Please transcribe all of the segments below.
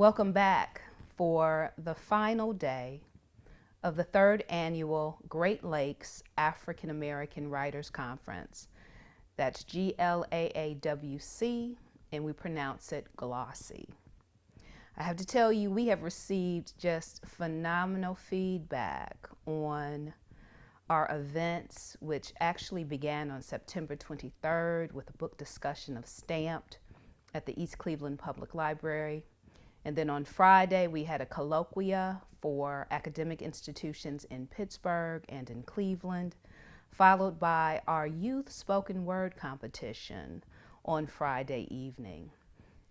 Welcome back for the final day of the third annual Great Lakes African American Writers Conference. That's GLAAWC, and we pronounce it GLAAW-C. I have to tell you, we have received just phenomenal feedback on our events, which actually began on September 23rd with a book discussion of Stamped at the East Cleveland Public Library. And then on Friday, we had a colloquia for academic institutions in Pittsburgh and in Cleveland, followed by our youth spoken word competition on Friday evening.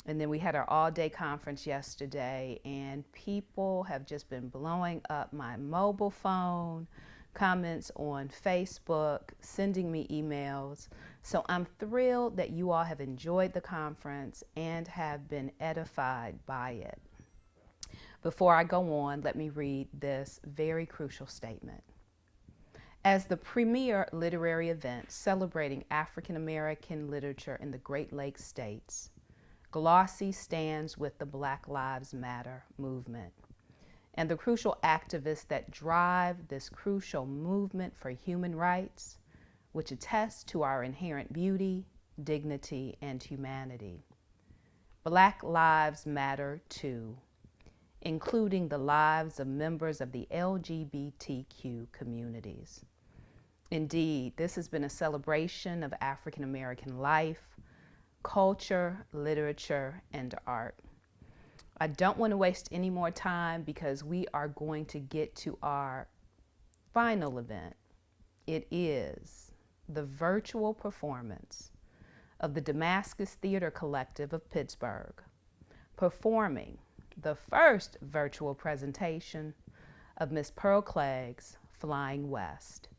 And then we had our all-day conference yesterday, and people have just been blowing up my mobile phone, comments on Facebook, sending me emails. So I'm thrilled that you all have enjoyed the conference and have been edified by it. Before I go on, let me read this very crucial statement. As the premier literary event celebrating African American literature in the Great Lakes states, GLAAW-C stands with the Black Lives Matter movement and the crucial activists that drive this crucial movement for human rights, which attests to our inherent beauty, dignity, and humanity. Black lives matter too, including the lives of members of the LGBTQ communities. Indeed, this has been a celebration of African American life, culture, literature, and art. I don't want to waste any more time because we are going to get to our final event. It is the virtual performance of the Damascus Theater Collective of Pittsburgh, performing the first virtual presentation of Miss Pearl Clegg's Flying West.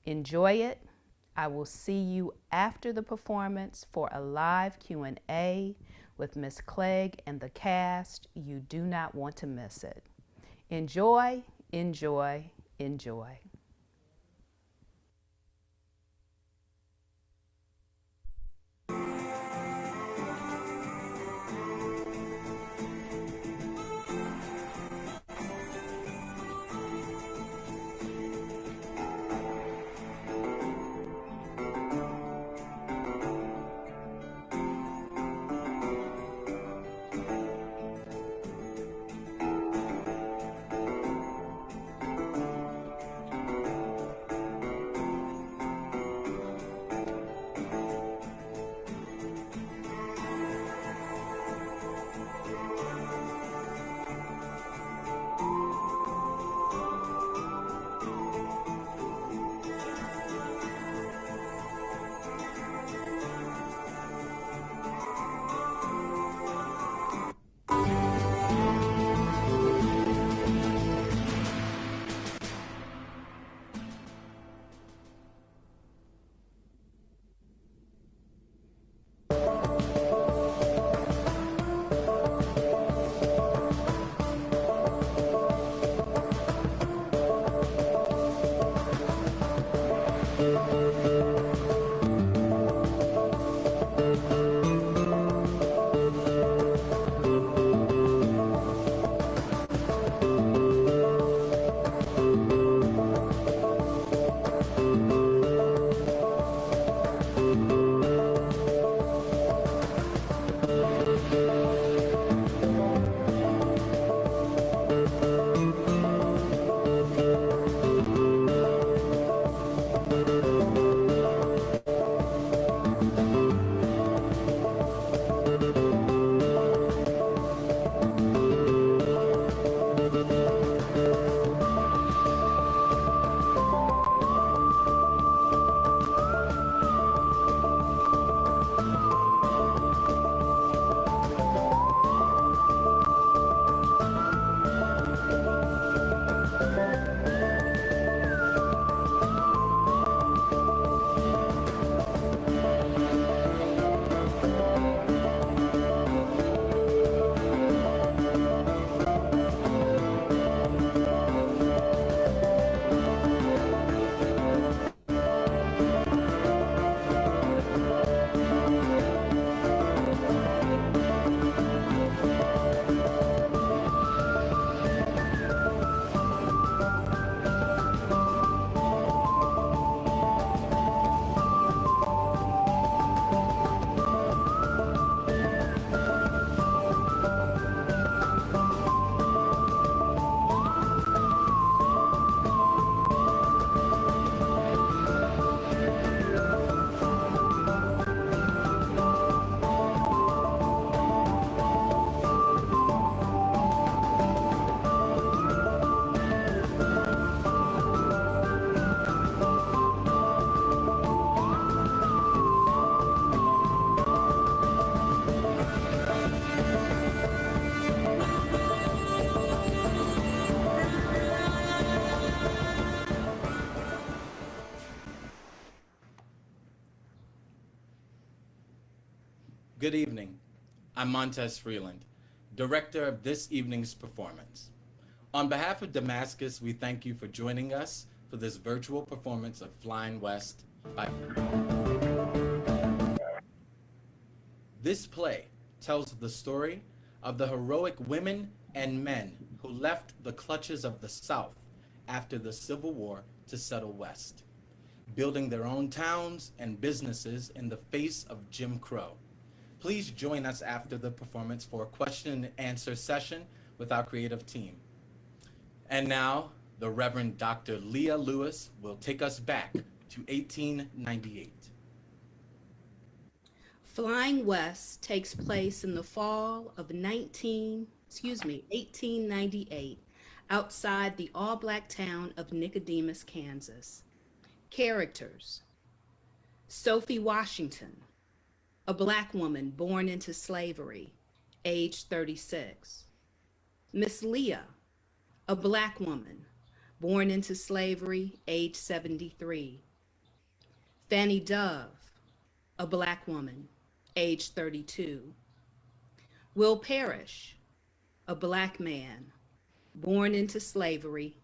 Enjoy it. I will see you after the performance for a live Q&A with Miss Clegg and the cast. You do not want to miss it. Enjoy, enjoy, enjoy. Good evening. I'm Montez Freeland, director of this evening's performance. On behalf of Damascus, we thank you for joining us for this virtual performance of Flyin West by... This play tells the story of the heroic women and men who left the clutches of the South after the Civil War to settle West, building their own towns and businesses in the face of Jim Crow. Please join us after the performance for a question and answer session with our creative team. And now, the Reverend Dr. Leah Lewis will take us back to 1898. Flyin West takes place in the fall of 1898, outside the all-black town of Nicodemus, Kansas. Characters: Sophie Washington, a black woman born into slavery, age 36. Miss Leah, a black woman born into slavery, age 73. Fanny Dove, a black woman, age 32. Will Parrish, a black man born into slavery,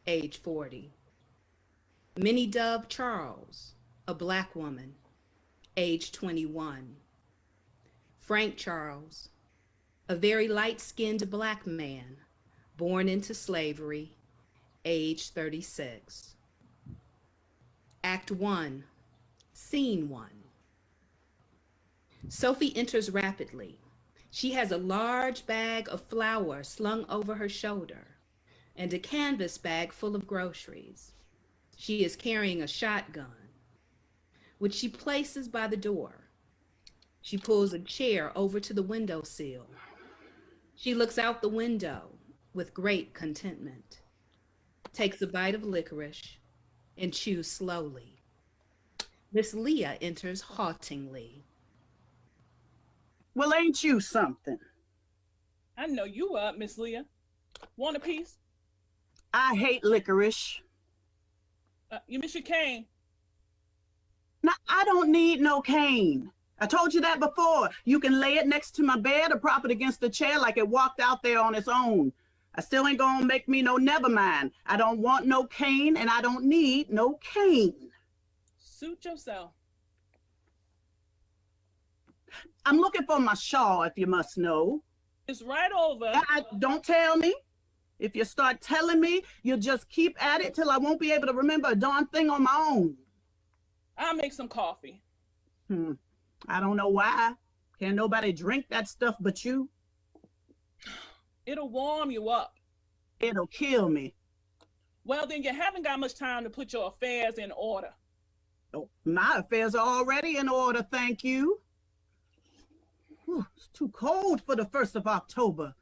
age 40. Minnie Dove Charles, a black woman, age 21. Frank Charles, a very light-skinned black man born into slavery, age 36. Act 1, Scene 1. Sophie enters rapidly. She has a large bag of flour slung over her shoulder and a canvas bag full of groceries. She is carrying a shotgun, which she places by the door. She pulls a chair over to the windowsill. She looks out the window with great contentment, takes a bite of licorice, and chews slowly. Miss Leah enters haltingly. Well, ain't you something? I know you up, Miss Leah. Want a piece? I hate licorice. You miss your cane. Now, I don't need no cane. I told you that before. You can lay it next to my bed or prop it against the chair like it walked out there on its own. I still ain't gonna make me no never mind. I don't want no cane and I don't need no cane. Suit yourself. I'm looking for my shawl, if you must know. It's right over. Don't tell me. If you start telling me, you'll just keep at it till I won't be able to remember a darn thing on my own. I'll make some coffee. I don't know why. Can't nobody drink that stuff but you. It'll warm you up. It'll kill me. Well, then you haven't got much time to put your affairs in order. Oh, my affairs are already in order, thank you. Whew, it's too cold for the 1st of October.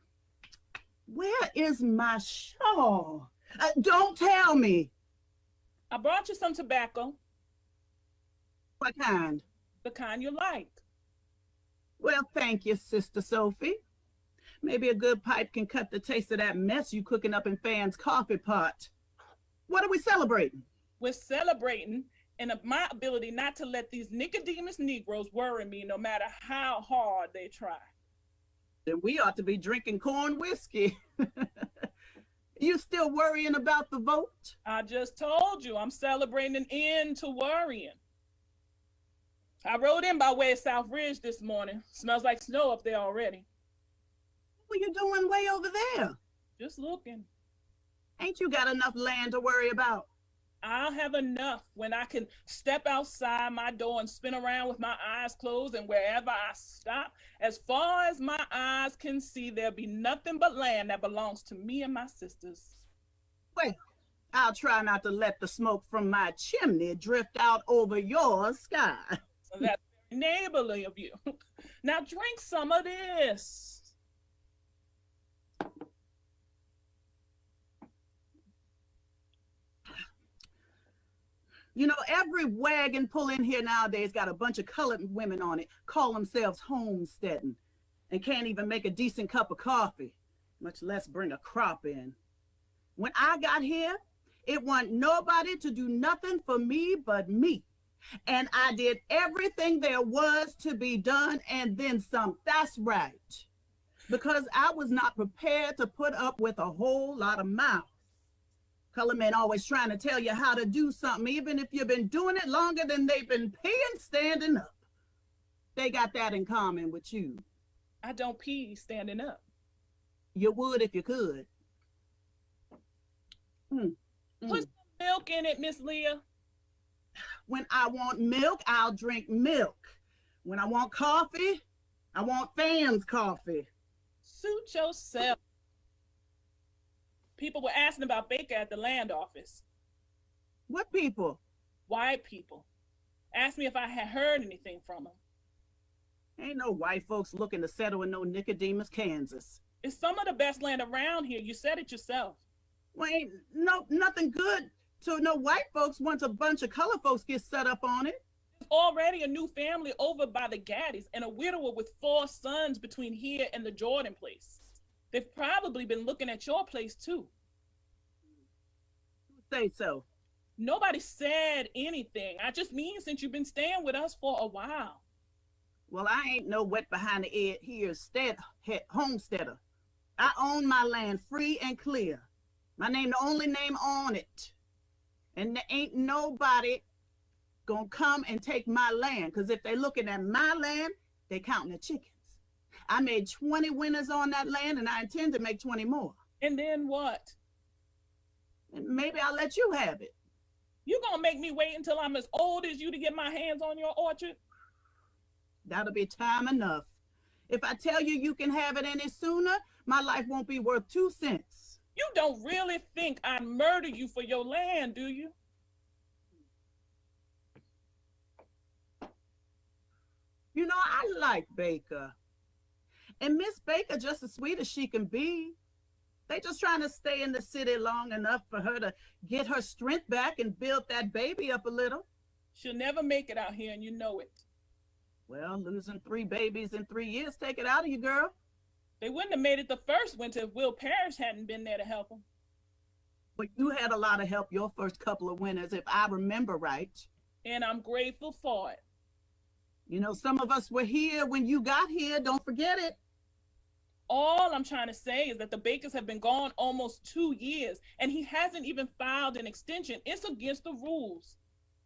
Where is my shawl? Don't tell me. I brought you some tobacco. What kind? The kind you like. Well, thank you, Sister Sophie. Maybe a good pipe can cut the taste of that mess you cooking up in Fan's coffee pot. What are we celebrating? We're celebrating my ability not to let these Nicodemus Negroes worry me no matter how hard they try. Then we ought to be drinking corn whiskey. You still worrying about the vote? I just told you I'm celebrating an end to worrying. I rode in by way of South Ridge this morning. Smells like snow up there already. What are you doing way over there? Just looking. Ain't you got enough land to worry about? I'll have enough when I can step outside my door and spin around with my eyes closed, and wherever I stop, as far as my eyes can see, there'll be nothing but land that belongs to me and my sisters. Well, I'll try not to let the smoke from my chimney drift out over your sky. So that's very neighborly of you. Now drink some of this. You know, every wagon pull in here nowadays got a bunch of colored women on it, call themselves homesteading, and can't even make a decent cup of coffee, much less bring a crop in. When I got here, it wasn't nobody to do nothing for me but me. And I did everything there was to be done and then some. That's right. Because I was not prepared to put up with a whole lot of mouth. Color men always trying to tell you how to do something, even if you've been doing it longer than they've been peeing standing up. They got that in common with you. I don't pee standing up. You would if you could. Put some milk in it, Miss Leah. When I want milk, I'll drink milk. When I want coffee, I want Fan's coffee. Suit yourself. People were asking about Baker at the land office. What people? White people. Asked me if I had heard anything from them. Ain't no white folks looking to settle in no Nicodemus, Kansas. It's some of the best land around here. You said it yourself. Well, ain't nothing good to no white folks once a bunch of color folks get set up on it. There's already a new family over by the Gaddys and a widower with 4 sons between here and the Jordan place. They've probably been looking at your place too. Say so. Nobody said anything. I just mean since you've been staying with us for a while. Well, I ain't no wet behind the ear here homesteader. I own my land free and clear. My name the only name on it. And there ain't nobody gonna come and take my land, because if they looking at my land, they counting the chickens. I made 20 winners on that land, and I intend to make 20 more. And then what? And maybe I'll let you have it. You gonna make me wait until I'm as old as you to get my hands on your orchard? That'll be time enough. If I tell you you can have it any sooner, my life won't be worth 2 cents. You don't really think I'd murder you for your land, do you? You know, I like Baker. And Miss Baker just as sweet as she can be. They just trying to stay in the city long enough for her to get her strength back and build that baby up a little. She'll never make it out here, and you know it. Well, losing 3 babies in 3 years, take it out of you, girl. They wouldn't have made it the first winter if Will Parrish hadn't been there to help them. But you had a lot of help your first couple of winters, if I remember right. And I'm grateful for it. You know, some of us were here when you got here. Don't forget it. All I'm trying to say is that the Bakers have been gone almost 2 years, and he hasn't even filed an extension. It's against the rules.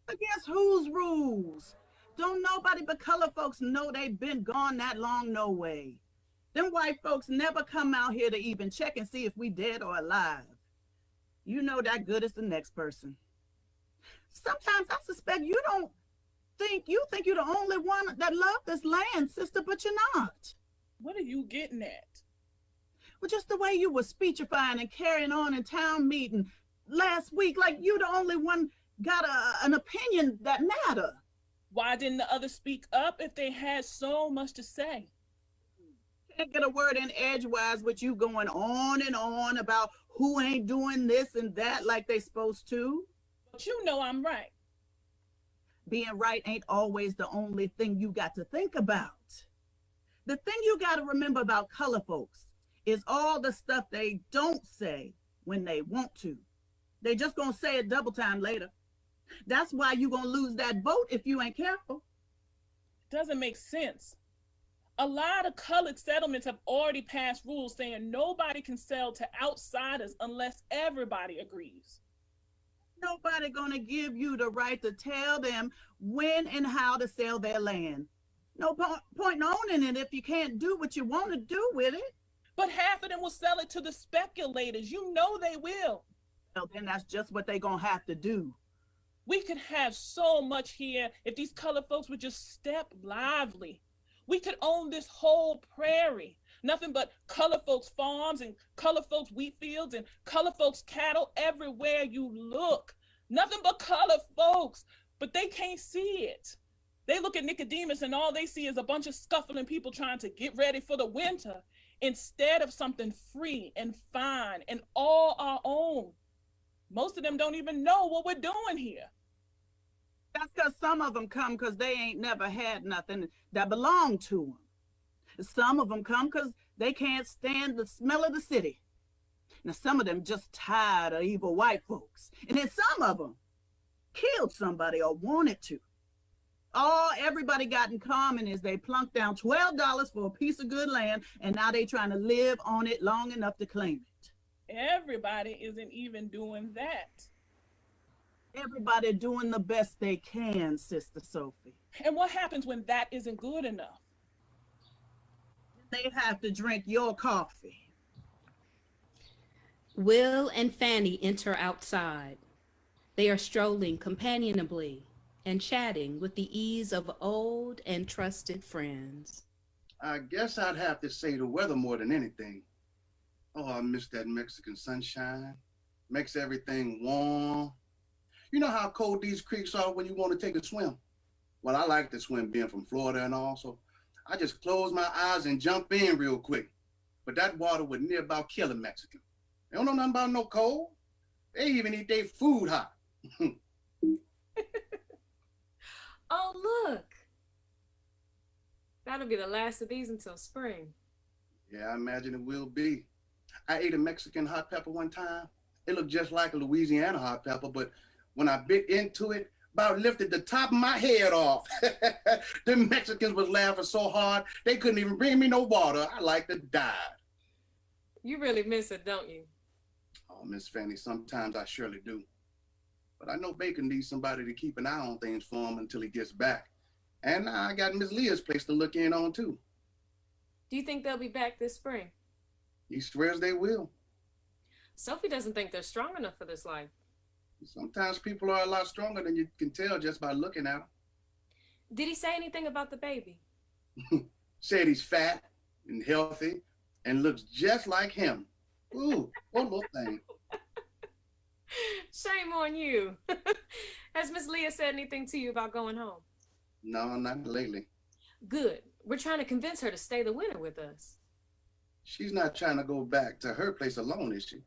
Against whose rules? Don't nobody but color folks know they've been gone that long, no way. Them white folks never come out here to even check and see if we dead or alive. You know that good as the next person. Sometimes I suspect you think you're the only one that love this land, sister, but you're not. What are you getting at? Well, just the way you were speechifying and carrying on in town meeting last week, like you the only one got an opinion that matter. Why didn't the others speak up if they had so much to say? Can't get a word in edgewise with you going on and on about who ain't doing this and that like they supposed to. But you know I'm right. Being right ain't always the only thing you got to think about. The thing you got to remember about color folks is all the stuff they don't say when they want to. They just gonna say it double time later. That's why you gonna lose that vote if you ain't careful. Doesn't make sense. A lot of colored settlements have already passed rules saying nobody can sell to outsiders unless everybody agrees. Nobody gonna give you the right to tell them when and how to sell their land. No point in owning it if you can't do what you want to do with it. But half of them will sell it to the speculators. You know they will. Well, then that's just what they gonna have to do. We could have so much here if these colored folks would just step lively. We could own this whole prairie. Nothing but color folks farms and color folks wheat fields and color folks cattle everywhere you look. Nothing but color folks, but they can't see it. They look at Nicodemus and all they see is a bunch of scuffling people trying to get ready for the winter instead of something free and fine and all our own. Most of them don't even know what we're doing here. That's because some of them come because they ain't never had nothing that belonged to them. Some of them come because they can't stand the smell of the city. Now, some of them just tired of evil white folks. And then some of them killed somebody or wanted to. All everybody got in common is they plunked down $12 for a piece of good land, and now they trying to live on it long enough to claim it. Everybody isn't even doing that. Everybody doing the best they can, Sister Sophie. And what happens when that isn't good enough? They have to drink your coffee. Will and Fanny enter outside. They are strolling companionably and chatting with the ease of old and trusted friends. I guess I'd have to say the weather more than anything. Oh, I miss that Mexican sunshine. Makes everything warm. You know how cold these creeks are when you want to take a swim? Well, I like to swim being from Florida and all, so I just close my eyes and jump in real quick. But that water would near about kill a Mexican. They don't know nothing about no cold. They even eat their food hot. Oh, look. That'll be the last of these until spring. Yeah, I imagine it will be. I ate a Mexican hot pepper one time. It looked just like a Louisiana hot pepper, but when I bit into it, about lifted the top of my head off. The Mexicans was laughing so hard, they couldn't even bring me no water. I like to die. You really miss it, don't you? Oh, Miss Fanny, sometimes I surely do. But I know Bacon needs somebody to keep an eye on things for him until he gets back. And I got Miss Leah's place to look in on, too. Do you think they'll be back this spring? He swears they will. Sophie doesn't think they're strong enough for this life. Sometimes people are a lot stronger than you can tell just by looking at them. Did he say anything about the baby? Said he's fat and healthy and looks just like him. Ooh, poor little thing. Shame on you. Has Miss Leah said anything to you about going home? No, not lately. Good. We're trying to convince her to stay the winter with us. She's not trying to go back to her place alone, is she?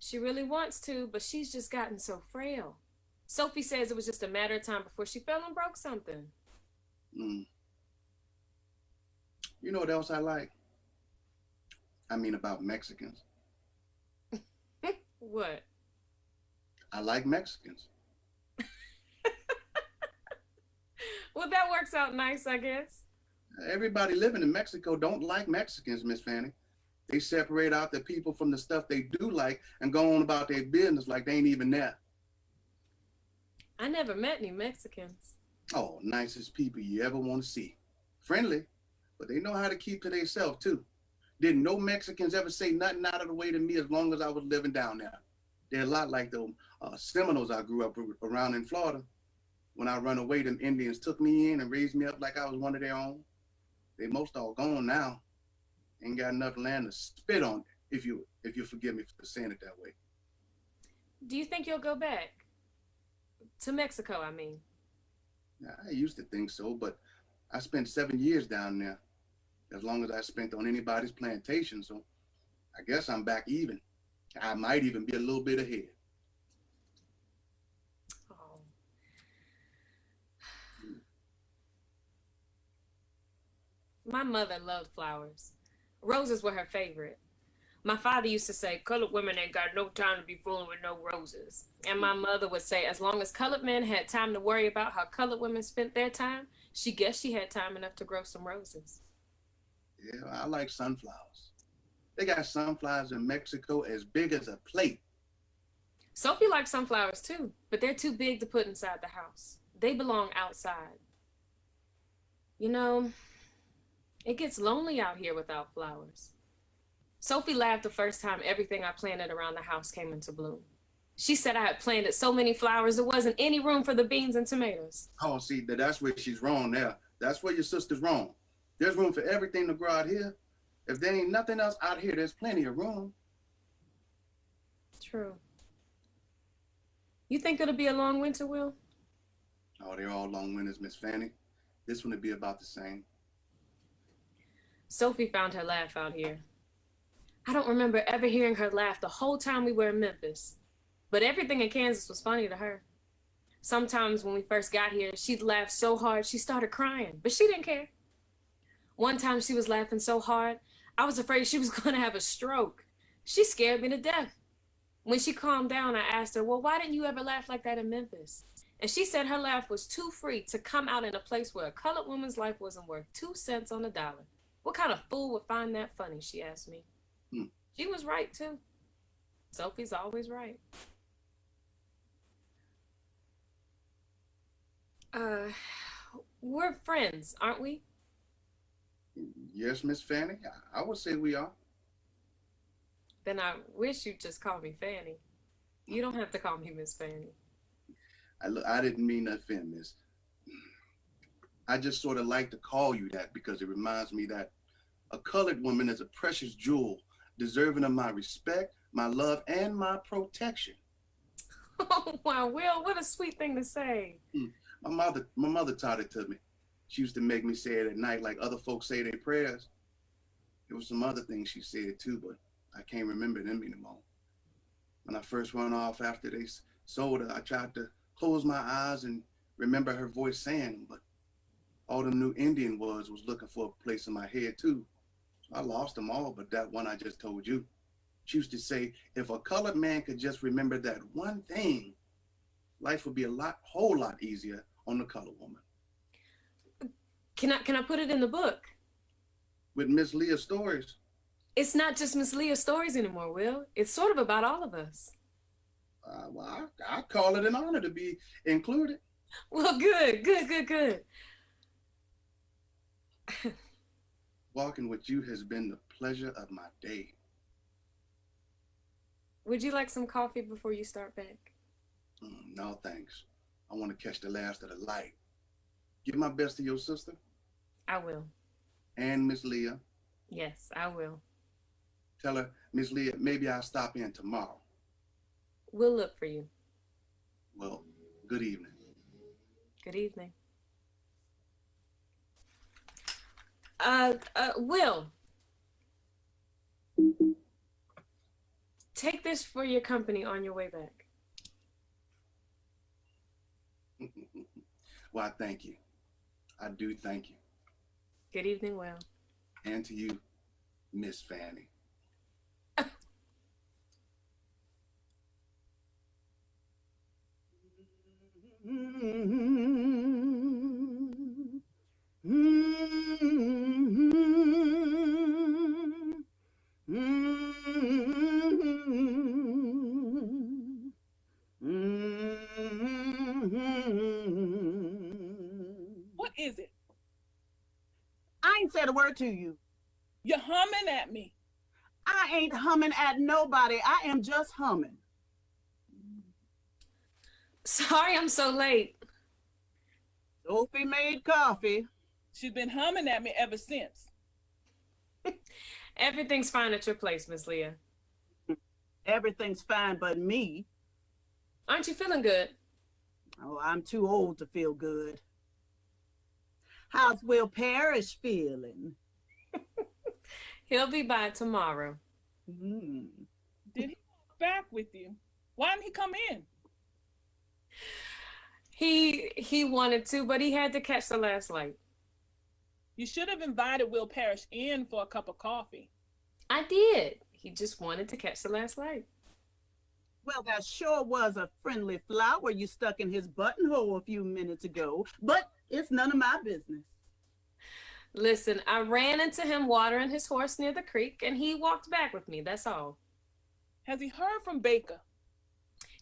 She really wants to, but she's just gotten so frail. Sophie says it was just a matter of time before she fell and broke something. You know what else I like? I mean about Mexicans. What? I like Mexicans. Well, that works out nice, I guess. Everybody living in Mexico don't like Mexicans, Miss Fanny. They separate out the people from the stuff they do like and go on about their business like they ain't even there. I never met any Mexicans. Oh, nicest people you ever want to see. Friendly, but they know how to keep to themselves too. Didn't no Mexicans ever say nothing out of the way to me as long as I was living down there. They're a lot like the Seminoles I grew up around in Florida. When I run away, them Indians took me in and raised me up like I was one of their own. They most all gone now. Ain't got enough land to spit on, if you forgive me for saying it that way. Do you think you'll go back? To Mexico, I mean. I used to think so, but I spent 7 years down there, as long as I spent on anybody's plantation, so I guess I'm back even. I might even be a little bit ahead. Oh. My mother loved flowers. Roses were her favorite. My father used to say, colored women ain't got no time to be fooling with no roses. And my mother would say, as long as colored men had time to worry about how colored women spent their time, she guessed she had time enough to grow some roses. Yeah, I like sunflowers. They got sunflowers in Mexico as big as a plate. Sophie likes sunflowers too, but they're too big to put inside the house. They belong outside. You know, it gets lonely out here without flowers. Sophie laughed the first time everything I planted around the house came into bloom. She said I had planted so many flowers there wasn't any room for the beans and tomatoes. Oh, see, that's where she's wrong there. That's where your sister's wrong. There's room for everything to grow out here. If there ain't nothing else out here, there's plenty of room. True. You think it'll be a long winter, Will? Oh, they're all long winters, Miss Fanny. This one will be about the same. Sophie found her laugh out here. I don't remember ever hearing her laugh the whole time we were in Memphis, but everything in Kansas was funny to her. Sometimes when we first got here, she'd laugh so hard she started crying, but she didn't care. One time she was laughing so hard, I was afraid she was going to have a stroke. She scared me to death. When she calmed down, I asked her, well, why didn't you ever laugh like that in Memphis? And she said her laugh was too free to come out in a place where a colored woman's life wasn't worth 2 cents on the dollar. What kind of fool would find that funny, she asked me. She was right, too. Sophie's always right. We're friends, aren't we? Yes, Miss Fanny, I would say we are. Then I wish you'd just call me Fanny. You don't have to call me Miss Fanny. I didn't mean to offend, Miss. I just sort of like to call you that because it reminds me that a colored woman is a precious jewel, deserving of my respect, my love, and my protection. Oh, wow, Will, what a sweet thing to say. My mother taught it to me. She used to make me say it at night like other folks say their prayers. There was some other things she said too, but I can't remember them anymore. When I first went off after they sold her, I tried to close my eyes and remember her voice saying them, but all the new Indian was looking for a place in my head too. I lost them all, but that one I just told you. She used to say, if a colored man could just remember that one thing, life would be whole lot easier on the colored woman. Can I put it in the book? With Miss Leah's stories. It's not just Miss Leah's stories anymore, Will. It's sort of about all of us. Well, I call it an honor to be included. Well, good. Walking with you has been the pleasure of my day. Would you like some coffee before you start back? No, thanks. I want to catch the last of the light. Give my best to your sister. I will. And Miss Leah. Yes, I will. Tell her, Miss Leah, maybe I'll stop in tomorrow. We'll look for you. Well, good evening. Good evening. Will. Take this for your company on your way back. Why, thank you. I do thank you. Good evening, Will. And to you, Miss Fanny. What is it? I ain't said a word to you. You're humming at me. I ain't humming at nobody. I am just humming. Sorry I'm so late. Sophie made coffee. She's been humming at me ever since. Everything's fine at your place, Miss Leah. Everything's fine but me. Aren't you feeling good? Oh, I'm too old to feel good. How's Will Parrish feeling? He'll be by tomorrow. Mm. Did he walk back with you? Why didn't he come in? He wanted to, but he had to catch the last light. You should have invited Will Parrish in for a cup of coffee. I did. He just wanted to catch the last light. Well, that sure was a friendly flower you stuck in his buttonhole a few minutes ago, but it's none of my business. Listen, I ran into him watering his horse near the creek, and he walked back with me, that's all. Has he heard from Baker?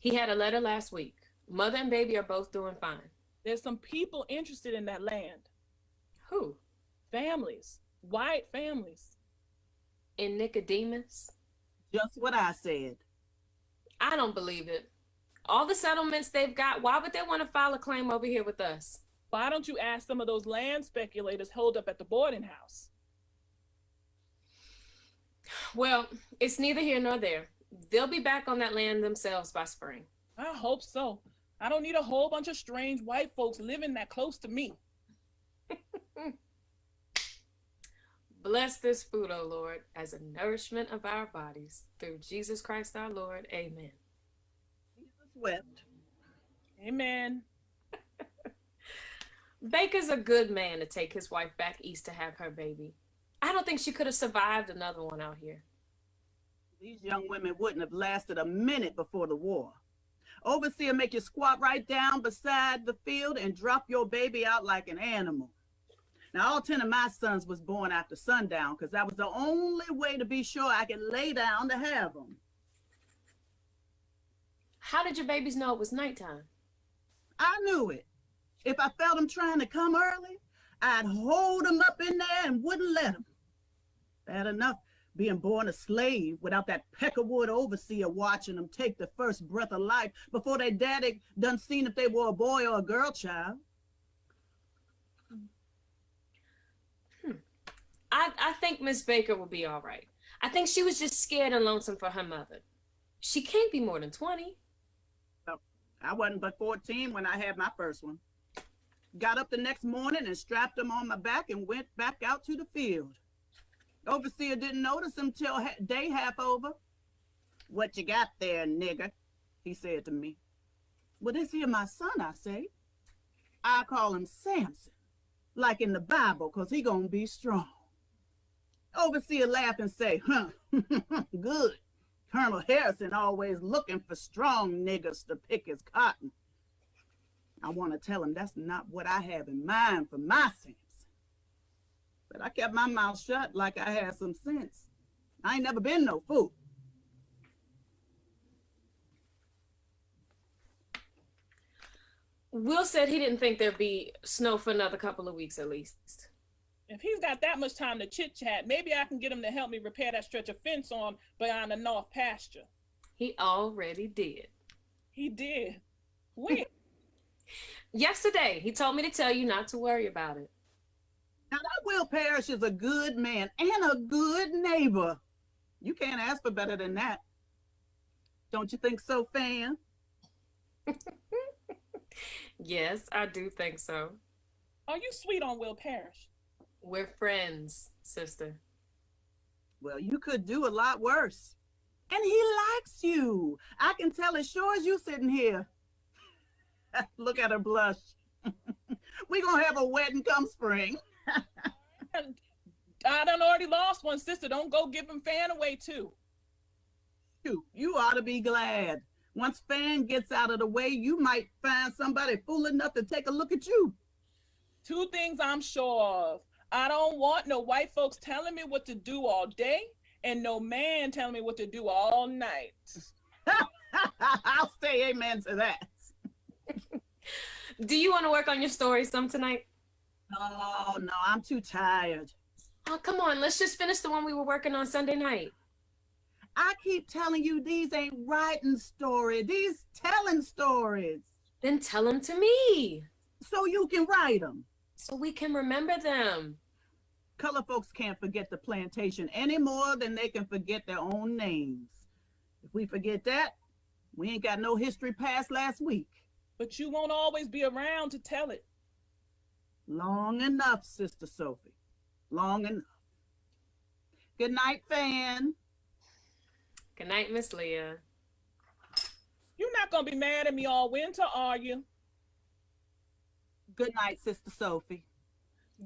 He had a letter last week. Mother and baby are both doing fine. There's some people interested in that land. Who? Families. White families. In Nicodemus? Just what I said. I don't believe it. All the settlements they've got, why would they want to file a claim over here with us? Why don't you ask some of those land speculators holed up at the boarding house? Well, it's neither here nor there. They'll be back on that land themselves by spring. I hope so. I don't need a whole bunch of strange white folks living that close to me. Bless this food, O Lord, as a nourishment of our bodies. Through Jesus Christ our Lord. Amen. Jesus wept. Amen. Baker's a good man to take his wife back east to have her baby. I don't think she could have survived another one out here. These young women wouldn't have lasted a minute before the war. Overseer make you squat right down beside the field and drop your baby out like an animal. Now, all 10 of my sons was born after sundown because that was the only way to be sure I could lay down to have them. How did your babies know it was nighttime? I knew it. If I felt them trying to come early, I'd hold them up in there and wouldn't let them. Bad enough being born a slave without that peckerwood overseer watching them take the first breath of life before their daddy done seen if they were a boy or a girl child. I think Miss Baker will be all right. I think she was just scared and lonesome for her mother. She can't be more than 20. I wasn't but 14 when I had my first one. Got up the next morning and strapped him on my back and went back out to the field. Overseer didn't notice him till day half over. "What you got there, nigger?" he said to me. "Well, this here my son," I say. "I call him Samson, like in the Bible, 'cause he gonna be strong." Overseer laugh and say, "Huh, good. Colonel Harrison always looking for strong niggers to pick his cotton." I want to tell him that's not what I have in mind for my Samson. But I kept my mouth shut like I had some sense. I ain't never been no fool. Will said he didn't think there'd be snow for another couple of weeks at least. If he's got that much time to chit-chat, maybe I can get him to help me repair that stretch of fence on beyond the north pasture. He already did. He did. When? Yesterday, he told me to tell you not to worry about it. Now that Will Parrish is a good man and a good neighbor. You can't ask for better than that. Don't you think so, Fan? Yes, I do think so. Are you sweet on Will Parrish? We're friends, sister. Well, you could do a lot worse. And he likes you. I can tell as sure as you sitting here. Look at her blush. We gonna have a wedding come spring. I done already lost one, sister. Don't go give him Fan away too. You ought to be glad. Once Fan gets out of the way, you might find somebody fool enough to take a look at you. Two things I'm sure of. I don't want no white folks telling me what to do all day and no man telling me what to do all night. I'll say amen to that. Do you want to work on your story some tonight? Oh, no, I'm too tired. Oh, come on. Let's just finish the one we were working on Sunday night. I keep telling you these ain't writing stories. These telling stories. Then tell them to me. So you can write them. So we can remember them. Color folks can't forget the plantation any more than they can forget their own names. If we forget that, we ain't got no history past last week. But you won't always be around to tell it. Long enough, Sister Sophie. Long enough. Good night, Fan. Good night, Miss Leah. You're not going to be mad at me all winter, are you? Good night, Sister Sophie.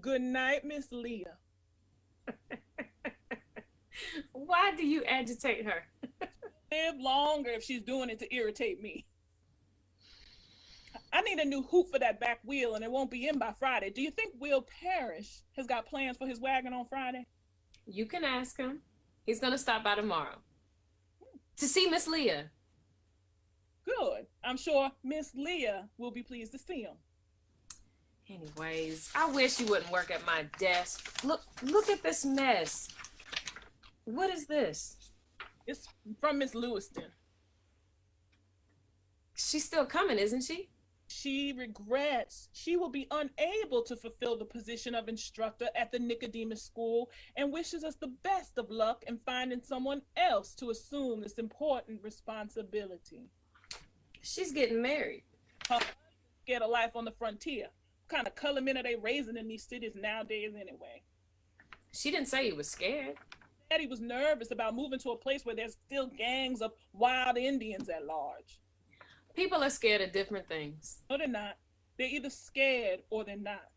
Good night, Miss Leah. Why do you agitate her? Live longer if she's doing it to irritate me. I need a new hoop for that back wheel, and it won't be in by Friday. Do you think Will Parrish has got plans for his wagon on Friday? You can ask him. He's going to stop by tomorrow. To see Miss Leah. Good. I'm sure Miss Leah will be pleased to see him. Anyways, I wish you wouldn't work at my desk. Look at this mess. What is this? It's from Miss Lewiston. She's still coming, isn't she? She regrets she will be unable to fulfill the position of instructor at the Nicodemus School and wishes us the best of luck in finding someone else to assume this important responsibility. She's getting married. Scared of life on the frontier. What kind of color men are they raising in these cities nowadays anyway? She didn't say he was scared. Daddy was nervous about moving to a place where there's still gangs of wild Indians at large. People are scared of different things. No, they're not. They're either scared or they're not.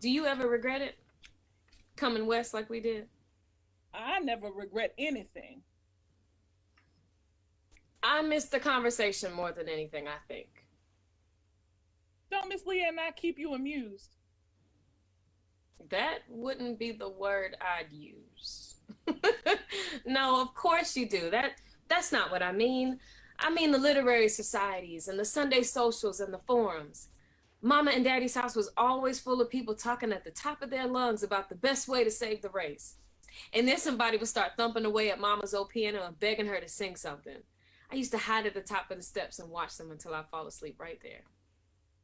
Do you ever regret it? Coming west like we did? I never regret anything. I missed the conversation more than anything, I think. Don't Miss Leah and I keep you amused? That wouldn't be the word I'd use. No, of course you do. That's not what I mean. I mean the literary societies and the Sunday socials and the forums. Mama and Daddy's house was always full of people talking at the top of their lungs about the best way to save the race. And then somebody would start thumping away at Mama's old piano and begging her to sing something. I used to hide at the top of the steps and watch them until I fall asleep right there.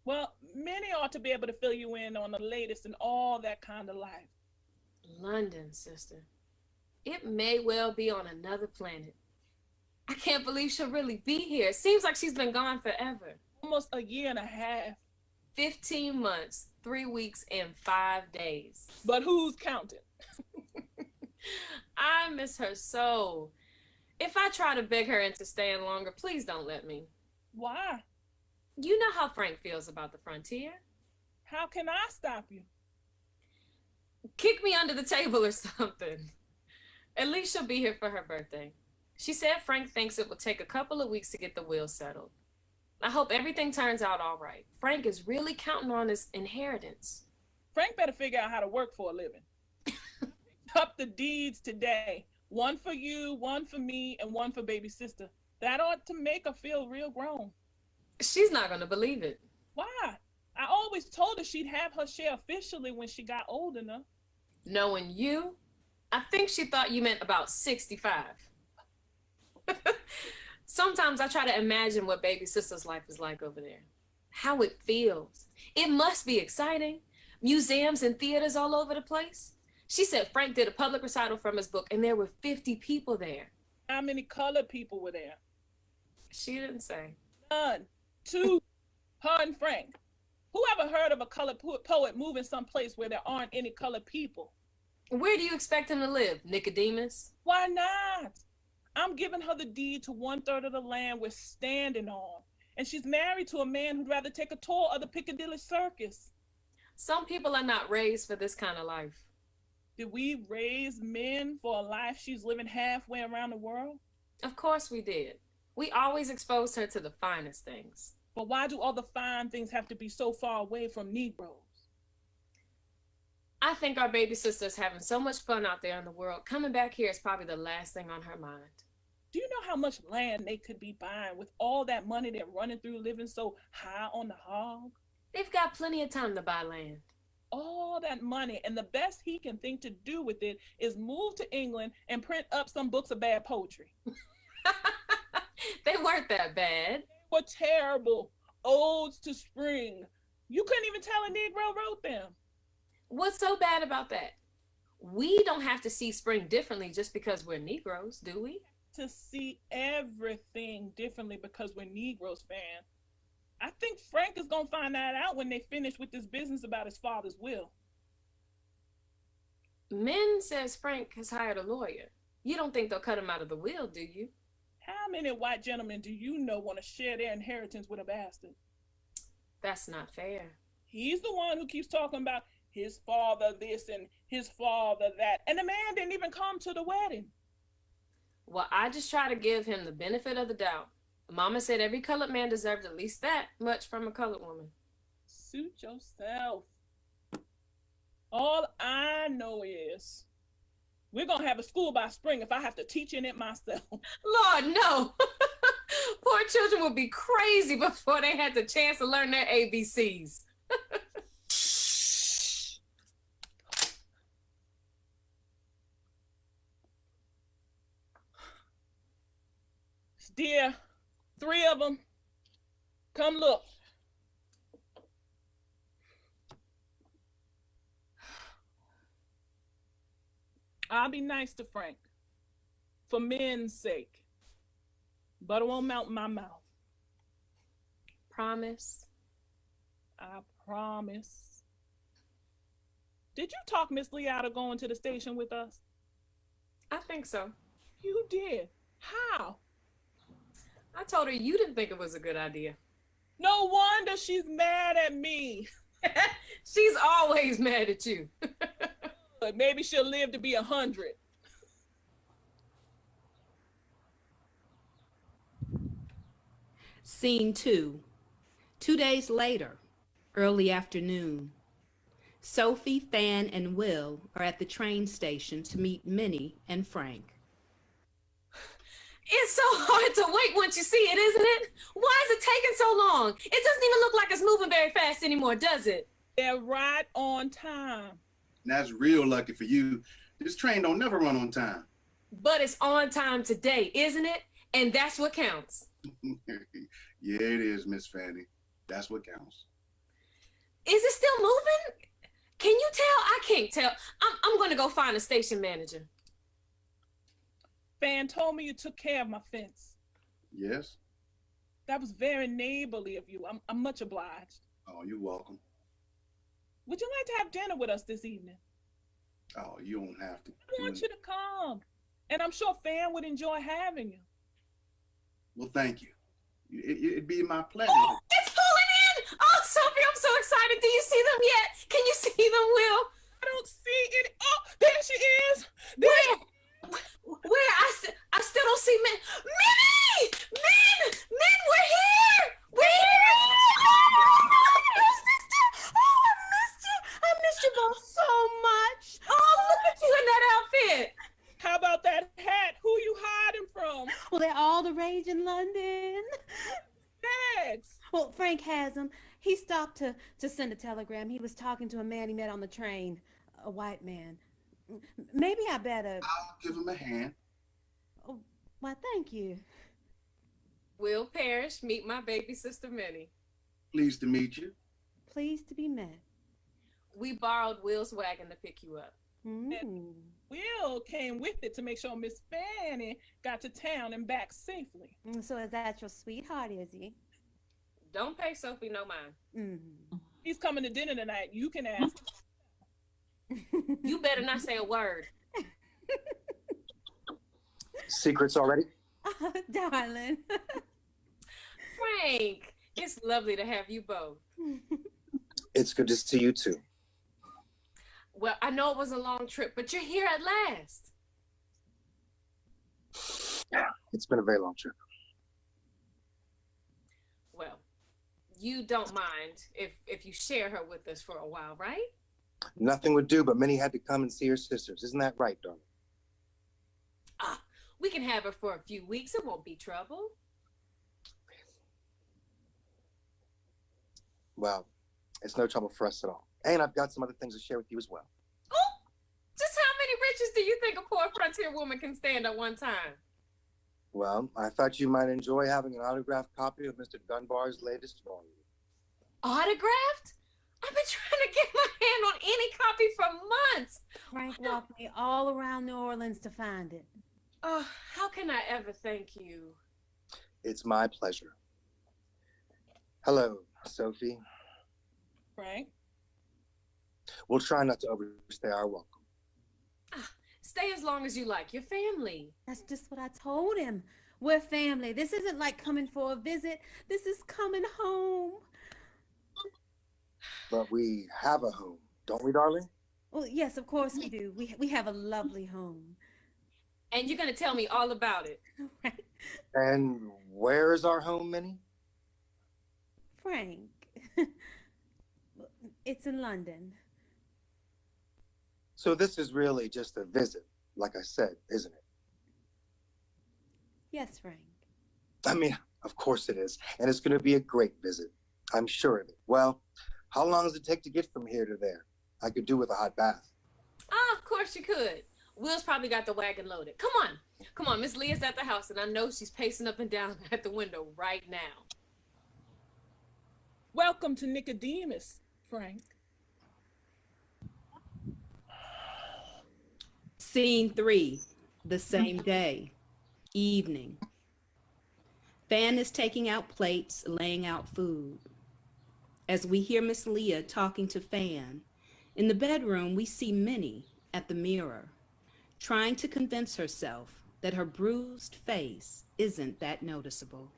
Well, many ought to be able to fill you in on the latest and all that kind of life. London, sister. It may well be on another planet. I can't believe she'll really be here. It seems like she's been gone forever. Almost a year and a half. 15 months, 3 weeks, and 5 days. But who's counting? I miss her so. If I try to beg her into staying longer, please don't let me. Why? You know how Frank feels about the frontier. How can I stop you? Kick me under the table or something. At least she'll be here for her birthday. She said Frank thinks it will take a couple of weeks to get the will settled. I hope everything turns out all right. Frank is really counting on his inheritance. Frank better figure out how to work for a living. Up the deeds today. One for you, one for me, and one for baby sister. That ought to make her feel real grown. She's not going to believe it. Why? I always told her she'd have her share officially when she got old enough. Knowing you, I think she thought you meant about 65. Sometimes I try to imagine what baby sister's life is like over there. How it feels. It must be exciting. Museums and theaters all over the place. She said Frank did a public recital from his book and there were 50 people there. How many colored people were there? She didn't say. None. 2. Her and Frank. Who ever heard of a colored poet moving someplace where there aren't any colored people? Where do you expect him to live, Nicodemus? Why not? I'm giving her the deed to 1/3 of the land we're standing on. And she's married to a man who'd rather take a tour of the Piccadilly Circus. Some people are not raised for this kind of life. Did we raise men for a life she's living halfway around the world? Of course we did. We always exposed her to the finest things. But why do all the fine things have to be so far away from Negroes? I think our baby sister's having so much fun out there in the world. Coming back here is probably the last thing on her mind. Do you know how much land they could be buying with all that money they're running through living so high on the hog? They've got plenty of time to buy land. All that money, and the best he can think to do with it is move to England and print up some books of bad poetry. They weren't that bad. They were terrible. Odes to spring. You couldn't even tell a Negro wrote them. What's so bad about that? We don't have to see spring differently just because we're Negroes, do we? To see everything differently because we're Negroes, fan. I think Frank is going to find that out when they finish with this business about his father's will. Min says Frank has hired a lawyer. You don't think they'll cut him out of the will, do you? How many white gentlemen do you know want to share their inheritance with a bastard? That's not fair. He's the one who keeps talking about his father this and his father that. And the man didn't even come to the wedding. Well, I just try to give him the benefit of the doubt. Mama said every colored man deserved at least that much from a colored woman. Suit yourself. All I know is we're going to have a school by spring if I have to teach in it myself. Lord, no. Poor children would be crazy before they had the chance to learn their ABCs. Dear, 3 of them. Come look. I'll be nice to Frank for men's sake, but it won't melt in my mouth. Promise? I promise. Did you talk Miss Lee out of going to the station with us? I think so. You did. How? I told her you didn't think it was a good idea. No wonder she's mad at me. She's always mad at you. But maybe she'll live to be 100. Scene 2. 2 days later, early afternoon. Sophie, Fan, and Will are at the train station to meet Minnie and Frank. It's so hard to wait once you see it, isn't it? Why is it taking so long? It doesn't even look like it's moving very fast anymore, does it? They're right on time. And that's real lucky for you. This train don't never run on time. But it's on time today, isn't it? And that's what counts. Yeah, it is, Miss Fanny. That's what counts. Is it still moving? Can you tell? I can't tell. I'm going to go find a station manager. Fan told me you took care of my fence. Yes? That was very neighborly of you. I'm much obliged. Oh, you're welcome. Would you like to have dinner with us this evening? Oh, you don't have to. I want you to come. And I'm sure Fan would enjoy having you. Well, thank you. It'd be my pleasure. Oh, it's pulling in! Oh, Sophie, I'm so excited. Do you see them yet? Can you see them, Will? I don't see any. Oh, there she is. Where? I still don't see Min. Minnie! Min, we're here! We're here! Oh, sister! Oh, I missed you! I missed you both so much! Oh, look at you in that outfit! How about that hat? Who you hiding from? Well, they're all the rage in London. Bags. Well, Frank has them. He stopped to send a telegram. He was talking to a man he met on the train, a white man. Maybe I better... I'll give him a hand. Oh, why, thank you. Will Parrish, meet my baby sister Minnie. Pleased to meet you. Pleased to be met. We borrowed Will's wagon to pick you up. Mm. Will came with it to make sure Miss Fanny got to town and back safely. So is that your sweetheart, is he? Don't pay Sophie no mind. Mm. He's coming to dinner tonight. You can ask. You better not say a word. Secrets already? Oh, darling. Frank, it's lovely to have you both. It's good to see you too. Well, I know it was a long trip, but you're here at last. It's been a very long trip. Well, you don't mind if you share her with us for a while, right? Nothing would do, but Minnie had to come and see her sisters. Isn't that right, darling? We can have her for a few weeks. It won't be trouble. Well, it's no trouble for us at all. And I've got some other things to share with you as well. Oh, just how many riches do you think a poor frontier woman can stand at one time? Well, I thought you might enjoy having an autographed copy of Mr. Dunbar's latest volume. Autographed? I've been trying to get my hand on any copy for months. Frank walked me all around New Orleans to find it. Oh, how can I ever thank you? It's my pleasure. Hello, Sophie. Frank. We'll try not to overstay our welcome. Stay as long as you like. Your family. That's just what I told him. We're family. This isn't like coming for a visit. This is coming home. But we have a home, don't we, darling? Well, yes, of course we do. We have a lovely home. And you're going to tell me all about it. Right. And where is our home, Minnie? Frank. It's in London. So this is really just a visit, like I said, isn't it? Yes, Frank. I mean, of course it is. And it's going to be a great visit. I'm sure of it. Well, how long does it take to get from here to there? I could do with a hot bath. Ah, of course you could. Will's probably got the wagon loaded. Come on. Come on, Miss Leah's at the house, and I know she's pacing up and down at the window right now. Welcome to Nicodemus, Frank. Scene 3, the same day, evening. Fan is taking out plates, laying out food. As we hear Miss Leah talking to Fan, in the bedroom we see Minnie at the mirror, trying to convince herself that her bruised face isn't that noticeable.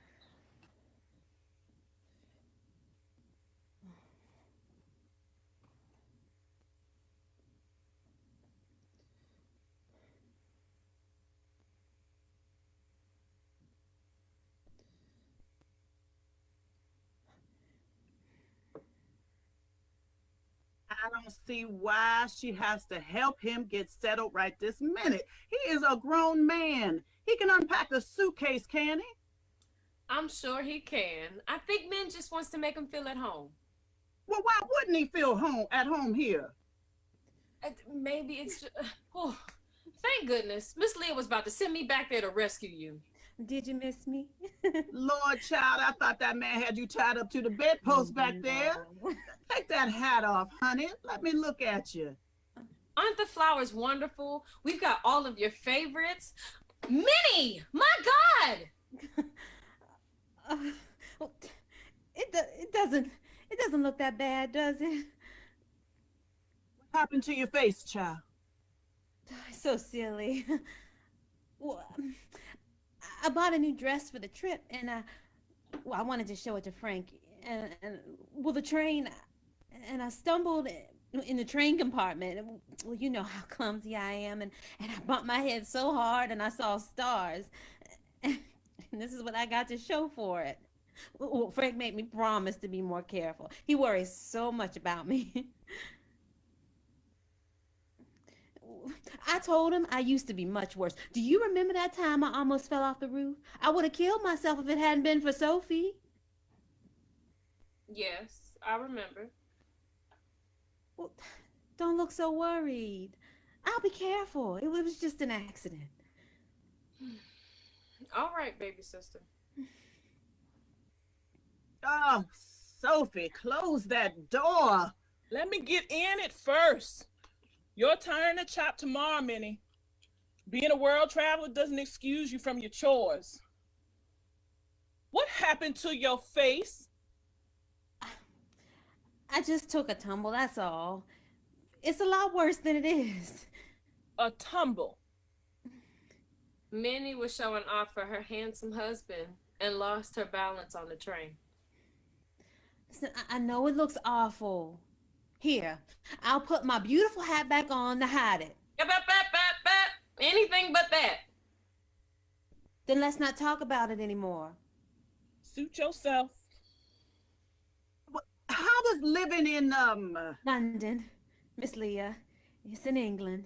I don't see why she has to help him get settled right this minute. He is a grown man. He can unpack a suitcase, can he? I'm sure he can. I think Min just wants to make him feel at home. Well, why wouldn't he feel at home here? Maybe it's just, oh, thank goodness. Miss Leah was about to send me back there to rescue you. Did you miss me? Lord, child, I thought that man had you tied up to the bedpost back there. Take that hat off, honey. Let me look at you. Aren't the flowers wonderful? We've got all of your favorites. Minnie! My God! Well, it doesn't look that bad, does it? What happened to your face, child? So silly. Well, I bought a new dress for the trip, and I wanted to show it to Frank. And well, the train, and I stumbled in the train compartment. Well, you know how clumsy I am, and I bumped my head so hard, and I saw stars. And this is what I got to show for it. Well, Frank made me promise to be more careful. He worries so much about me. I told him I used to be much worse. Do you remember that time I almost fell off the roof? I would have killed myself if it hadn't been for Sophie. Yes, I remember. Well, don't look so worried. I'll be careful. It was just an accident. All right, baby sister. Oh, Sophie, close that door. Let me get in it first. Your turn to chop tomorrow, Minnie. Being a world traveler doesn't excuse you from your chores. What happened to your face? I just took a tumble, that's all. It's a lot worse than it is. A tumble. Minnie was showing off for her handsome husband and lost her balance on the train. Listen, I know it looks awful. Here, I'll put my beautiful hat back on to hide it. Anything but that. Then let's not talk about it anymore. Suit yourself. How does living in London, Miss Leah. It's in England.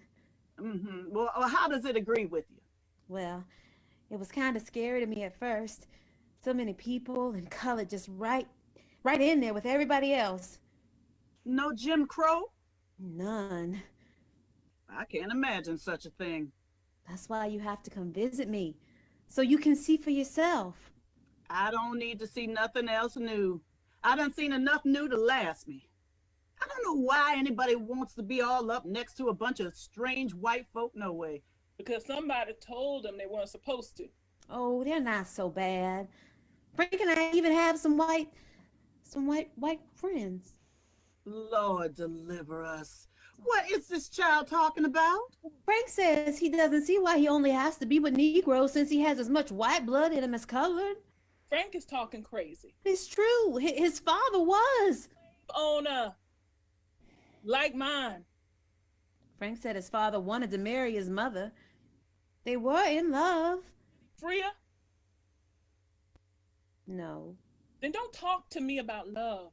Well, how does it agree with you? Well, it was kind of scary to me at first. So many people and color just right in there with everybody else. No Jim Crow? None. I can't imagine such a thing. That's why you have to come visit me, so you can see for yourself. I don't need to see nothing else new. I done seen enough new to last me. I don't know why anybody wants to be all up next to a bunch of strange white folk, no way. Because somebody told them they weren't supposed to. Oh, they're not so bad. Frank and I even have some white friends. Lord deliver us. What is this child talking about? Frank says he doesn't see why he only has to be with Negroes since he has as much white blood in him as colored. Frank is talking crazy. It's true. His father was. Owner. Like mine. Frank said his father wanted to marry his mother. They were in love. Freya? No. Then don't talk to me about love.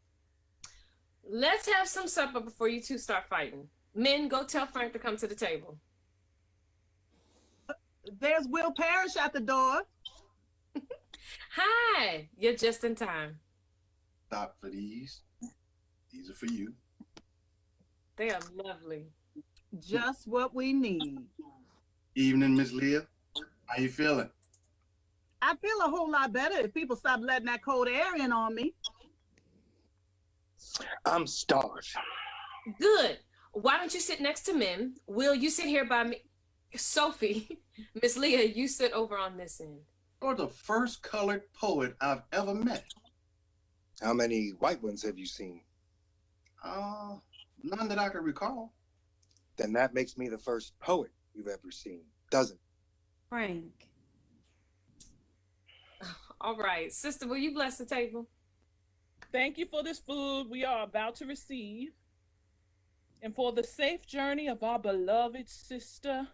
Let's have some supper before you two start fighting. Men, go tell Frank to come to the table. There's Will Parrish at the door. Hi, you're just in time. Stop for these. These are for you. They are lovely. Just what we need. Evening, Miss Leah. How you feeling? I feel a whole lot better if people stop letting that cold air in on me. I'm starved. Good. Why don't you sit next to Min? Will, you sit here by me. Sophie, Miss Leah, you sit over on this end. You're the first colored poet I've ever met. How many white ones have you seen? None that I can recall. Then that makes me the first poet you've ever seen, doesn't it? Frank. All right. Sister, will you bless the table? Thank you for this food we are about to receive, and for the safe journey of our beloved sister.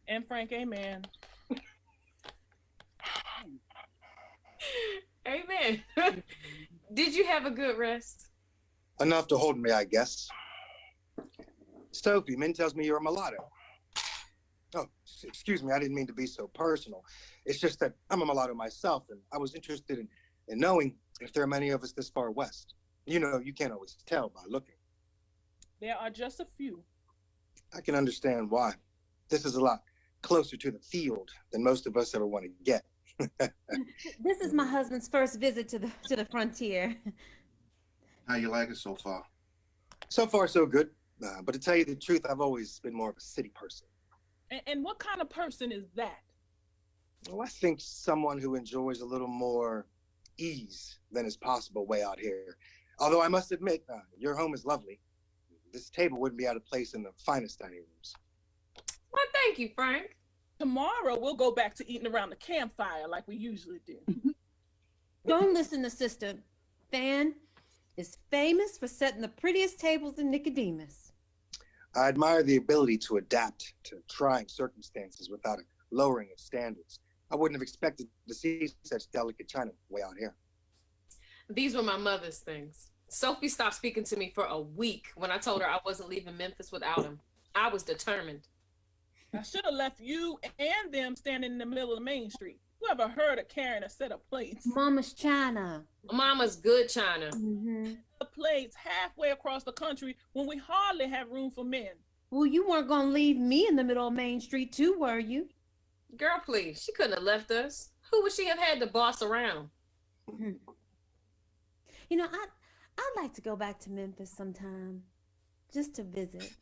And Frank, amen. Amen. Did you have a good rest? Enough to hold me, I guess. Sophie, Min tells me you're a mulatto. Oh, excuse me, I didn't mean to be so personal. It's just that I'm a mulatto myself, and I was interested in knowing if there are many of us this far west. You know, you can't always tell by looking. There are just a few. I can understand why. This is a lot closer to the field than most of us ever want to get. This is my husband's first visit to the frontier. How you like it so far? So far, so good. But to tell you the truth, I've always been more of a city person. And what kind of person is that? Well, I think someone who enjoys a little more ease than is possible way out here. Although I must admit, your home is lovely. This table wouldn't be out of place in the finest dining rooms. Well, thank you, Frank. Tomorrow we'll go back to eating around the campfire like we usually do. Don't listen to Sister. Fan is famous for setting the prettiest tables in Nicodemus. I admire the ability to adapt to trying circumstances without a lowering of standards. I wouldn't have expected to see such delicate china way out here. These were my mother's things. Sophie stopped speaking to me for a week when I told her I wasn't leaving Memphis without him. I was determined. I should have left you and them standing in the middle of Main Street. Who ever heard of carrying a set of plates? Mama's china. Mama's good china. Mm-hmm. The plates halfway across the country when we hardly have room for men. Well, you weren't going to leave me in the middle of Main Street too, were you? Girl, please, she couldn't have left us. Who would she have had to boss around? You know, I'd like to go back to Memphis sometime, just to visit.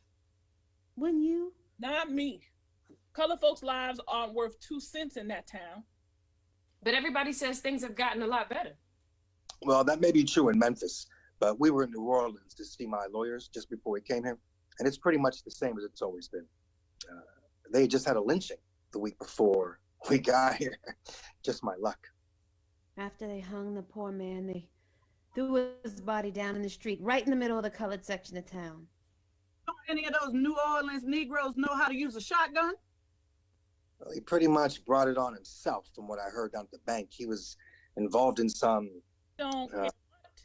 Wouldn't you? Not me. Colored folks' lives aren't worth 2 cents in that town. But everybody says things have gotten a lot better. Well, that may be true in Memphis, but we were in New Orleans to see my lawyers just before we came here, and it's pretty much the same as it's always been. They just had a lynching the week before we got here. Just my luck. After they hung the poor man, they threw his body down in the street, right in the middle of the colored section of town. Don't any of those New Orleans Negroes know how to use a shotgun? Well, he pretty much brought it on himself, from what I heard down at the bank. He was involved in some... Don't care what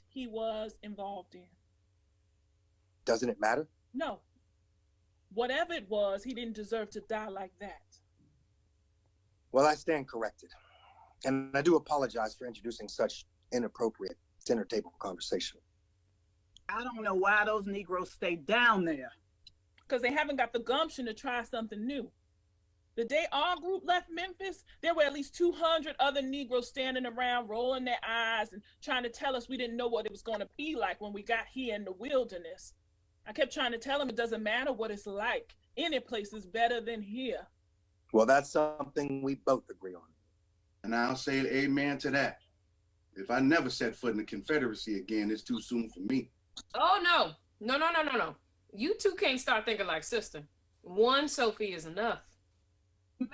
he was involved in. Doesn't it matter? No. Whatever it was, he didn't deserve to die like that. Well, I stand corrected. And I do apologize for introducing such inappropriate dinner table conversation. I don't know why those Negroes stay down there. Because they haven't got the gumption to try something new. The day our group left Memphis, there were at least 200 other Negroes standing around, rolling their eyes and trying to tell us we didn't know what it was going to be like when we got here in the wilderness. I kept trying to tell them it doesn't matter what it's like. Any place is better than here. Well, that's something we both agree on. And I'll say amen to that. If I never set foot in the Confederacy again, it's too soon for me. Oh, no. No. You two can't start thinking like sister. One Sophie is enough.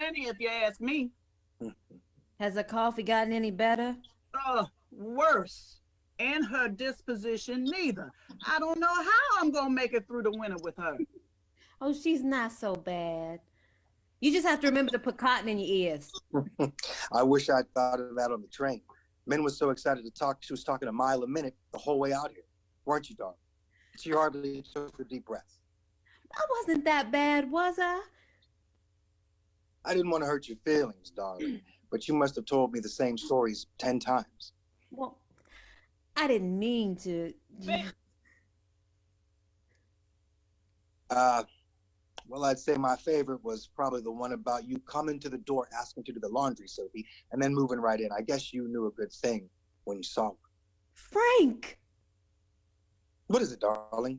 Many, if you ask me. Has the coffee gotten any better? Worse. And her disposition, neither. I don't know how I'm going to make it through the winter with her. Oh, she's not so bad. You just have to remember to put cotton in your ears. I wish I'd thought of that on the train. Min was so excited to talk, she was talking a mile a minute the whole way out here. Weren't you, darling? She hardly took a deep breath. I wasn't that bad, was I? I didn't want to hurt your feelings, darling, but you must have told me the same stories 10 times. Well, I didn't mean to. Well, I'd say my favorite was probably the one about you coming to the door asking to do the laundry, Sophie, and then moving right in. I guess you knew a good thing when you saw me. Frank! What is it, darling?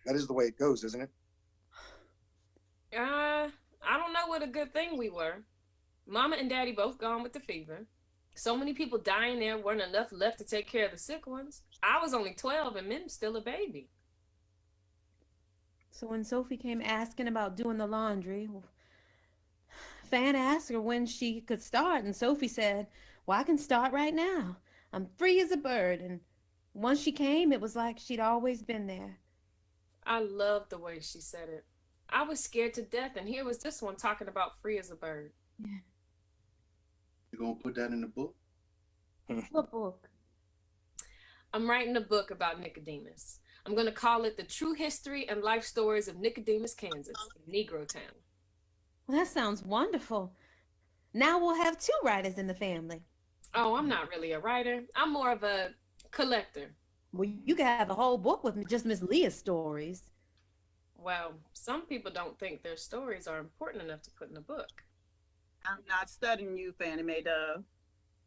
That is the way it goes, isn't it? I don't know what a good thing we were. Mama and Daddy both gone with the fever. So many people dying there, weren't enough left to take care of the sick ones. I was only 12 and Mim's still a baby. So when Sophie came asking about doing the laundry, Fan asked her when she could start, and Sophie said, well, I can start right now. I'm free as a bird. And once she came, it was like she'd always been there. I loved the way she said it. I was scared to death, and here was this one talking about free as a bird. Yeah. You gonna put that in the book? What book? I'm writing a book about Nicodemus. I'm going to call it The True History and Life Stories of Nicodemus, Kansas, Negro Town. Well, that sounds wonderful. Now we'll have two writers in the family. Oh, I'm not really a writer. I'm more of a collector. Well, you could have a whole book with just Miss Leah's stories. Well, some people don't think their stories are important enough to put in a book. I'm not studying you, Fannie Mae Dove.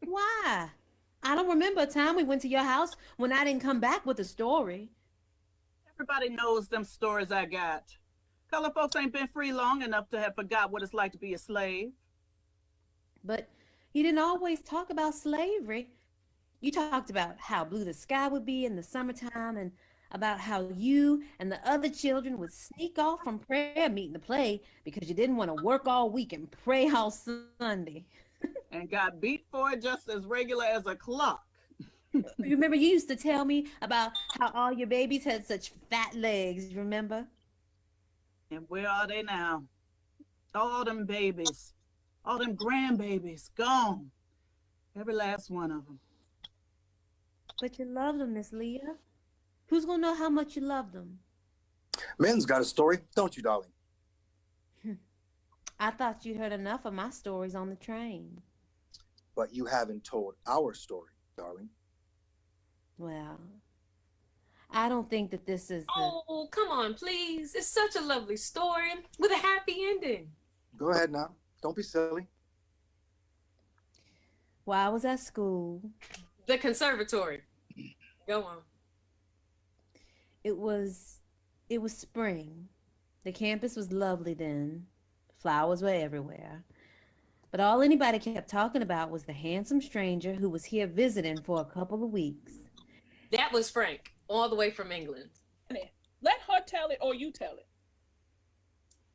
Why? I don't remember a time we went to your house when I didn't come back with a story. Everybody knows them stories I got. Color folks ain't been free long enough to have forgot what it's like to be a slave. But you didn't always talk about slavery. You talked about how blue the sky would be in the summertime and about how you and the other children would sneak off from prayer meeting to play because you didn't want to work all week and pray all Sunday. And got beat for it just as regular as a clock. Remember, you used to tell me about how all your babies had such fat legs, remember? And where are they now? All them babies, all them grandbabies, gone. Every last one of them. But you loved them, Miss Leah. Who's gonna know how much you loved them? Min's got a story, don't you, darling? I thought you'd heard enough of my stories on the train. But you haven't told our story, darling. Well, I don't think that this is the... Oh, come on, please. It's such a lovely story with a happy ending. Go ahead now. Don't be silly. While I was at school, The conservatory. Go on. it was spring. The campus was lovely then. Flowers were everywhere. But all anybody kept talking about was the handsome stranger who was here visiting for a couple of weeks. That was Frank, all the way from England. Let her tell it or you tell it.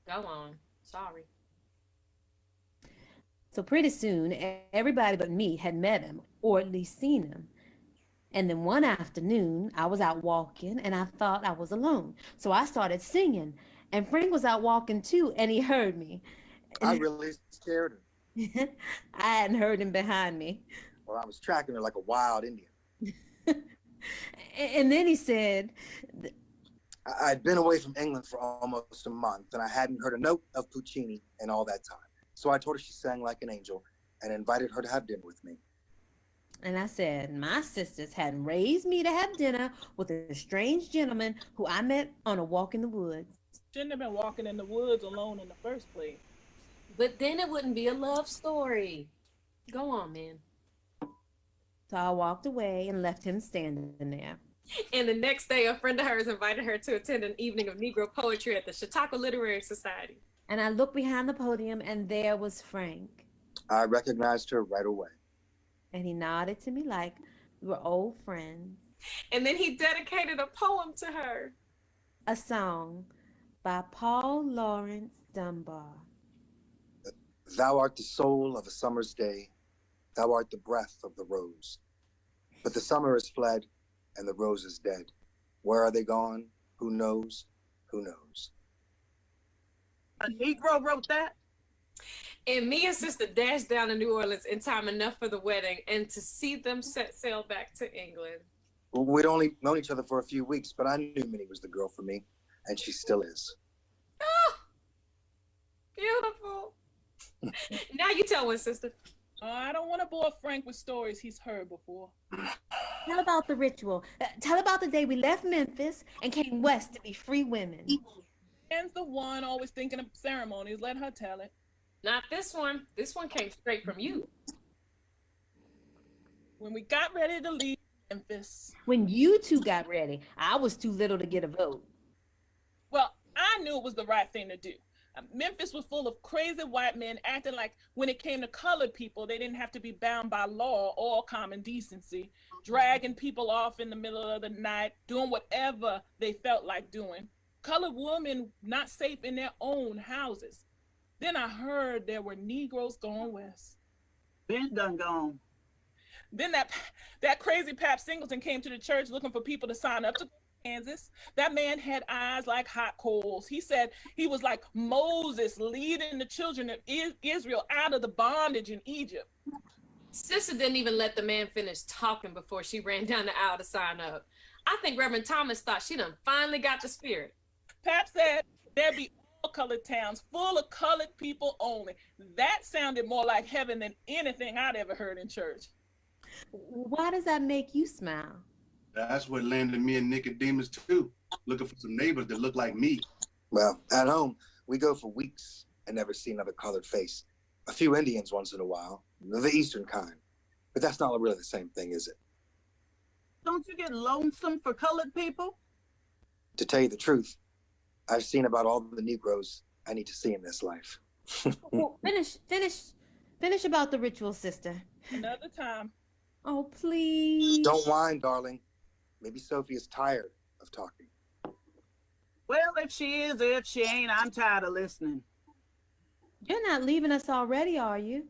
Go on. Sorry. So pretty soon, everybody but me had met him, or at least seen him. And then one afternoon, I was out walking, and I thought I was alone. So I started singing, and Frank was out walking too, and he heard me. I really scared her. I hadn't heard him behind me. Well, I was tracking her like a wild Indian. And then he said, I'd been away from England for almost a month, and I hadn't heard a note of Puccini in all that time. So I told her she sang like an angel and invited her to have dinner with me. and I said, my sisters had raised me to have dinner with a strange gentleman who I met on a walk in the woods. Shouldn't have been walking in the woods alone in the first place. But then it wouldn't be a love story. Go on, man. So I walked away and left him standing there. And the next day, a friend of hers invited her to attend an evening of Negro poetry at the Chautauqua Literary Society. And I looked behind the podium, and there was Frank. I recognized her right away. And he nodded to me like we were old friends. And then he dedicated a poem to her. A song by Paul Laurence Dunbar. Thou art the soul of a summer's day. Thou art the breath of the rose. But the summer is fled, and the rose is dead. Where are they gone? Who knows? Who knows? A Negro wrote that? And me and sister dashed down to New Orleans in time enough for the wedding and to see them set sail back to England. Well, we'd only known each other for a few weeks, but I knew Minnie was the girl for me, and she still is. Oh, beautiful. Now you tell one, sister. I don't want to bore Frank with stories he's heard before. Tell about the ritual. Tell about the day we left Memphis and came west to be free women. Anne's the one always thinking of ceremonies. Let her tell it. Not this one. This one came straight from you. When we got ready to leave Memphis. When you two got ready, I was too little to get a vote. Well, I knew it was the right thing to do. Memphis was full of crazy white men acting like when it came to colored people, they didn't have to be bound by law or common decency, dragging people off in the middle of the night, doing whatever they felt like doing. Colored women not safe in their own houses. Then I heard there were Negroes going west. Ben done gone. Then that crazy Pap Singleton came to the church looking for people to sign up to Kansas. That man had eyes like hot coals. He said he was like Moses leading the children of Israel out of the bondage in Egypt. Sister didn't even let the man finish talking before she ran down the aisle to sign up. I think Reverend Thomas thought she done finally got the spirit. Pap said there'd be all colored towns full of colored people only. That sounded more like heaven than anything I'd ever heard in church. Why does that make you smile? That's what landed me in Nicodemus too, looking for some neighbors that look like me. Well, at home, we go for weeks and never see another colored face. A few Indians once in a while, the Eastern kind. But that's not really the same thing, is it? Don't you get lonesome for colored people? To tell you the truth, I've seen about all the Negroes I need to see in this life. Well, finish about the ritual, sister. Another time. Oh, please. Don't whine, darling. Maybe Sophie is tired of talking. Well, if she is or if she ain't, I'm tired of listening. You're not leaving us already, are you?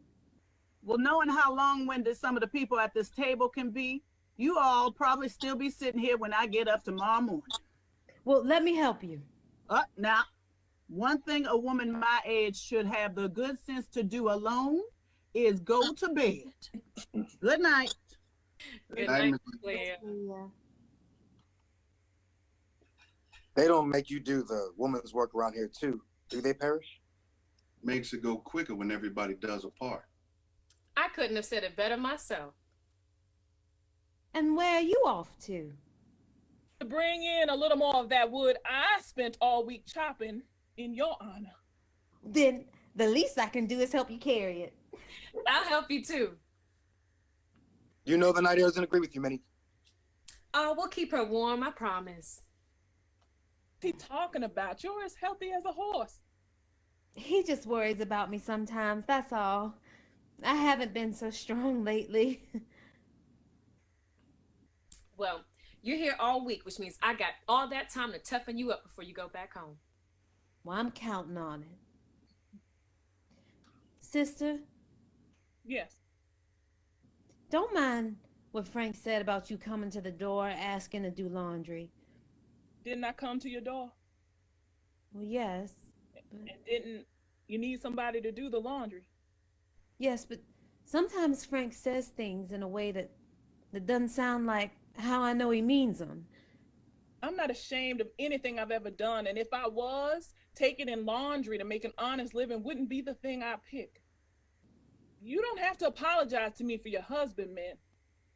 Well, knowing how long-winded some of the people at this table can be, you all probably still be sitting here when I get up tomorrow morning. Well, let me help you. Now, one thing a woman my age should have the good sense to do alone is go to bed. Good night. Good night, Claire. Yeah. They don't make you do the woman's work around here too, do they, Parrish? Makes it go quicker when everybody does a part. I couldn't have said it better myself. And where are you off to? To bring in a little more of that wood I spent all week chopping in your honor. Then the least I can do is help you carry it. I'll help you too. You know the night air doesn't agree with you, Minnie. Oh, we'll keep her warm, I promise. What's he talking about? You're as healthy as a horse. He just worries about me sometimes, that's all. I haven't been so strong lately. Well, you're here all week, which means I got all that time to toughen you up before you go back home. Well, I'm counting on it. Sister, Yes. don't mind what Frank said about you coming to the door asking to do laundry. Didn't I come to your door? Well, yes. And didn't you need somebody to do the laundry? Yes, but sometimes Frank says things in a way that doesn't sound like how I know he means them. I'm not ashamed of anything I've ever done, and if I was, taking in laundry to make an honest living wouldn't be the thing I pick. You don't have to apologize to me for your husband, man.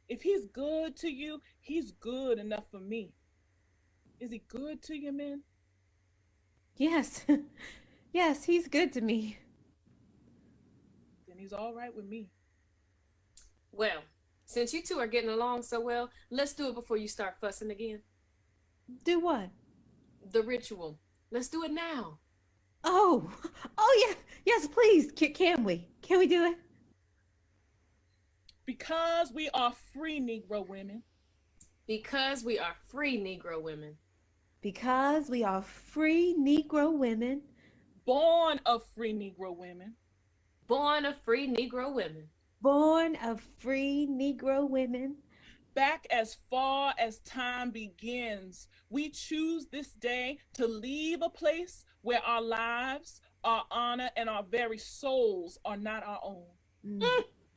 If he's good to you, he's good enough for me. Is he good to you, man? Yes. Yes, he's good to me. Then he's all right with me. Well, since you two are getting along so well, let's do it before you start fussing again. Do what? The ritual. Let's do it now. Oh yeah. Yes, please. Can we? Can we do it? Because we are free Negro women. Because we are free Negro women. Because we are free Negro women. Born of free Negro women. Born of free Negro women. Born of free Negro women. Back as far as time begins, we choose this day to leave a place where our lives, our honor, and our very souls are not our own.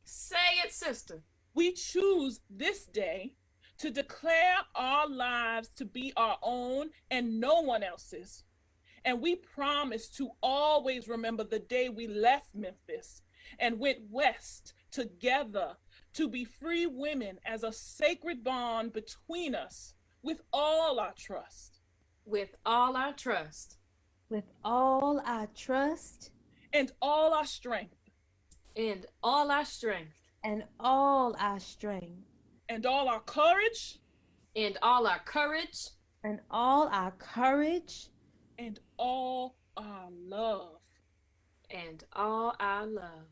Say it, sister. We choose this day to declare our lives to be our own and no one else's. And we promise to always remember the day we left Memphis and went west together to be free women as a sacred bond between us with all our trust. With all our trust. With all our trust. And all our strength. And all our strength. And all our strength. And all our courage. And all our courage. And all our courage. And all our love. And all our love.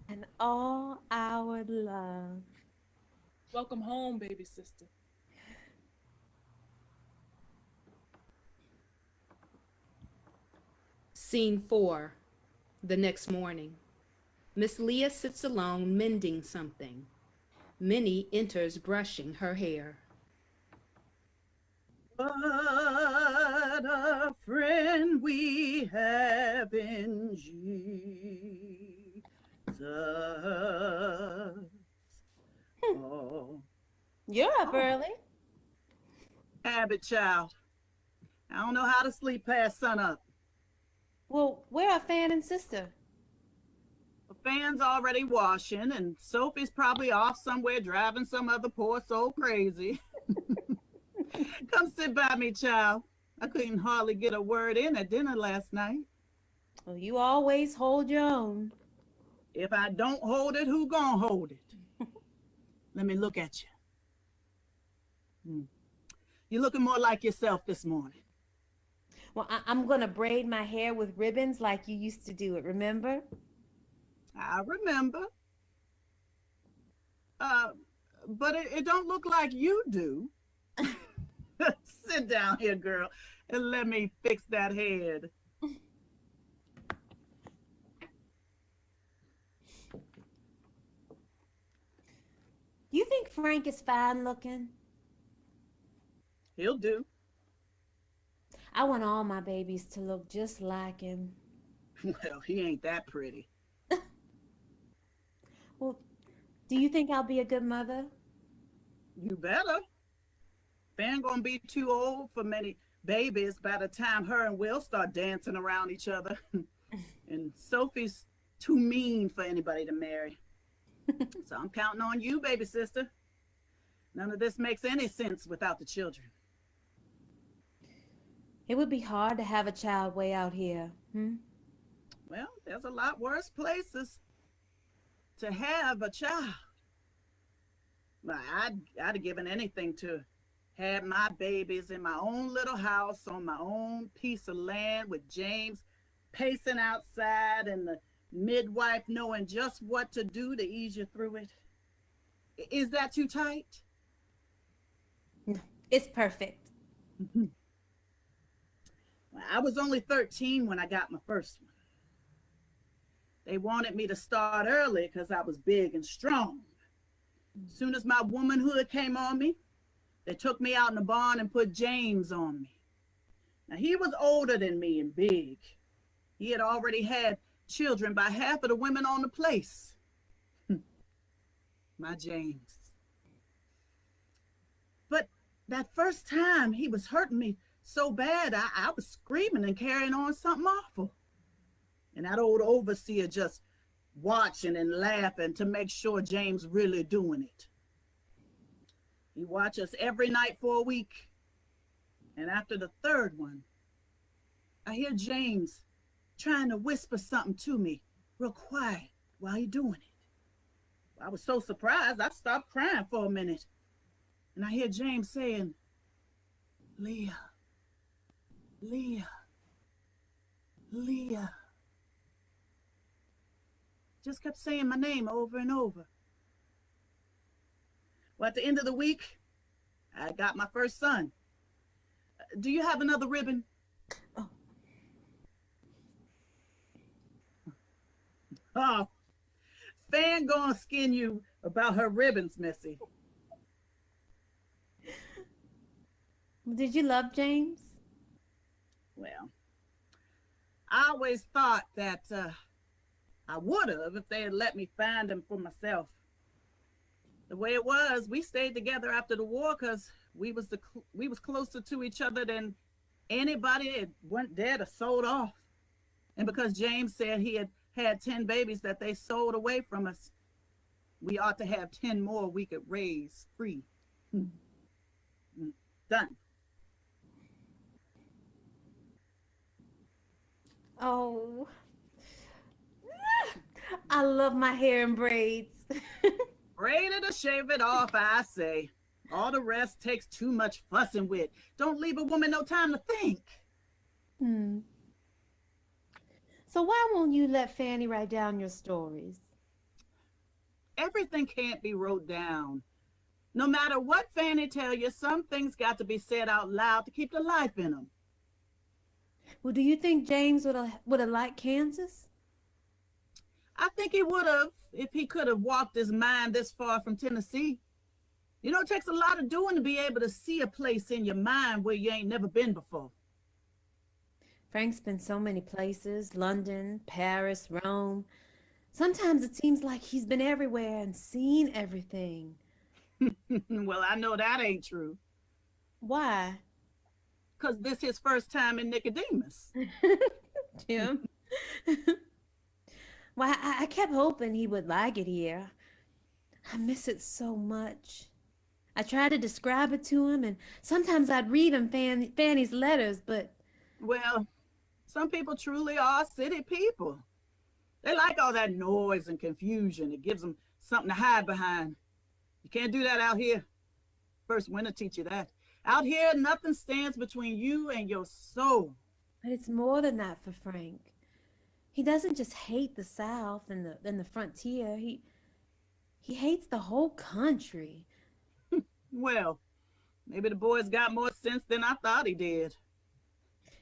And all our love. Welcome home, baby sister. Scene 4. The next morning. Miss Leah sits alone mending something. Minnie enters brushing her hair. What a friend we have in Jesus. Oh, You're up oh. early. Habit, child. I don't know how to sleep past sunup. Well, where are Fan and Sister? The fan's already washing, and Sophie's probably off somewhere driving some other poor soul crazy. Come sit by me, child. I couldn't hardly get a word in at dinner last night. Well, you always hold your own. If I don't hold it, who gonna hold it? Let me look at you. You're looking more like yourself this morning. Well, I'm going to braid my hair with ribbons like you used to do it, remember? I remember. But it don't look like you do. Sit down here, girl, and let me fix that head. You think Frank is fine looking? He'll do. I want all my babies to look just like him. Well, he ain't that pretty. Well, do you think I'll be a good mother? You better. Fan gonna be too old for many babies by the time her and Will start dancing around each other. And Sophie's too mean for anybody to marry. So I'm counting on you, baby sister. None of this makes any sense without the children. It would be hard to have a child way out here. Well, there's a lot worse places to have a child. Well, I'd have given anything to have my babies in my own little house on my own piece of land with James pacing outside and the midwife knowing just what to do to ease you through it. Is that too tight? It's perfect. I was only 13 when I got my first one. They wanted me to start early because I was big and strong. As soon as my womanhood came on me, they took me out in the barn and put James on me. Now, he was older than me and big. He had already had children by half of the women on the place. My James. But that first time, he was hurting me so bad, I was screaming and carrying on something awful. And that old overseer just watching and laughing to make sure James really doing it. He watched us every night for a week. And after the third one, I hear James trying to whisper something to me real quiet while he doing it. I was so surprised, I stopped crying for a minute. And I hear James saying, Leah, Leah, Leah. Just kept saying my name over and over. Well, at the end of the week, I got my first son. Do you have another ribbon? Oh, Fan gonna skin you about her ribbons, Missy. Did you love James? Well, I always thought that I would have if they had let me find him for myself. The way it was, we stayed together after the war because we was closer to each other than anybody that went there to sold off. And because James said he had 10 babies that they sold away from us, we ought to have 10 more we could raise free. Done. Oh, I love my hair in braids. Braid it or shave it off, I say. All the rest takes too much fussing with. Don't leave a woman no time to think. So why won't you let Fanny write down your stories? Everything can't be wrote down. No matter what Fanny tell you, some things got to be said out loud to keep the life in them. Well, do you think James would have liked Kansas? I think he would have if he could have walked his mind this far from Tennessee. You know, it takes a lot of doing to be able to see a place in your mind where you ain't never been before. Frank's been so many places, London, Paris, Rome. Sometimes it seems like he's been everywhere and seen everything. Well, I know that ain't true. Why? Because this his first time in Nicodemus. Jim. Well, I kept hoping he would like it here. I miss it so much. I tried to describe it to him, and sometimes I'd read him Fanny's letters, but... Well, some people truly are city people. They like all that noise and confusion. It gives them something to hide behind. You can't do that out here. First winter teach you that. Out here, nothing stands between you and your soul. But it's more than that for Frank. He doesn't just hate the South and the frontier. He hates the whole country. Well, maybe the boy's got more sense than I thought he did.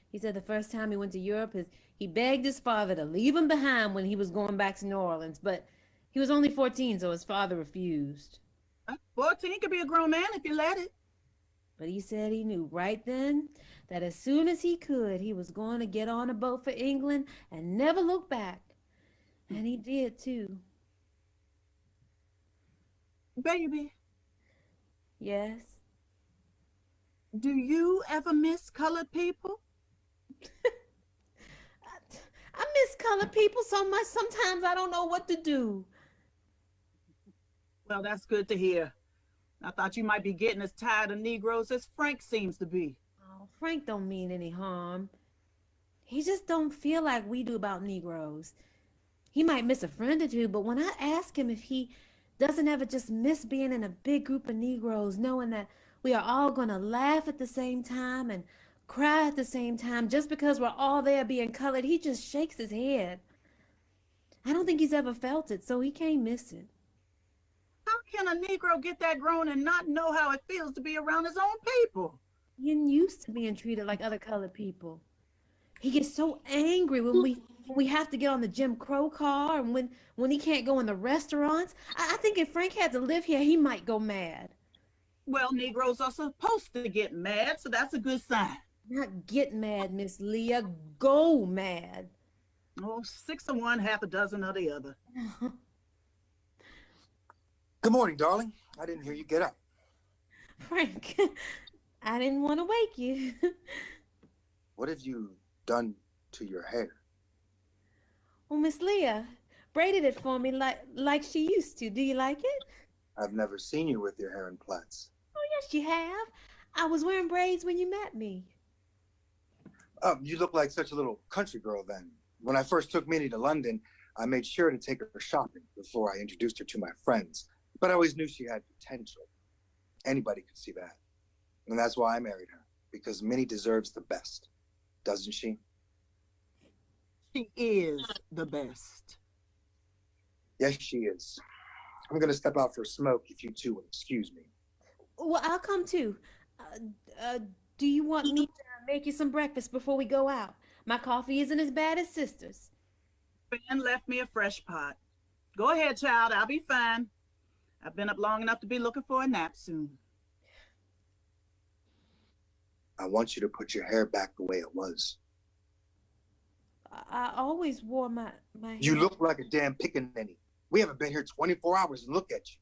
He said the first time he went to Europe, he begged his father to leave him behind when he was going back to New Orleans, but he was only 14, so his father refused. 14 could be a grown man if you let it. But he said he knew right then that as soon as he could, he was going to get on a boat for England and never look back. And he did, too. Baby. Yes? Do you ever miss colored people? I miss colored people so much, sometimes I don't know what to do. Well, that's good to hear. I thought you might be getting as tired of Negroes as Frank seems to be. Oh, Frank don't mean any harm. He just don't feel like we do about Negroes. He might miss a friend or two, but when I ask him if he doesn't ever just miss being in a big group of Negroes, knowing that we are all going to laugh at the same time and cry at the same time just because we're all there being colored, he just shakes his head. I don't think he's ever felt it, so he can't miss it. How can a Negro get that grown and not know how it feels to be around his own people? He's used to being treated like other colored people. He gets so angry when we have to get on the Jim Crow car and when he can't go in the restaurants. I think if Frank had to live here, he might go mad. Well, Negroes are supposed to get mad, so that's a good sign. Not get mad, Miss Leah. Go mad. Oh, 6 of one, half a dozen of the other. Good morning, darling. I didn't hear you get up. Frank, I didn't want to wake you. What have you done to your hair? Well, Miss Leah braided it for me like she used to. Do you like it? I've never seen you with your hair in plaits. Oh, yes, you have. I was wearing braids when you met me. You look like such a little country girl then. When I first took Minnie to London, I made sure to take her shopping before I introduced her to my friends. But I always knew she had potential. Anybody could see that. And that's why I married her, because Minnie deserves the best, doesn't she? She is the best. Yes, she is. I'm going to step out for a smoke if you two will excuse me. Well, I'll come too. Do you want me to make you some breakfast before we go out? My coffee isn't as bad as sister's. Ben left me a fresh pot. Go ahead, child. I'll be fine. I've been up long enough to be looking for a nap soon. I want you to put your hair back the way it was. I always wore my hair. You look like a damn pickaninny. We haven't been here 24 hours and look at you.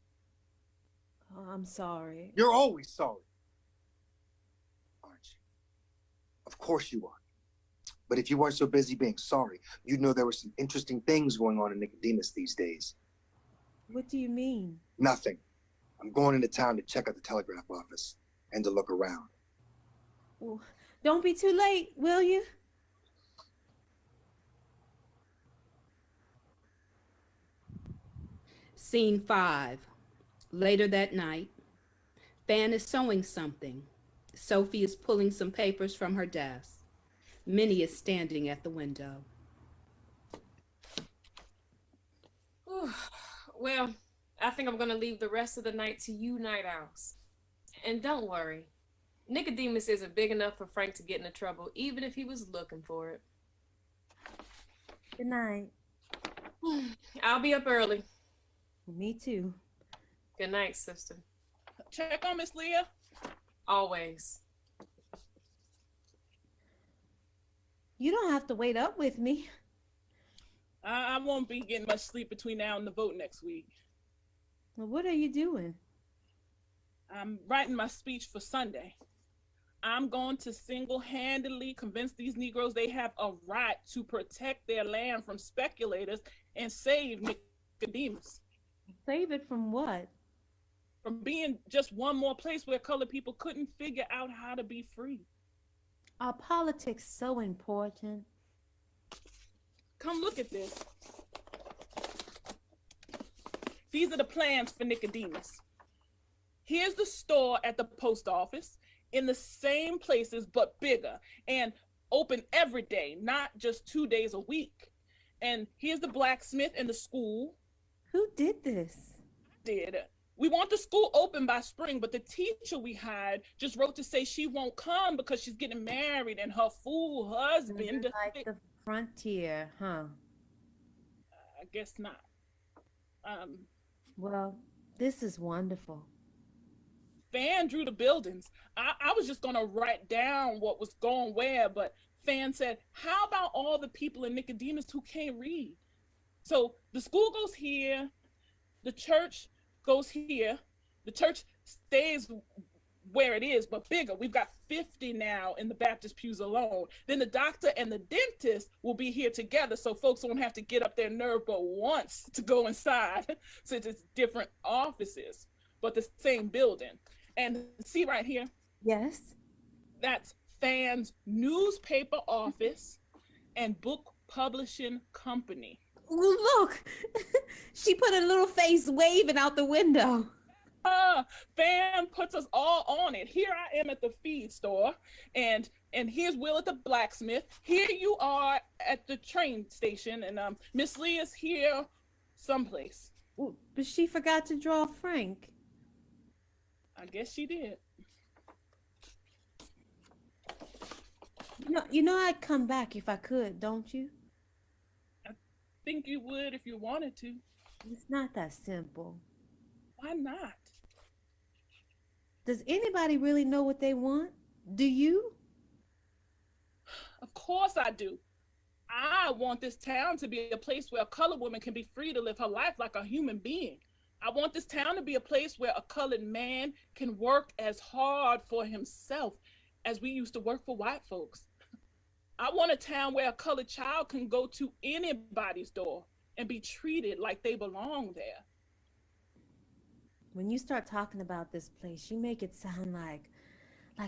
Oh, I'm sorry. You're always sorry. Aren't you? Of course you are. But if you weren't so busy being sorry, you'd know there were some interesting things going on in Nicodemus these days. What do you mean? Nothing. I'm going into town to check out the telegraph office and to look around. Well, don't be too late, will you? Scene 5. Later that night, Fan is sewing something. Sophie is pulling some papers from her desk. Minnie is standing at the window. Well, I think I'm going to leave the rest of the night to you night owls. And don't worry, Nicodemus isn't big enough for Frank to get into trouble, even if he was looking for it. Good night. I'll be up early. Me too. Good night, sister. Check on Miss Leah. Always. You don't have to wait up with me. I won't be getting much sleep between now and the vote next week. Well, what are you doing? I'm writing my speech for Sunday. I'm going to single-handedly convince these Negroes they have a right to protect their land from speculators and save Nicodemus Save it from what? from being just one more place where colored people couldn't figure out how to be free. Are politics so important? Come look at this. These are the plans for Nicodemus. Here's the store at the post office in the same places but bigger and open every day, not just 2 days a week. And here's the blacksmith and the school. Who did this? We want the school open by spring, but the teacher we hired just wrote to say she won't come because she's getting married and her fool husband. Like the frontier, huh? I guess not. Well, this is wonderful. Fan drew the buildings. I was just gonna write down what was going where, but Fan said, how about all the people in Nicodemus who can't read? So the school goes here, the church goes here, the church stays where it is, but bigger. We've got 50 now in the Baptist pews alone. Then the doctor and the dentist will be here together, so folks won't have to get up their nerve but once to go inside, since it's different offices, but the same building. And see right here? Yes. That's Fan's newspaper office and book publishing company. Ooh, look, she put a little face waving out the window. Fan puts us all on it. Here I am at the feed store, and here's Will at the blacksmith. Here you are at the train station, and Miss Leah's here someplace. Ooh, but she forgot to draw Frank. I guess she did. You know I'd come back if I could, don't you? I think you would if you wanted to. It's not that simple. Why not? Does anybody really know what they want? Do you? Of course I do. I want this town to be a place where a colored woman can be free to live her life like a human being. I want this town to be a place where a colored man can work as hard for himself as we used to work for white folks. I want a town where a colored child can go to anybody's door and be treated like they belong there. When you start talking about this place, you make it sound like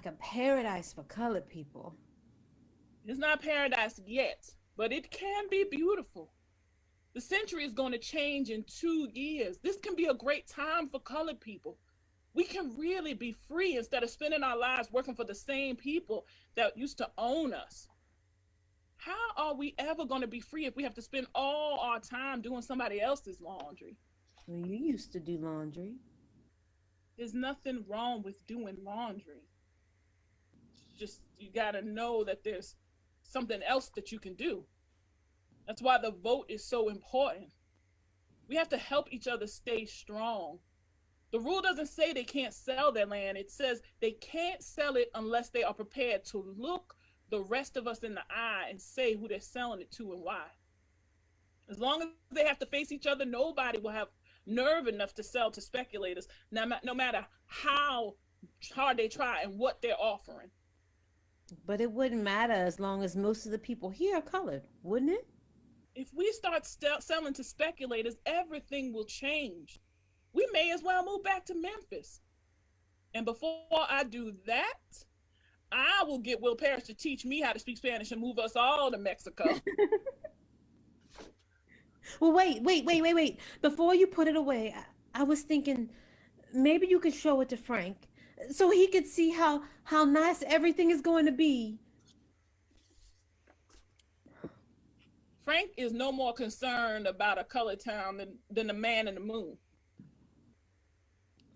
a paradise for colored people. It's not paradise yet, but it can be beautiful. The century is going to change in 2 years. This can be a great time for colored people. We can really be free instead of spending our lives working for the same people that used to own us. How are we ever going to be free if we have to spend all our time doing somebody else's laundry? Well, you used to do laundry. There's nothing wrong with doing laundry. Just, you got to know that there's something else that you can do. That's why the vote is so important. We have to help each other stay strong. The rule doesn't say they can't sell their land. It says they can't sell it unless they are prepared to look the rest of us in the eye and say who they're selling it to and why. As long as they have to face each other, nobody will have nerve enough to sell to speculators, no matter how hard they try and what they're offering. But it wouldn't matter as long as most of the people here are colored, wouldn't it? If we start selling to speculators, everything will change. We may as well move back to Memphis. And before I do that, I will get Will Parrish to teach me how to speak Spanish and move us all to Mexico. Well, wait. Before you put it away, I was thinking maybe you could show it to Frank so he could see how nice everything is going to be. Frank is no more concerned about a colored town than the man in the moon.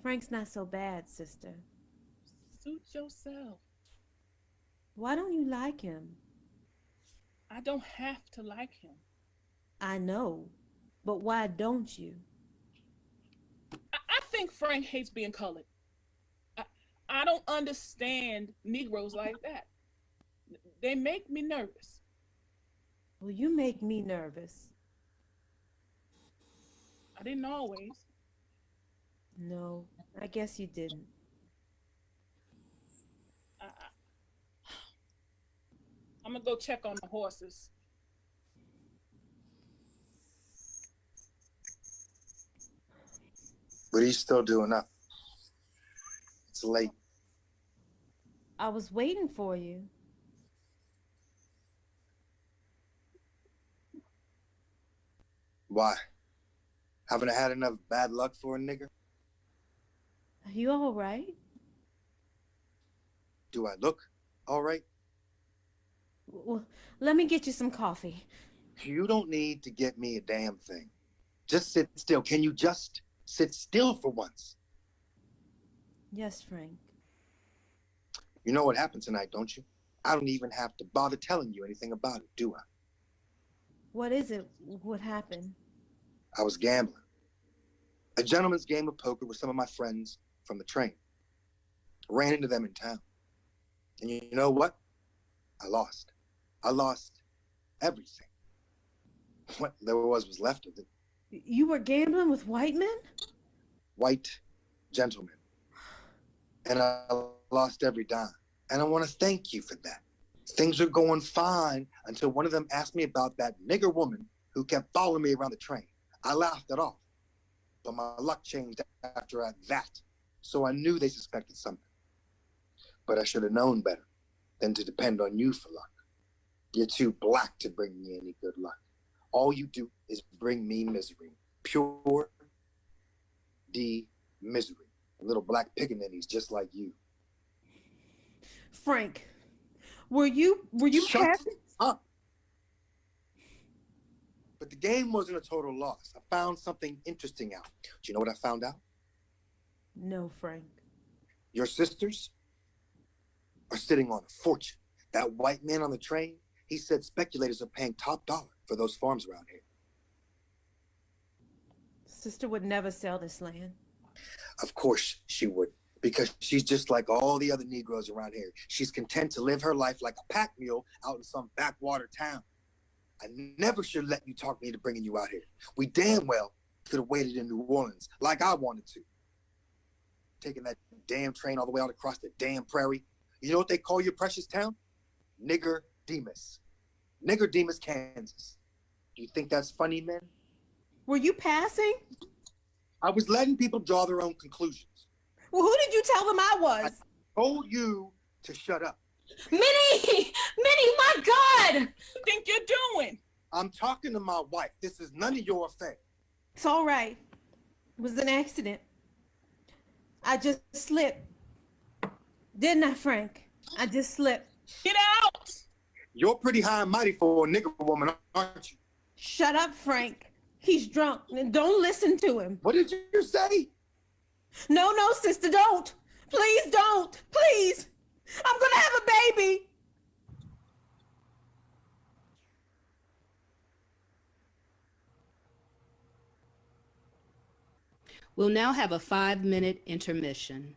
Frank's not so bad, sister. Suit yourself. Why don't you like him? I don't have to like him. I know, but why don't you? I think Frank hates being colored. I don't understand Negroes like that. They make me nervous. Well, you make me nervous. I didn't always. No, I guess you didn't. I'm gonna go check on the horses. What are you still doing up? It's late. I was waiting for you. Why? Haven't I had enough bad luck for a nigger? Are you all right? Do I look all right? Well, let me get you some coffee. You don't need to get me a damn thing. Just sit still. Can you just sit still for once? Yes, Frank. You know what happened tonight, don't you? I don't even have to bother telling you anything about it, do I? What is it? What happened? I was gambling. A gentleman's game of poker with some of my friends from the train. I ran into them in town. And you know what? I lost. I lost everything. What there was left of it. You were gambling with white men? White gentlemen. And I lost every dime. And I want to thank you for that. Things were going fine until one of them asked me about that nigger woman who kept following me around the train. I laughed it off. But my luck changed after that. So I knew they suspected something. But I should have known better than to depend on you for luck. You're too black to bring me any good luck. All you do is bring me misery. Pure misery. Little black pickaninnies just like you. Frank, were you Shut happy? up. But the game wasn't a total loss. I found something interesting out. Do you know what I found out? No, Frank. Your sisters are sitting on a fortune. That white man on the train, he said speculators are paying top dollar for those farms around here. Sister would never sell this land. Of course she would, because she's just like all the other Negroes around here. She's content to live her life like a pack mule out in some backwater town. I never should let you talk me into bringing you out here. We damn well could have waited in New Orleans like I wanted to. Taking that damn train all the way out across the damn prairie. You know what they call your precious town? Nigger Demus. Nigger Demus, Kansas. Do you think that's funny, man? Were you passing? I was letting people draw their own conclusions. Well, who did you tell them I was? I told you to shut up. Minnie! Minnie, my God! What do you think you're doing? I'm talking to my wife. This is none of your affair. It's all right. It was an accident. I just slipped. Didn't I, Frank? I just slipped. Get out! You're pretty high and mighty for a nigger woman, aren't you? Shut up, Frank. He's drunk, and don't listen to him. What did you say? No, sister, don't. Please don't. Please. I'm gonna have a baby. We'll now have a 5-minute intermission.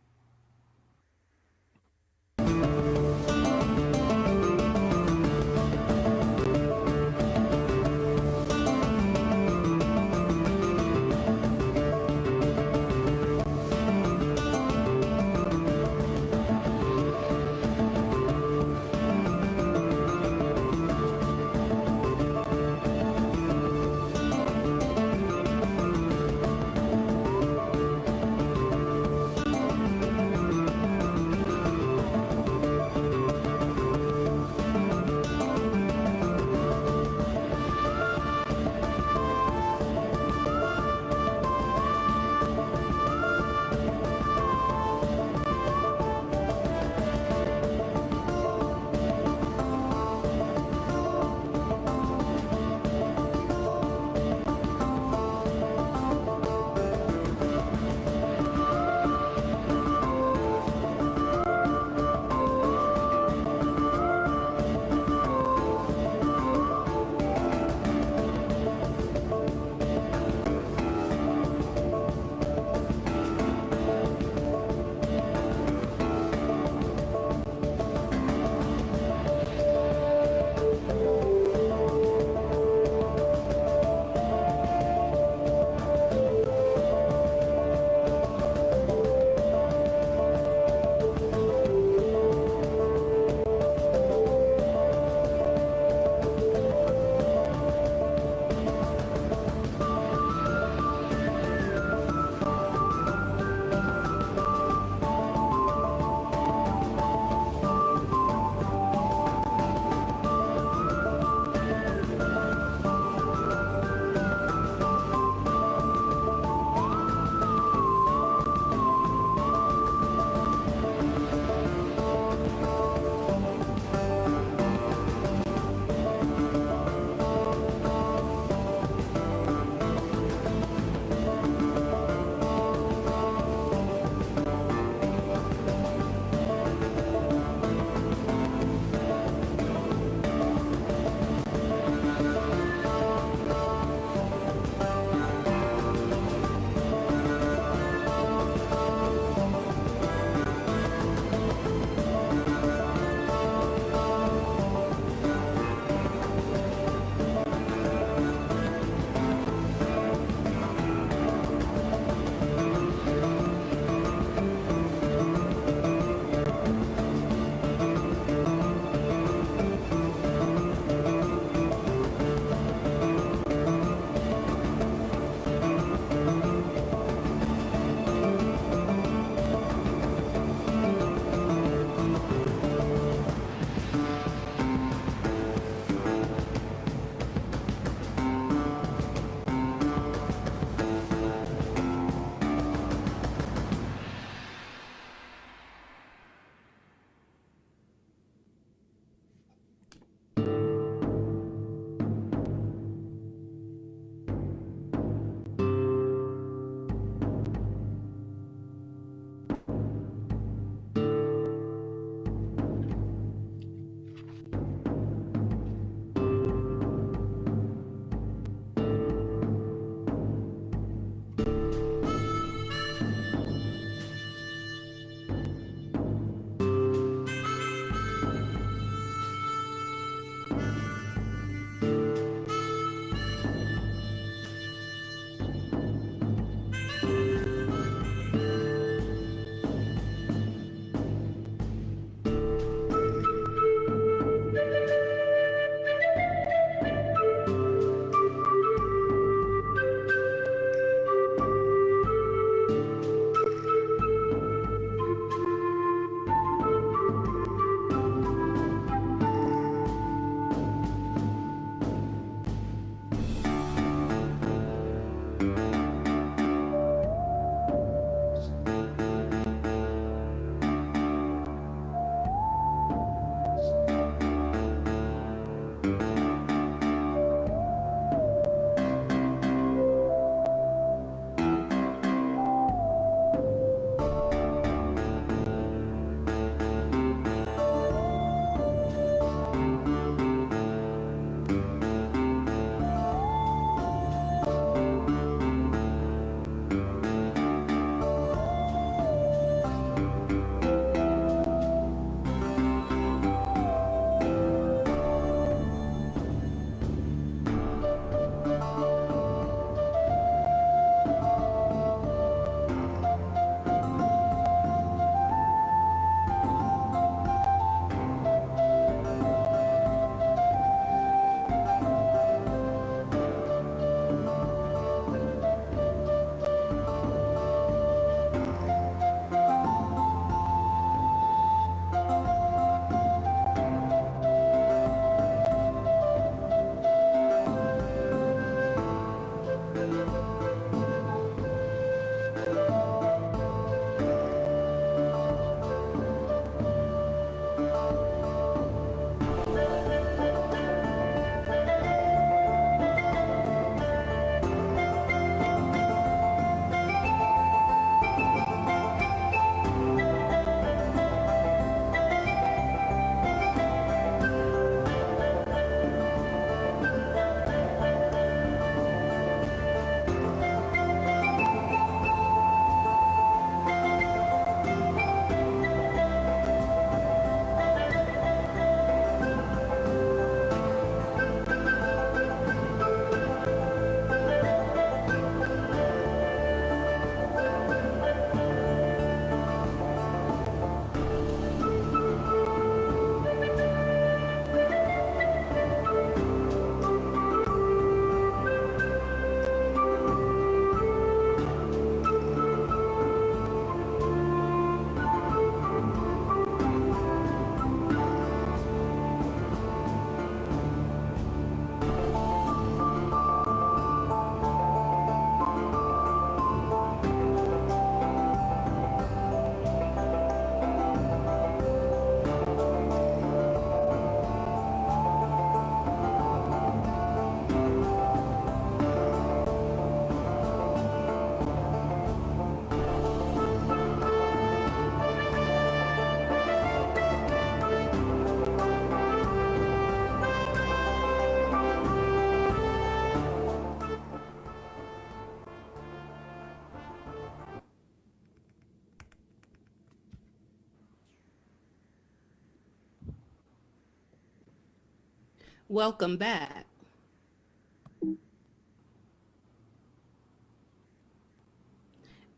Welcome back.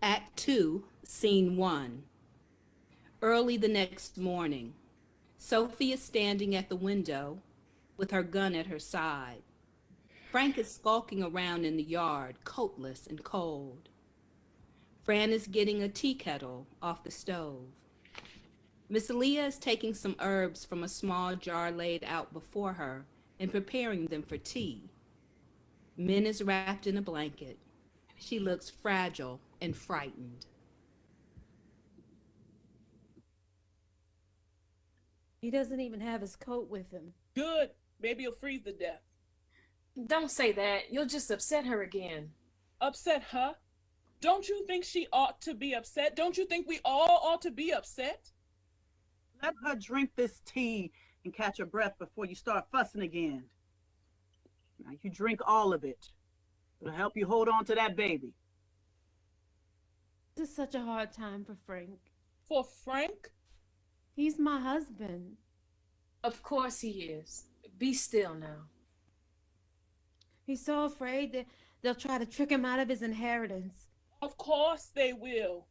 Act 2, Scene 1. Early the next morning, Sophie is standing at the window with her gun at her side. Frank is skulking around in the yard, coatless and cold. Fran is getting a tea kettle off the stove. Miss Leah is taking some herbs from a small jar laid out before her and preparing them for tea. Min is wrapped in a blanket. She looks fragile and frightened. He doesn't even have his coat with him. Good. Maybe he'll freeze to death. Don't say that. You'll just upset her again. Upset her? Don't you think she ought to be upset? Don't you think we all ought to be upset? Let her drink this tea and catch her breath before you start fussing again. Now you drink all of it. It'll help you hold on to that baby. This is such a hard time for Frank. For Frank? He's my husband. Of course he is. Be still now. He's so afraid that they'll try to trick him out of his inheritance. Of course they will.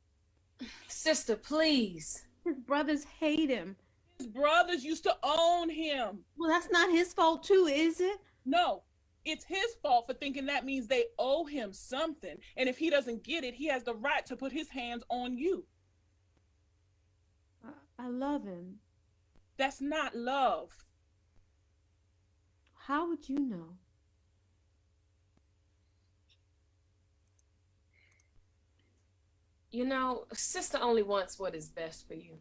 Sister, please. His brothers hate him. His brothers used to own him. Well, that's not his fault too, is it? No, it's his fault for thinking that means they owe him something. And if he doesn't get it, he has the right to put his hands on you. I love him. That's not love. How would you know? You know, sister only wants what is best for you.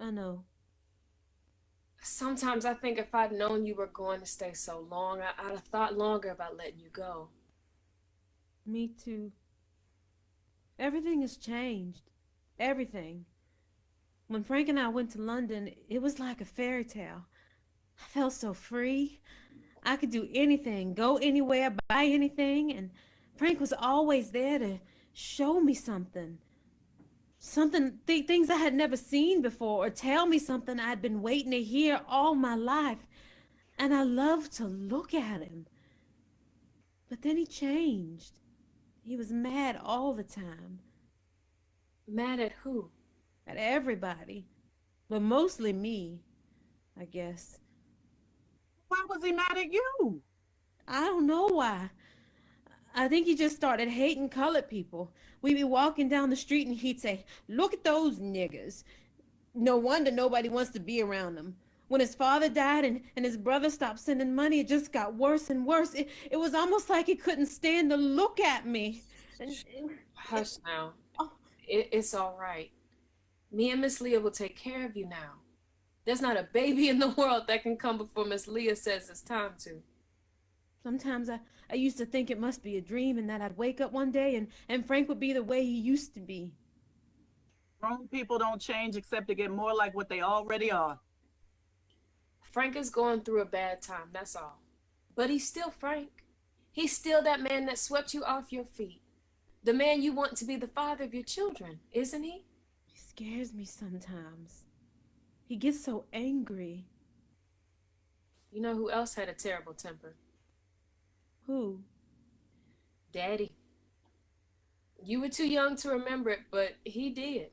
I know. Sometimes I think if I'd known you were going to stay so long, I'd have thought longer about letting you go. Me too. Everything has changed. Everything. When Frank and I went to London, it was like a fairy tale. I felt so free. I could do anything, go anywhere, buy anything, and Frank was always there to show me something. Things I had never seen before, or tell me something I'd been waiting to hear all my life. And I loved to look at him. But then he changed. He was mad all the time. Mad at who? At everybody. But mostly me, I guess. Why was he mad at you? I don't know why. I think he just started hating colored people. We'd be walking down the street and he'd say, "Look at those niggers." No wonder nobody wants to be around them. When his father died and his brother stopped sending money, it just got worse and worse. It was almost like he couldn't stand to look at me. Hush now. It's all right. Me and Miss Leah will take care of you now. There's not a baby in the world that can come before Miss Leah says it's time to. Sometimes I used to think it must be a dream and that I'd wake up one day and Frank would be the way he used to be. Grown people don't change except to get more like what they already are. Frank is going through a bad time, that's all. But he's still Frank. He's still that man that swept you off your feet. The man you want to be the father of your children, isn't he? He scares me sometimes. He gets so angry. You know who else had a terrible temper? Who? Daddy. You were too young to remember it, but he did.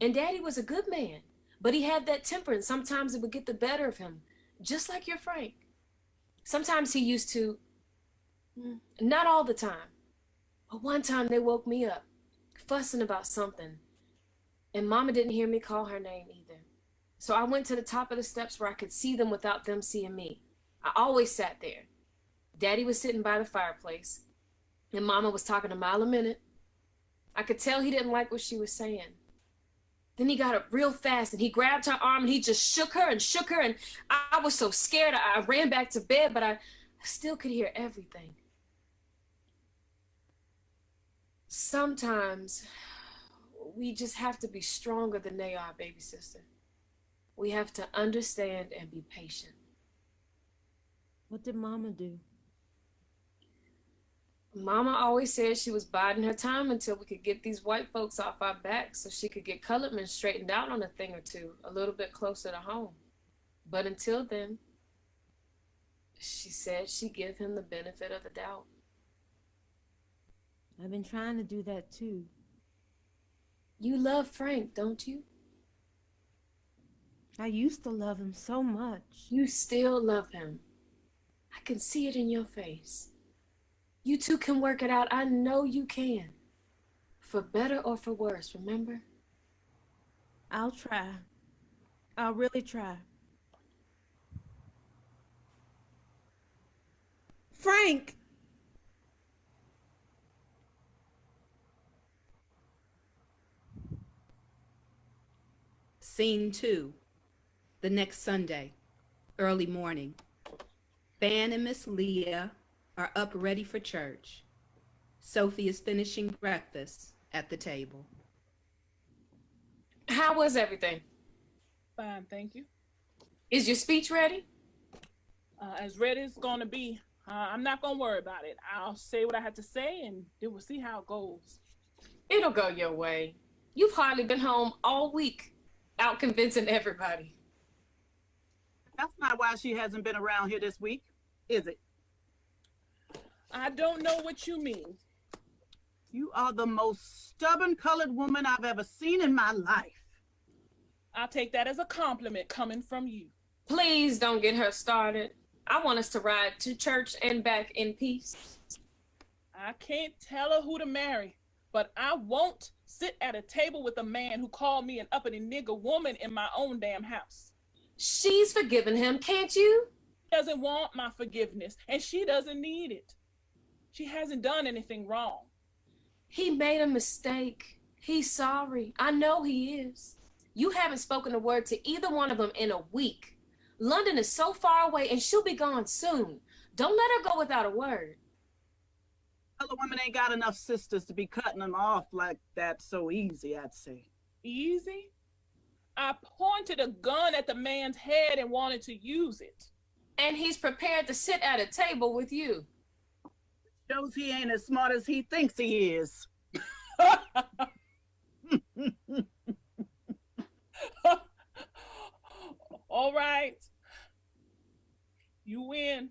And Daddy was a good man, but he had that temper and sometimes it would get the better of him, just like your Frank. Sometimes he used to, not all the time, but one time they woke me up, fussing about something, and Mama didn't hear me call her name either. So I went to the top of the steps where I could see them without them seeing me. I always sat there. Daddy was sitting by the fireplace, and Mama was talking a mile a minute. I could tell he didn't like what she was saying. Then he got up real fast, and he grabbed her arm, and he just shook her, and I was so scared, I ran back to bed, but I still could hear everything. Sometimes we just have to be stronger than they are, baby sister. We have to understand and be patient. What did Mama do? Mama always said she was biding her time until we could get these white folks off our backs so she could get colored men straightened out on a thing or two a little bit closer to home. But until then, She said she'd give him the benefit of the doubt. I've been trying to do that too. You love Frank, don't you? I used to love him so much. You still love him. I can see it in your face. You two can work it out. I know you can. For better or for worse, remember? I'll try. I'll really try. Frank! Scene 2, the next Sunday, early morning. Fan and Miss Leah are up ready for church. Sophie is finishing breakfast at the table. How was everything? Fine, thank you. Is your speech ready? As ready as it's gonna be. I'm not gonna worry about it. I'll say what I have to say, and then we'll see how it goes. It'll go your way. You've hardly been home all week, out convincing everybody. That's not why she hasn't been around here this week, is it? I don't know what you mean. You are the most stubborn colored woman I've ever seen in my life. I'll take that as a compliment coming from you. Please don't get her started. I want us to ride to church and back in peace. I can't tell her who to marry, but I won't sit at a table with a man who called me an uppity nigger woman in my own damn house. She's forgiven him, can't you? He doesn't want my forgiveness, and she doesn't need it. She hasn't done anything wrong. He made a mistake. He's sorry. I know he is. You haven't spoken a word to either one of them in a week. London is so far away, and she'll be gone soon. Don't let her go without a word. Other women ain't got enough sisters to be cutting them off like that so easy, I'd say. Easy? I pointed a gun at the man's head and wanted to use it. And he's prepared to sit at a table with you. Shows he ain't as smart as he thinks he is. All right. You win.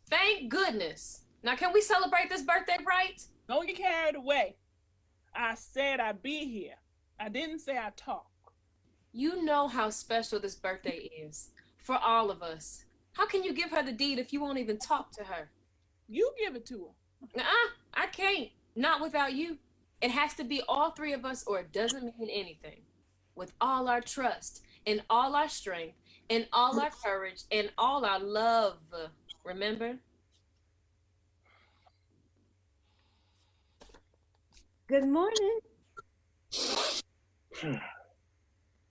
Thank goodness. Now, can we celebrate this birthday right? Don't get carried away. I said I'd be here. I didn't say I'd talk. You know how special this birthday is for all of us. How can you give her the deed if you won't even talk to her? You give it to her. Nuh-uh, I can't. Not without you. It has to be all three of us or it doesn't mean anything. With all our trust and all our strength and all our courage and all our love. Remember? Good morning.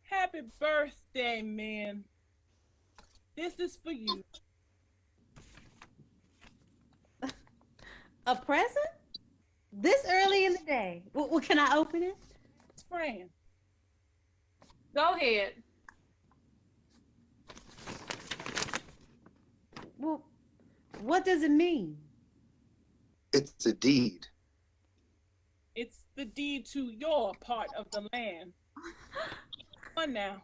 Happy birthday, man. This is for you. A present? This early in the day? Well, can I open it? It's Fran. Go ahead. Well, what does it mean? It's a deed. It's the deed to your part of the land. Come on now.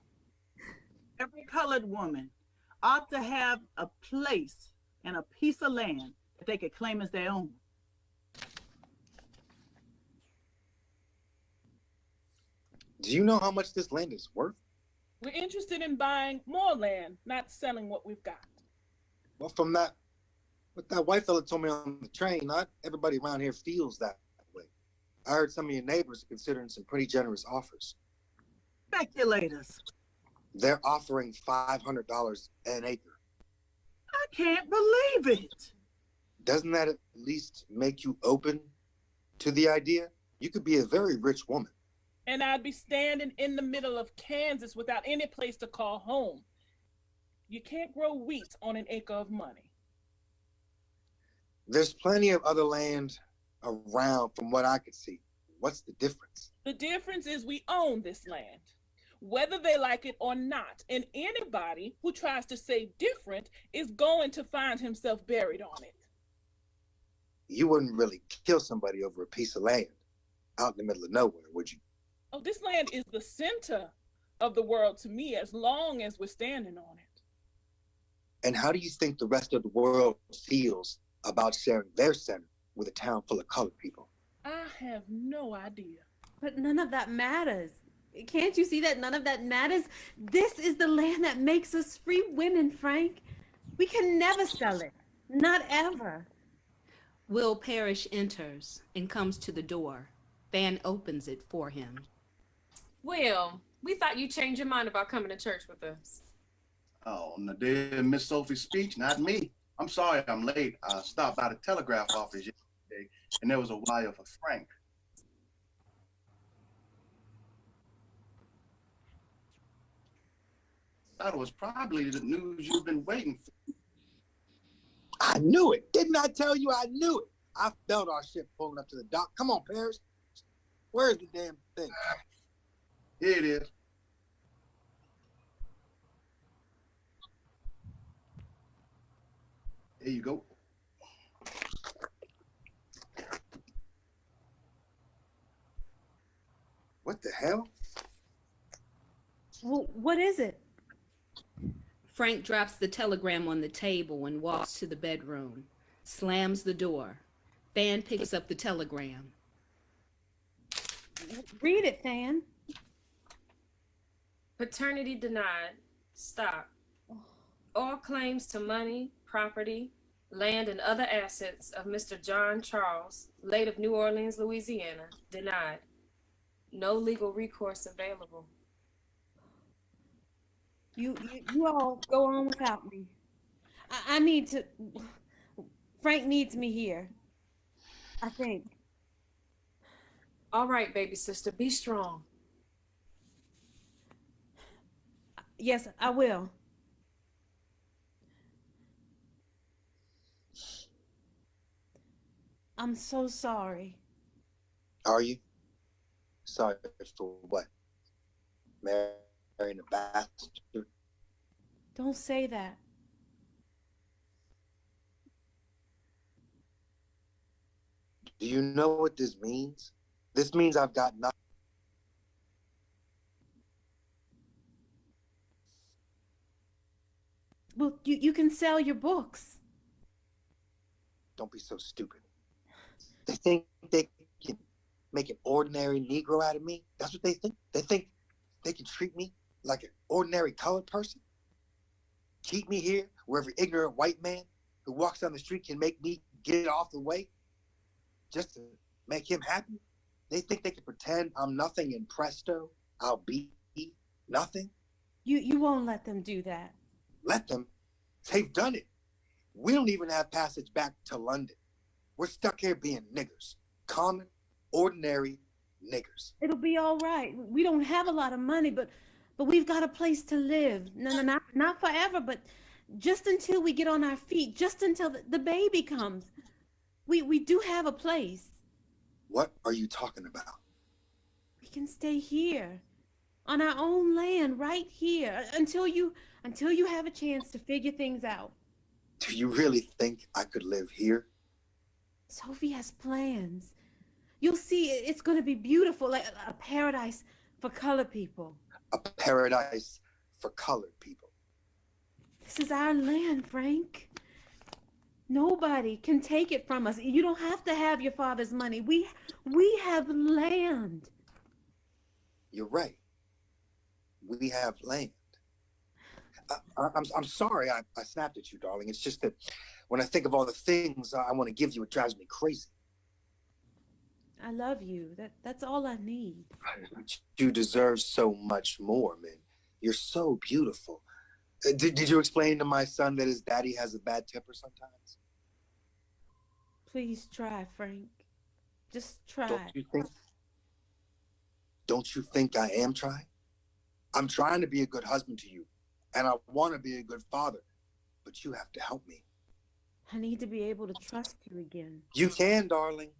Every colored woman ought to have a place and a piece of land that they could claim as their own. Do you know how much this land is worth? We're interested in buying more land, not selling what we've got. Well, from what that white fella told me on the train, not everybody around here feels that way. I heard some of your neighbors are considering some pretty generous offers. Speculators. They're offering $500 an acre. I can't believe it. Doesn't that at least make you open to the idea? You could be a very rich woman. And I'd be standing in the middle of Kansas without any place to call home. You can't grow wheat on an acre of money. There's plenty of other land around from what I could see. What's the difference? The difference is we own this land, whether they like it or not. And anybody who tries to say different is going to find himself buried on it. You wouldn't really kill somebody over a piece of land out in the middle of nowhere, would you? Oh, this land is the center of the world to me as long as we're standing on it. And how do you think the rest of the world feels about sharing their center with a town full of colored people? I have no idea. But none of that matters. Can't you see that none of that matters? This is the land that makes us free women, Frank. We can never sell it. Not ever. Will Parrish enters and comes to the door. Fan opens it for him. Will, we thought you changed your mind about coming to church with us. Oh, on the day of Miss Sophie's speech, not me. I'm sorry I'm late. I stopped by the telegraph office yesterday, and there was a wire for Frank. Thought it was probably the news you've been waiting for. I knew it. Didn't I tell you I knew it? I felt our ship pulling up to the dock. Come on, Parrish. Where's the damn thing? Here it is. There you go. What the hell? Well, what is it? Frank drops the telegram on the table and walks to the bedroom, slams the door. Fan picks up the telegram. Read it, Fan. Paternity denied. Stop. All claims to money, property, land, and other assets of Mr. John Charles, late of New Orleans, Louisiana, denied. No legal recourse available. You all go on without me. I need to. Frank needs me here. I think. All right, baby sister, be strong. Yes, I will. I'm so sorry. Are you? Sorry for what? Marrying a bastard? Don't say that. Do you know what this means? This means I've got nothing. Well, you can sell your books. Don't be so stupid. They think they can make an ordinary Negro out of me? That's what they think? They think they can treat me like an ordinary colored person? Keep me here where every ignorant white man who walks down the street can make me get off the way just to make him happy? They think they can pretend I'm nothing and presto, I'll be nothing? You won't let them do that. Let them? They've done it. We don't even have passage back to London. We're stuck here being niggers. Common, ordinary niggers. It'll be all right. We don't have a lot of money, but we've got a place to live. No, not forever, but just until we get on our feet, just until the baby comes. We do have a place. What are you talking about? We can stay here, on our own land, right here, until you have a chance to figure things out. Do you really think I could live here? Sophie has plans. You'll see, it's going to be beautiful, like a paradise for colored people. A paradise for colored people. This is our land, Frank. Nobody can take it from us. You don't have to have your father's money. We have land. You're right. We have land. I'm sorry I snapped at you, darling. It's just that when I think of all the things I want to give you, it drives me crazy. I love you. That's all I need. You deserve so much more, man. You're so beautiful. Did you explain to my son that his daddy has a bad temper sometimes? Please try, Frank. Just try. Don't you think I am trying? I'm trying to be a good husband to you, and I want to be a good father, but you have to help me. I need to be able to trust you again. You can, darling.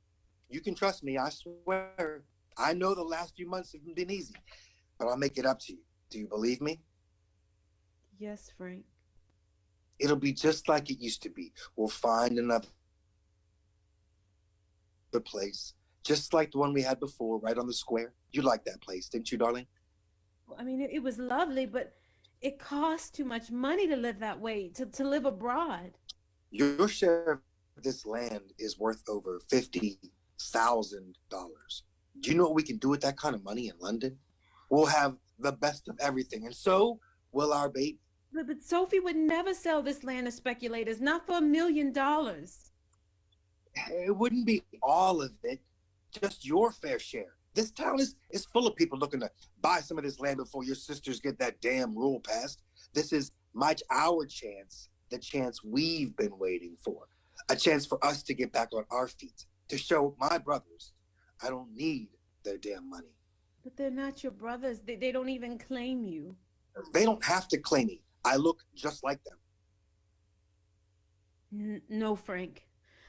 You can trust me, I swear. I know the last few months haven't been easy, but I'll make it up to you. Do you believe me? Yes, Frank. It'll be just like it used to be. We'll find another place, just like the one we had before, right on the square. You liked that place, didn't you, darling? I mean, it was lovely, but it costs too much money to live that way, to live abroad. Your share of this land is worth over $50,000. Do you know what we can do with that kind of money in London? We'll have the best of everything, and so will our baby. But Sophie would never sell this land to speculators, not for $1 million. It wouldn't be all of it, just your fair share. This town is full of people looking to buy some of this land before your sisters get that damn rule passed. This is our chance, the chance we've been waiting for. A chance for us to get back on our feet, to show my brothers I don't need their damn money. But they're not your brothers. They don't even claim you. They don't have to claim me. I look just like them. No, Frank.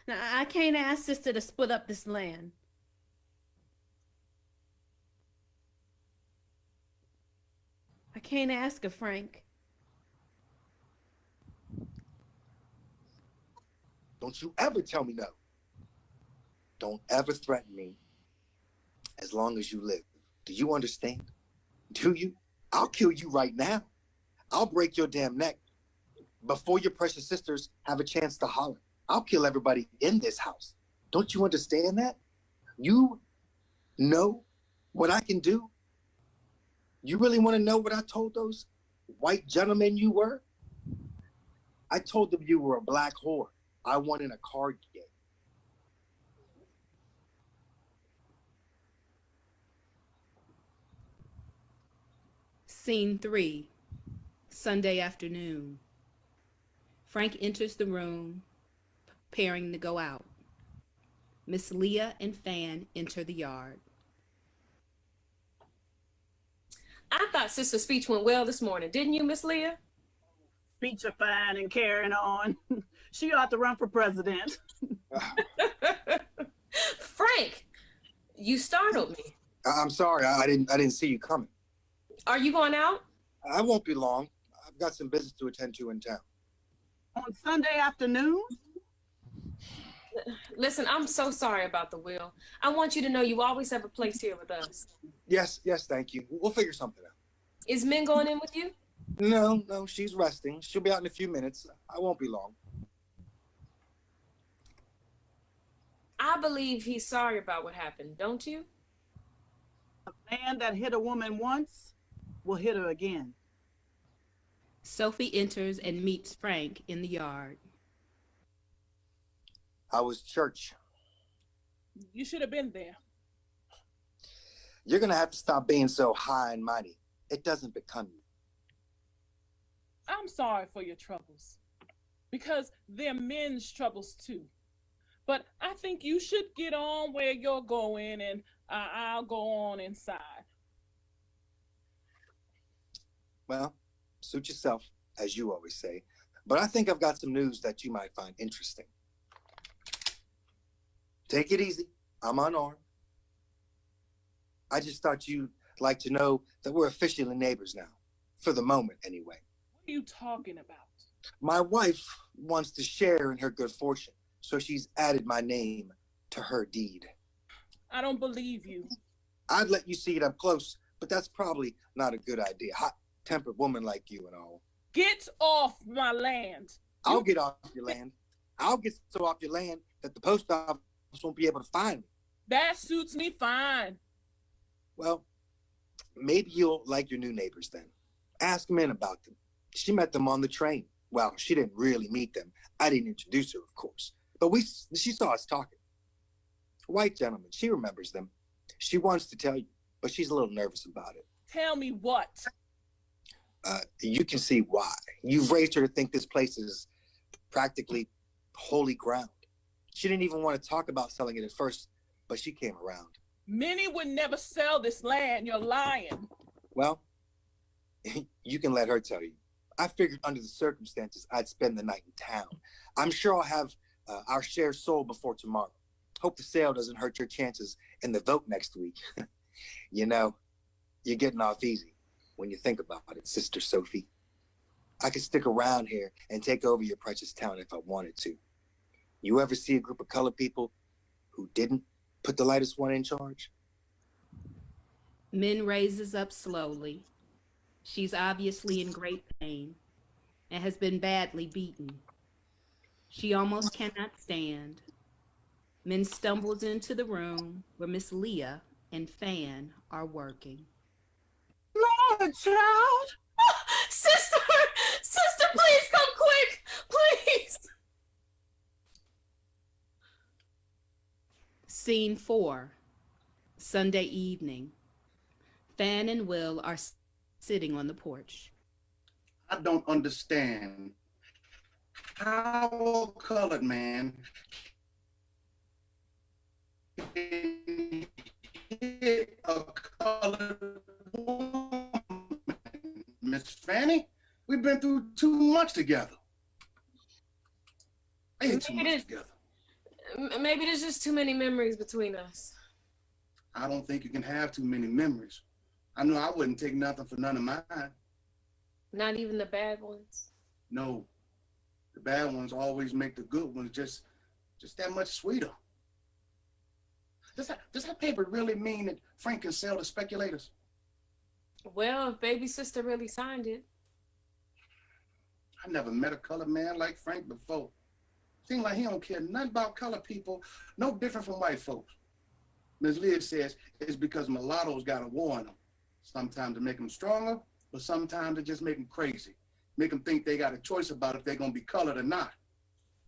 Now, I can't ask sister to split up this land. I can't ask her, Frank. Don't you ever tell me no. Don't ever threaten me as long as you live. Do you understand? Do you? I'll kill you right now. I'll break your damn neck before your precious sisters have a chance to holler. I'll kill everybody in this house. Don't you understand that? You know what I can do? You really want to know what I told those white gentlemen you were? I told them you were a black whore. I won in a card game. Scene 3, Sunday afternoon. Frank enters the room, preparing to go out. Miss Leah and Fan enter the yard. I thought Sister's speech went well this morning, didn't you, Miss Leah? Speech are fine and carrying on. She ought to run for president. Frank, you startled me. I'm sorry, I didn't see you coming. Are you going out? I won't be long. I've got some business to attend to in town. On Sunday afternoon? Listen, I'm so sorry about the will. I want you to know you always have a place here with us. Yes, thank you. We'll figure something out. Is Min going in with you? No, she's resting. She'll be out in a few minutes. I won't be long. I believe he's sorry about what happened, don't you? A man that hit a woman once will hit her again. Sophie enters and meets Frank in the yard. How was church? You should have been there. You're going to have to stop being so high and mighty. It doesn't become you. I'm sorry for your troubles, because they're men's troubles too. But I think you should get on where you're going, and I'll go on inside. Well, suit yourself, as you always say. But I think I've got some news that you might find interesting. Take it easy. I'm unarmed. I just thought you'd like to know that we're officially neighbors now. For the moment, anyway. What are you talking about? My wife wants to share in her good fortune, so she's added my name to her deed. I don't believe you. I'd let you see it up close, but that's probably not a good idea. Hot-tempered woman like you and all. Get off my land. I'll get off your land. I'll get so off your land that the post office won't be able to find me. That suits me fine. Well, maybe you'll like your new neighbors then. Ask Min about them. She met them on the train. Well, she didn't really meet them. I didn't introduce her, of course. But she saw us talking. White gentleman, she remembers them. She wants to tell you, but she's a little nervous about it. Tell me what? You can see why. You've raised her to think this place is practically holy ground. She didn't even want to talk about selling it at first, but she came around. Minnie would never sell this land. You're lying. Well, you can let her tell you. I figured under the circumstances, I'd spend the night in town. I'm sure I'll have our shares sold before tomorrow. Hope the sale doesn't hurt your chances in the vote next week. You know, you're getting off easy when you think about it, Sister Sophie. I could stick around here and take over your precious town if I wanted to. You ever see a group of colored people who didn't put the lightest one in charge? Min raises up slowly. She's obviously in great pain and has been badly beaten. She almost cannot stand. Min stumbles into the room where Miss Leah and Fan are working. Lord, child. Sister! Sister, please come quick! Please! Scene 4, Sunday evening. Fan and Will are sitting on the porch. I don't understand how a colored man can hit a colored woman. Miss Fanny, we've been through too much together. I ain't too much together. Maybe there's just too many memories between us. I don't think you can have too many memories. I know I wouldn't take nothing for none of mine. Not even the bad ones? No, the bad ones always make the good ones just that much sweeter. Does that paper really mean that Frank can sell to speculators? Well, if baby sister really signed it. I never met a colored man like Frank before. Seems like he don't care nothing about colored people, no different from white folks. Ms. Leah says it's because mulattoes got a war on them. Sometimes to make them stronger, but sometimes to just make them crazy. Make them think they got a choice about if they're gonna be colored or not.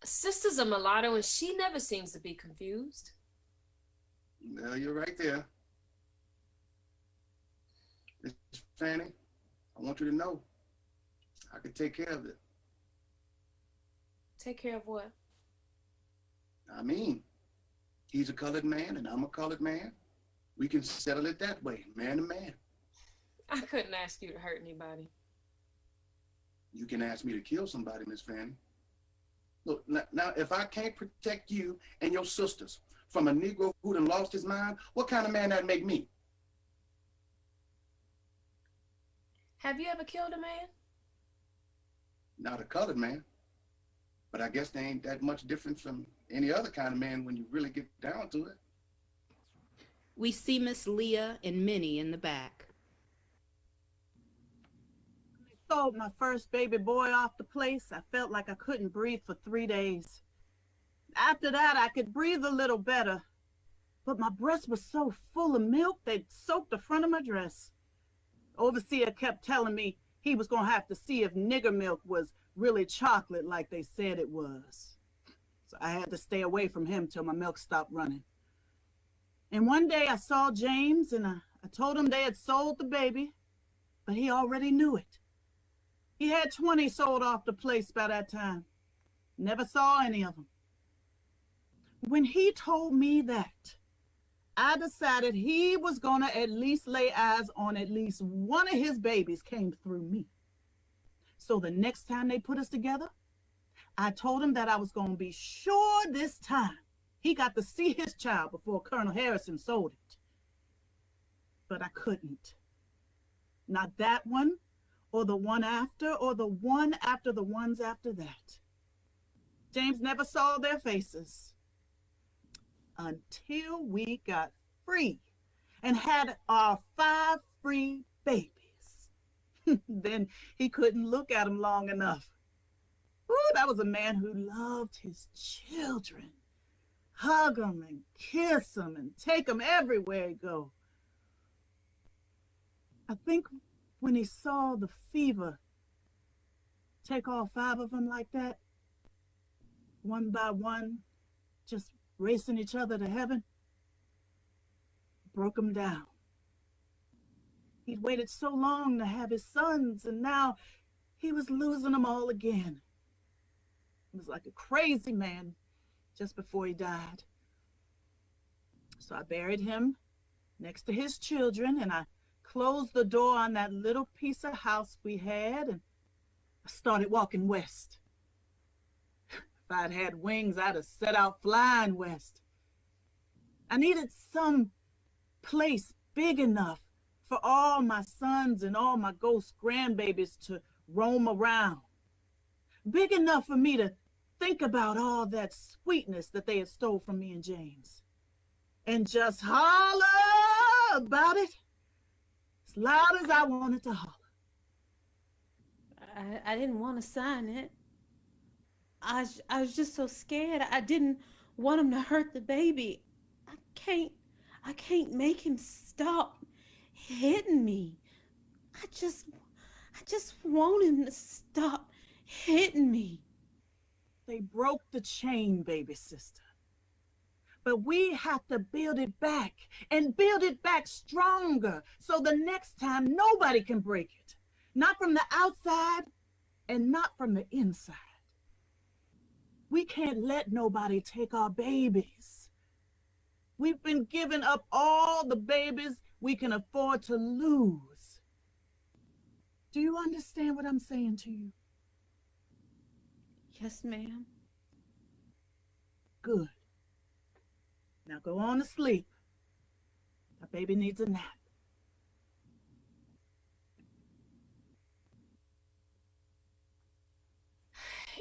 Sister's a mulatto and she never seems to be confused. Well, you're right there. Miss Fanny, I want you to know I can take care of it. Take care of what? I mean, he's a colored man and I'm a colored man. We can settle it that way, man to man. I couldn't ask you to hurt anybody. You can ask me to kill somebody, Miss Fanny. Look, now, if I can't protect you and your sisters from a Negro who done lost his mind, what kind of man that make me? Have you ever killed a man? Not a colored man. But I guess they ain't that much different from any other kind of man when you really get down to it. We see Miss Leah and Minnie in the back. I sold my first baby boy off the place. I felt like I couldn't breathe for 3 days. After that, I could breathe a little better. But my breast was so full of milk, they'd soaked the front of my dress. Overseer kept telling me he was going to have to see if nigger milk was really chocolate like they said it was. So I had to stay away from him till my milk stopped running. And one day I saw James and I told him they had sold the baby, but he already knew it. He had 20 sold off the place by that time. Never saw any of them. When he told me that, I decided he was gonna at least lay eyes on at least one of his babies came through me. So the next time they put us together, I told him that I was gonna be sure this time he got to see his child before Colonel Harrison sold it. But I couldn't. Not that one, or the one after, or the one after the ones after that. James never saw their faces until we got free and had our 5 free babies. Then he couldn't look at them long enough. Ooh, that was a man who loved his children. Hug them and kiss them and take them everywhere he go. I think when he saw the fever take all 5 of them like that, one by one, just racing each other to heaven, broke him down. He'd waited so long to have his sons, and now he was losing them all again. He was like a crazy man just before he died. So I buried him next to his children, and I closed the door on that little piece of house we had, and I started walking west. If I'd had wings, I'd have set out flying west. I needed some place big enough for all my sons and all my ghost grandbabies to roam around. Big enough for me to think about all that sweetness that they had stole from me and James. And just holler about it as loud as I wanted to holler. I didn't want to sign it. I was just so scared. I didn't want him to hurt the baby. I can't I can't make him stop hitting me. I just want him to stop hitting me. They broke the chain, baby sister. But we have to build it back and build it back stronger so the next time nobody can break it. Not from the outside and not from the inside. We can't let nobody take our babies. We've been giving up all the babies we can afford to lose. Do you understand what I'm saying to you? Yes, ma'am. Good. Now go on to sleep. Our baby needs a nap.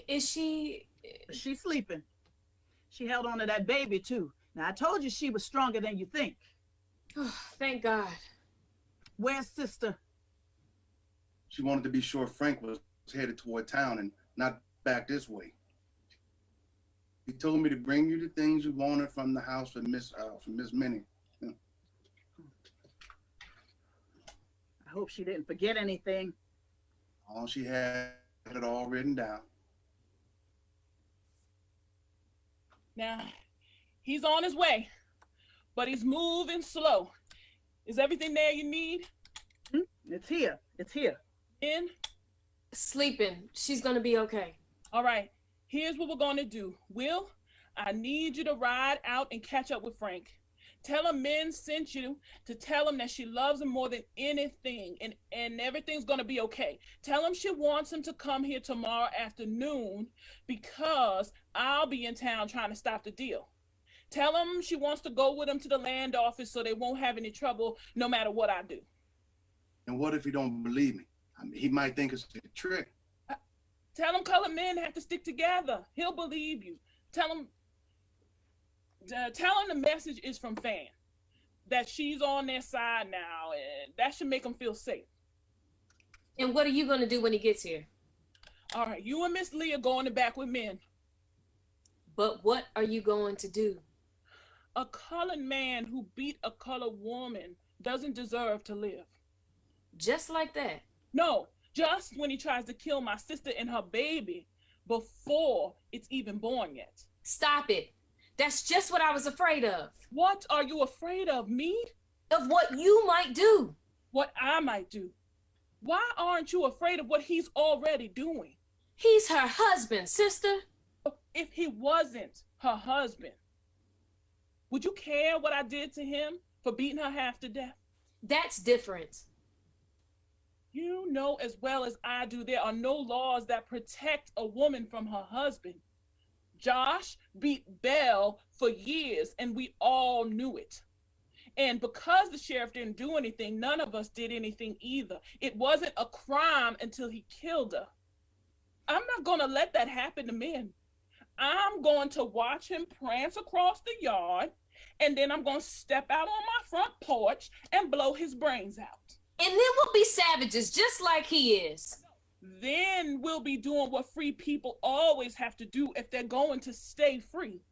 Is she? She's sleeping. She held on to that baby too. Now I told you she was stronger than you think. Oh, thank God. Where's sister? She wanted to be sure Frank was headed toward town and not back this way. He told me to bring you the things you wanted from the house for Miss Minnie. Yeah. I hope she didn't forget anything. All she had it all written down. Now, he's on his way, but he's moving slow. Is everything there you need? It's here. It's here. In? Sleeping. She's gonna be okay. All right. Here's what we're going to do. Will, I need you to ride out and catch up with Frank. Tell him Min sent you to tell him that she loves him more than anything and everything's going to be okay. Tell him she wants him to come here tomorrow afternoon because I'll be in town trying to stop the deal. Tell him she wants to go with him to the land office so they won't have any trouble no matter what I do. And what if he don't believe me? I mean, he might think it's a trick. Tell him colored men have to stick together. He'll believe you. Tell him the message is from Fan, that she's on their side now, and that should make him feel safe. And what are you going to do when he gets here? All right, you and Miss Leah go in the back with Min. But what are you going to do? A colored man who beat a colored woman doesn't deserve to live. Just like that? No, just when he tries to kill my sister and her baby before it's even born yet. Stop it. That's just what I was afraid of. What are you afraid of, me? Of what you might do. What I might do. Why aren't you afraid of what he's already doing? He's her husband, sister. If he wasn't her husband, would you care what I did to him for beating her half to death? That's different. You know as well as I do, there are no laws that protect a woman from her husband. Josh beat Belle for years, and we all knew it. And because the sheriff didn't do anything, none of us did anything either. It wasn't a crime until he killed her. I'm not going to let that happen to men. I'm going to watch him prance across the yard, and then I'm going to step out on my front porch and blow his brains out. And then we'll be savages just like he is. Then we'll be doing what free people always have to do if they're going to stay free.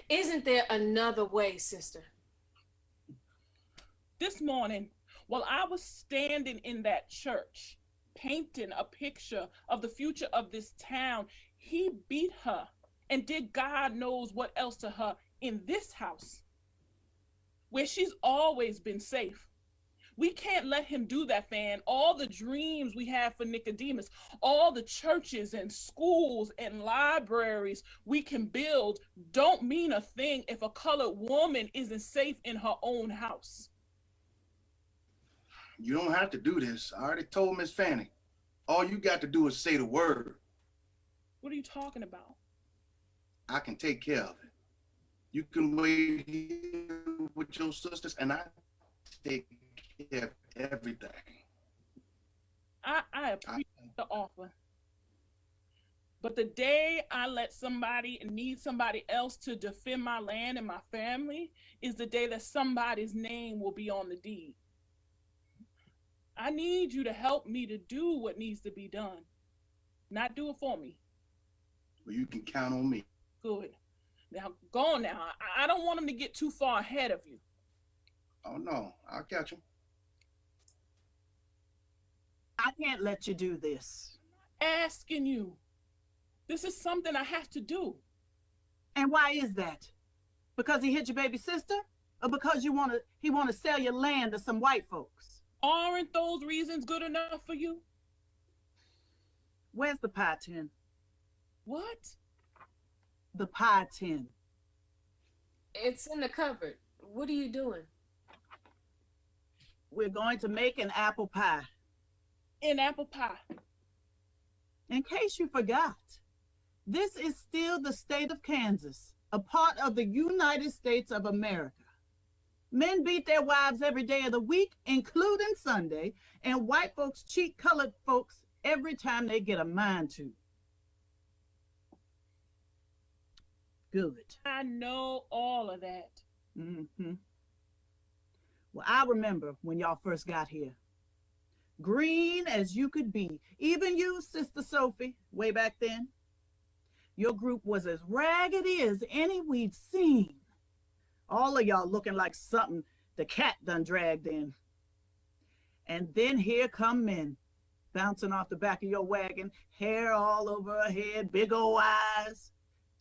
Isn't there another way, sister? This morning, while I was standing in that church, painting a picture of the future of this town, he beat her and did God knows what else to her in this house, where she's always been safe. We can't let him do that, Fan. All the dreams we have for Nicodemus, all the churches and schools and libraries we can build don't mean a thing if a colored woman isn't safe in her own house. You don't have to do this. I already told Miss Fanny. All you got to do is say the word. What are you talking about? I can take care of it. You can wait here with your sisters, and I take care of everything. I appreciate the offer. But the day I let somebody and need somebody else to defend my land and my family is the day that somebody's name will be on the deed. I need you to help me to do what needs to be done. Not do it for me. Well, you can count on me. Good. Now, go on now. I don't want him to get too far ahead of you. Oh, no, I'll catch him. I can't let you do this. Asking you. This is something I have to do. And why is that? Because he hit your baby sister? Or because he want to sell your land to some white folks? Aren't those reasons good enough for you? Where's the pie tin? What? The pie tin. It's in the cupboard. What are you doing? We're going to make an apple pie. An apple pie. In case you forgot, this is still the state of Kansas, a part of the United States of America. Men beat their wives every day of the week, including Sunday, and white folks cheat colored folks every time they get a mind to. Good. I know all of that. Mm-hmm. Well, I remember when y'all first got here. Green as you could be. Even you, Sister Sophie, way back then. Your group was as raggedy as any we'd seen. All of y'all looking like something the cat done dragged in. And then here come men, bouncing off the back of your wagon, hair all over her head, big old eyes.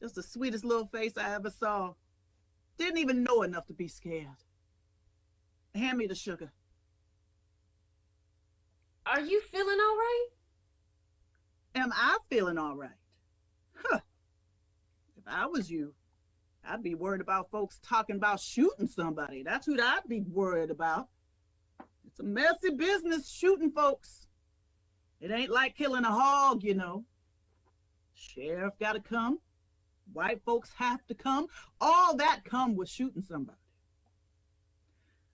Just the sweetest little face I ever saw. Didn't even know enough to be scared. Hand me the sugar. Are you feeling all right? Am I feeling all right? Huh. If I was you, I'd be worried about folks talking about shooting somebody. That's who I'd be worried about. It's a messy business shooting folks. It ain't like killing a hog, you know. Sheriff gotta come. White folks have to come. All that come with shooting somebody.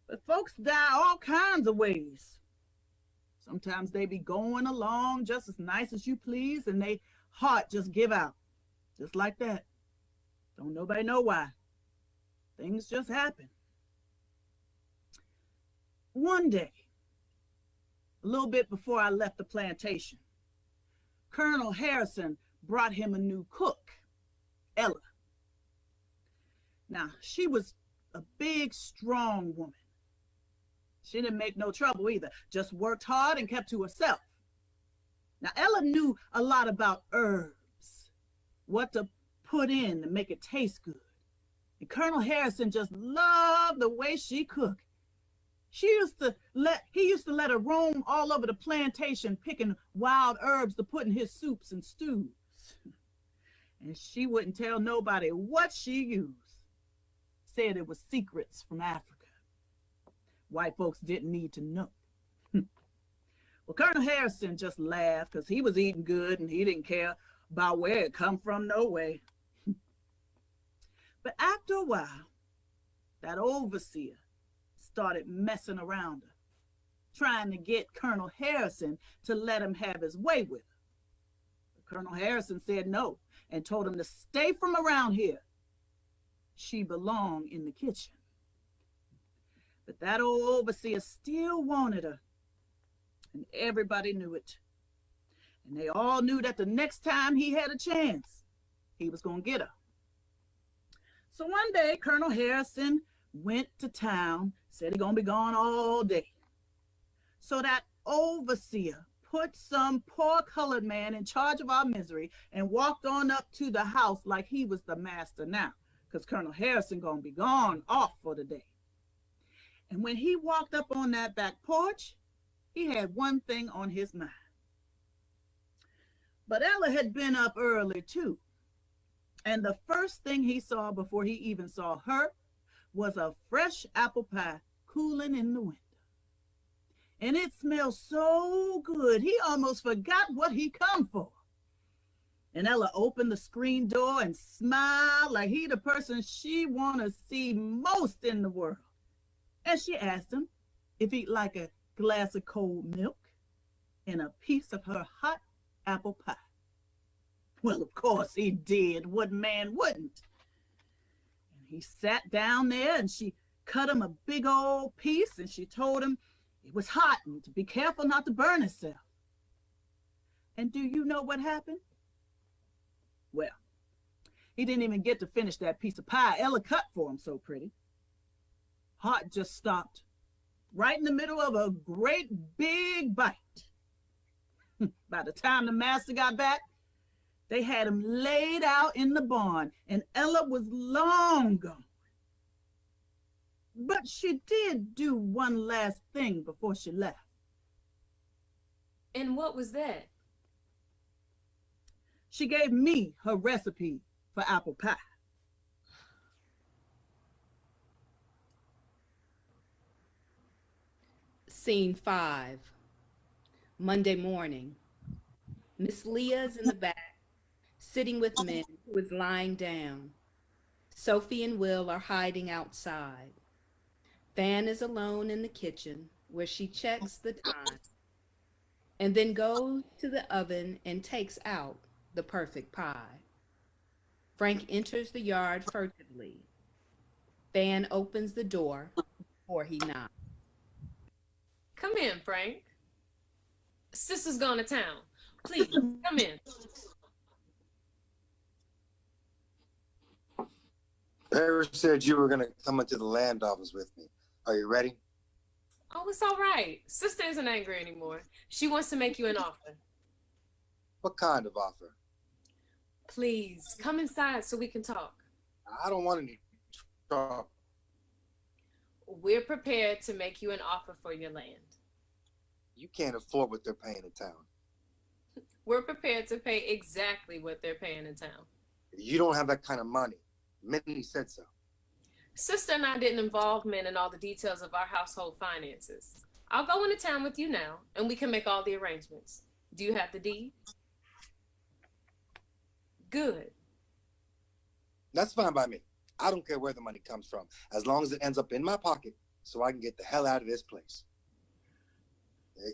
But folks die all kinds of ways. Sometimes they be going along just as nice as you please, and they heart just give out. Just like that. Don't nobody know why. Things just happen. One day, a little bit before I left the plantation, Colonel Harrison brought him a new cook, Ella. Now, she was a big, strong woman. She didn't make no trouble either, just worked hard and kept to herself. Now, Ella knew a lot about herbs, what to put in to make it taste good. And Colonel Harrison just loved the way she cooked. He used to let her roam all over the plantation picking wild herbs to put in his soups and stews. And she wouldn't tell nobody what she used. Said it was secrets from Africa. White folks didn't need to know. Well, Colonel Harrison just laughed because he was eating good and he didn't care about where it come from, no way. But after a while, that overseer started messing around her, trying to get Colonel Harrison to let him have his way with her. But Colonel Harrison said no and told him to stay from around here. She belonged in the kitchen. But that old overseer still wanted her, and everybody knew it. And they all knew that the next time he had a chance, he was going to get her. So one day, Colonel Harrison went to town, said he going to be gone all day. So that overseer put some poor colored man in charge of our misery and walked on up to the house like he was the master now, because Colonel Harrison going to be gone off for the day. And when he walked up on that back porch, he had one thing on his mind. But Ella had been up early too. And the first thing he saw before he even saw her was a fresh apple pie cooling in the window. And it smelled so good, he almost forgot what he come for. And Ella opened the screen door and smiled like he the person she want to see most in the world. And she asked him if he'd like a glass of cold milk and a piece of her hot apple pie. Well, of course he did. What man wouldn't? And he sat down there and she cut him a big old piece and she told him It was hot and to be careful not to burn itself. And do you know what happened? Well, he didn't even get to finish that piece of pie Ella cut for him so pretty. Hart just stopped right in the middle of a great big bite. By the time the master got back, they had him laid out in the barn, and Ella was long gone. But she did do one last thing before she left. And what was that? She gave me her recipe for apple pie. Scene 5. Monday morning. Miss Leah's in the back, sitting with Min, who is lying down. Sophie and Will are hiding outside. Fan is alone in the kitchen, where she checks the time, and then goes to the oven and takes out the perfect pie. Frank enters the yard furtively. Fan opens the door before he knocks. Come in, Frank. Sister's gone to town. Please, come in. Harris said you were going to come into the land office with me. Are you ready? Oh, it's all right. Sister isn't angry anymore. She wants to make you an offer. What kind of offer? Please, come inside so we can talk. I don't want any trouble. We're prepared to make you an offer for your land. You can't afford what they're paying in town. We're prepared to pay exactly what they're paying in town. You don't have that kind of money. Minnie said so. Sister and I didn't involve Min in all the details of our household finances. I'll go into town with you now, and we can make all the arrangements. Do you have the deed? Good. That's fine by me. I don't care where the money comes from, as long as it ends up in my pocket so I can get the hell out of this place.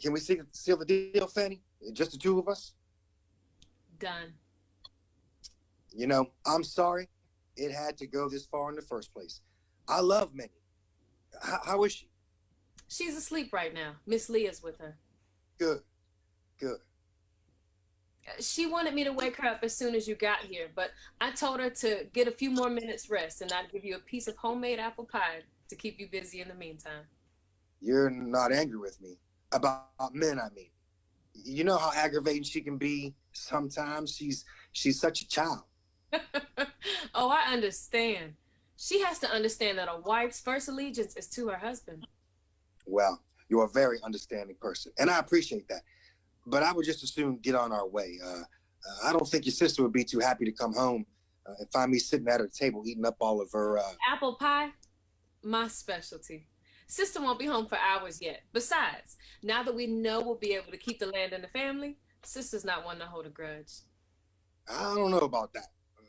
Can we seal the deal, Fanny? Just the two of us? Done. You know, I'm sorry it had to go this far in the first place. I love Minnie. How is she? She's asleep right now. Miss Leah's with her. Good. Good. She wanted me to wake her up as soon as you got here, but I told her to get a few more minutes rest, and I'd give you a piece of homemade apple pie to keep you busy in the meantime. You're not angry with me. About Min, I mean. You know how aggravating she can be sometimes. She's such a child. Oh, I understand. She has to understand that a wife's first allegiance is to her husband. Well, you're a very understanding person, and I appreciate that. But I would just as soon get on our way. I don't think your sister would be too happy to come home and find me sitting at her table eating up all of her... Apple pie? My specialty. Sister won't be home for hours yet. Besides, now that we know we'll be able to keep the land in the family, sister's not one to hold a grudge. I don't know about that.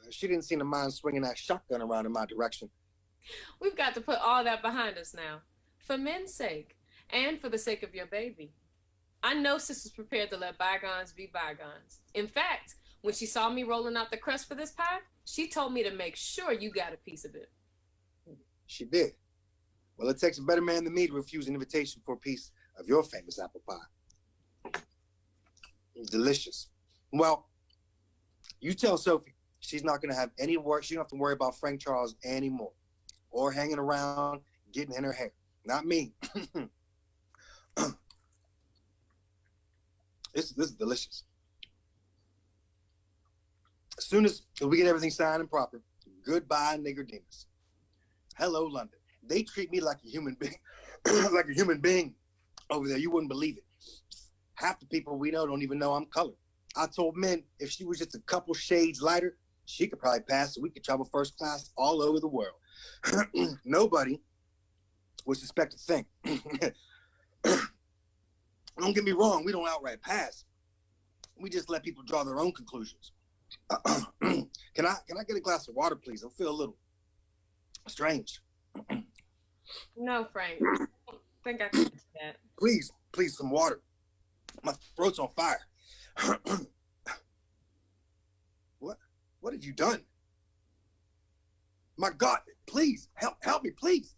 She didn't seem to mind swinging that shotgun around in my direction. We've got to put all that behind us now, for Min's sake, and for the sake of your baby. I know sister's prepared to let bygones be bygones. In fact, when she saw me rolling out the crust for this pie, she told me to make sure you got a piece of it. She did. Well, it takes a better man than me to refuse an invitation for a piece of your famous apple pie. Delicious. Well, you tell Sophie she's not going to have any work. She don't have to worry about Frank Charles anymore, or hanging around getting in her hair. Not me. This is delicious. As soon as we get everything signed and proper, goodbye, Nicodemus. Hello, London. They treat me like a human being, like a human being over there. You wouldn't believe it. Half the people we know don't even know I'm colored. I told Min if she was just a couple shades lighter, she could probably pass so we could travel first class all over the world. Nobody would suspect a thing. Don't get me wrong, we don't outright pass. We just let people draw their own conclusions. Can I get a glass of water, please? I feel a little strange. No, Frank. I don't think I can do that. Please, some water. My throat's on fire. What have you done? My God, please, help me, please.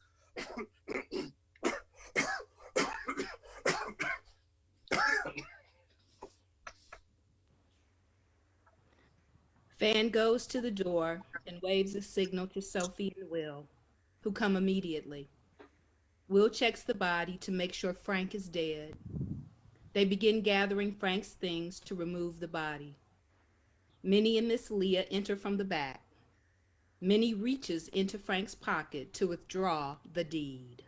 Fan goes to the door and waves a signal to Sophie and Will, who come immediately. Will checks the body to make sure Frank is dead. They begin gathering Frank's things to remove the body. Minnie and Miss Leah enter from the back. Minnie reaches into Frank's pocket to withdraw the deed.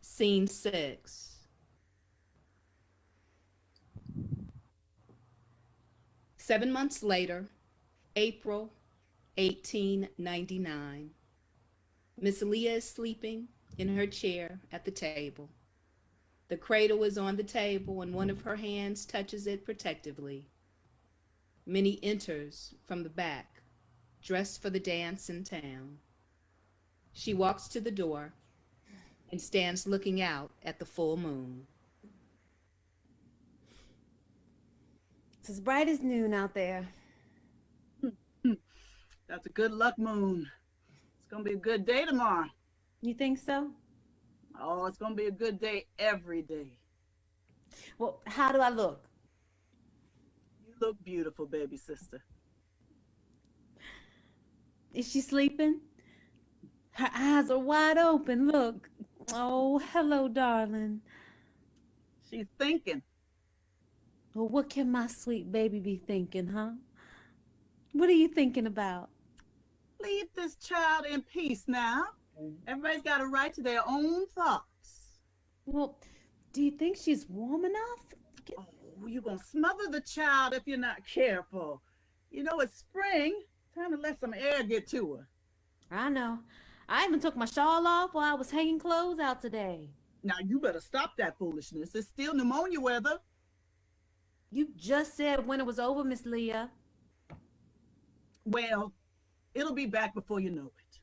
Scene 6. Seven months later, April 1899. Miss Leah is sleeping in her chair at the table. The cradle is on the table and one of her hands touches it protectively. Minnie enters from the back, dressed for the dance in town. She walks to the door and stands looking out at the full moon. It's as bright as noon out there. That's a good luck moon. It's gonna be a good day tomorrow. You think so? Oh, it's gonna be a good day every day. Well, how do I look? You look beautiful, baby sister. Is she sleeping? Her eyes are wide open. Look. Oh, hello, darling. She's thinking. Well, what can my sweet baby be thinking, huh? What are you thinking about? Leave this child in peace now. Everybody's got a right to their own thoughts. Well, do you think she's warm enough? Oh, you're gonna smother the child if you're not careful. You know, it's spring. Time to let some air get to her. I know. I even took my shawl off while I was hanging clothes out today. Now, you better stop that foolishness. It's still pneumonia weather. You just said when it was over, Miss Leah. Well, it'll be back before you know it.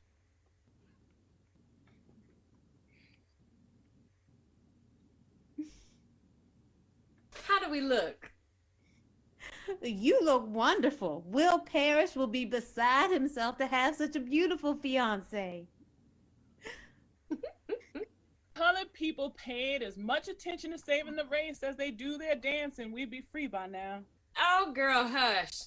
How do we look? You look wonderful. Will Parrish will be beside himself to have such a beautiful fiance. Colored people paid as much attention to saving the race as they do their dancing. We'd be free by now. Oh, girl, hush.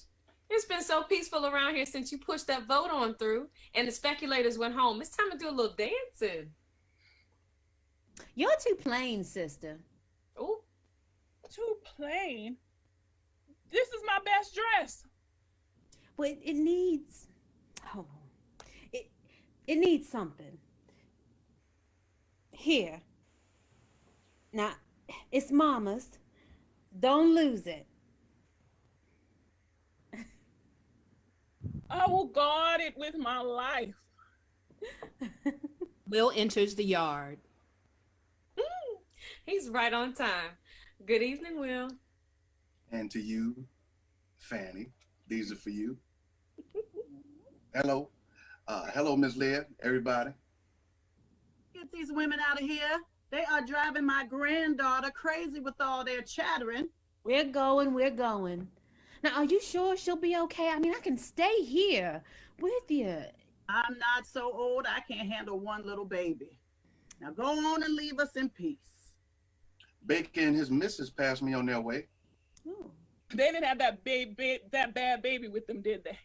It's been so peaceful around here since you pushed that vote on through and the speculators went home. It's time to do a little dancing. You're too plain, sister. Oh, Too plain. This is my best dress. Well, it needs, oh, it needs something. Here. Now, it's Mama's. Don't lose it. I will guard it with my life. Will enters the yard. he's right on time. Good evening, Will. And to you, Fanny, these are for you. Hello. Hello, Miss Leah, everybody. Get these women out of here. They are driving my granddaughter crazy with all their chattering. We're going. Now, are you sure she'll be okay? I mean, I can stay here with you. I'm not so old I can't handle one little baby. Now go on and leave us in peace. Baker and his missus passed me on their way. Oh. They didn't have that bad baby with them, did they?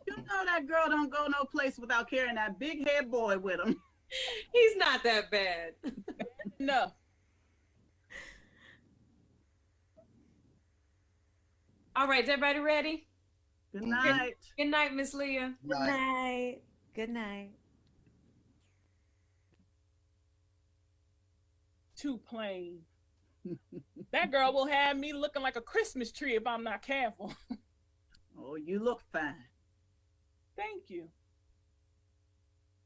You know that girl don't go no place without carrying that big head boy with him. He's not that bad. No. All right, is everybody ready? Good night. Good night, Miss Leah. Good night. Good night. Too plain. That girl will have me looking like a Christmas tree if I'm not careful. Oh, you look fine. Thank you.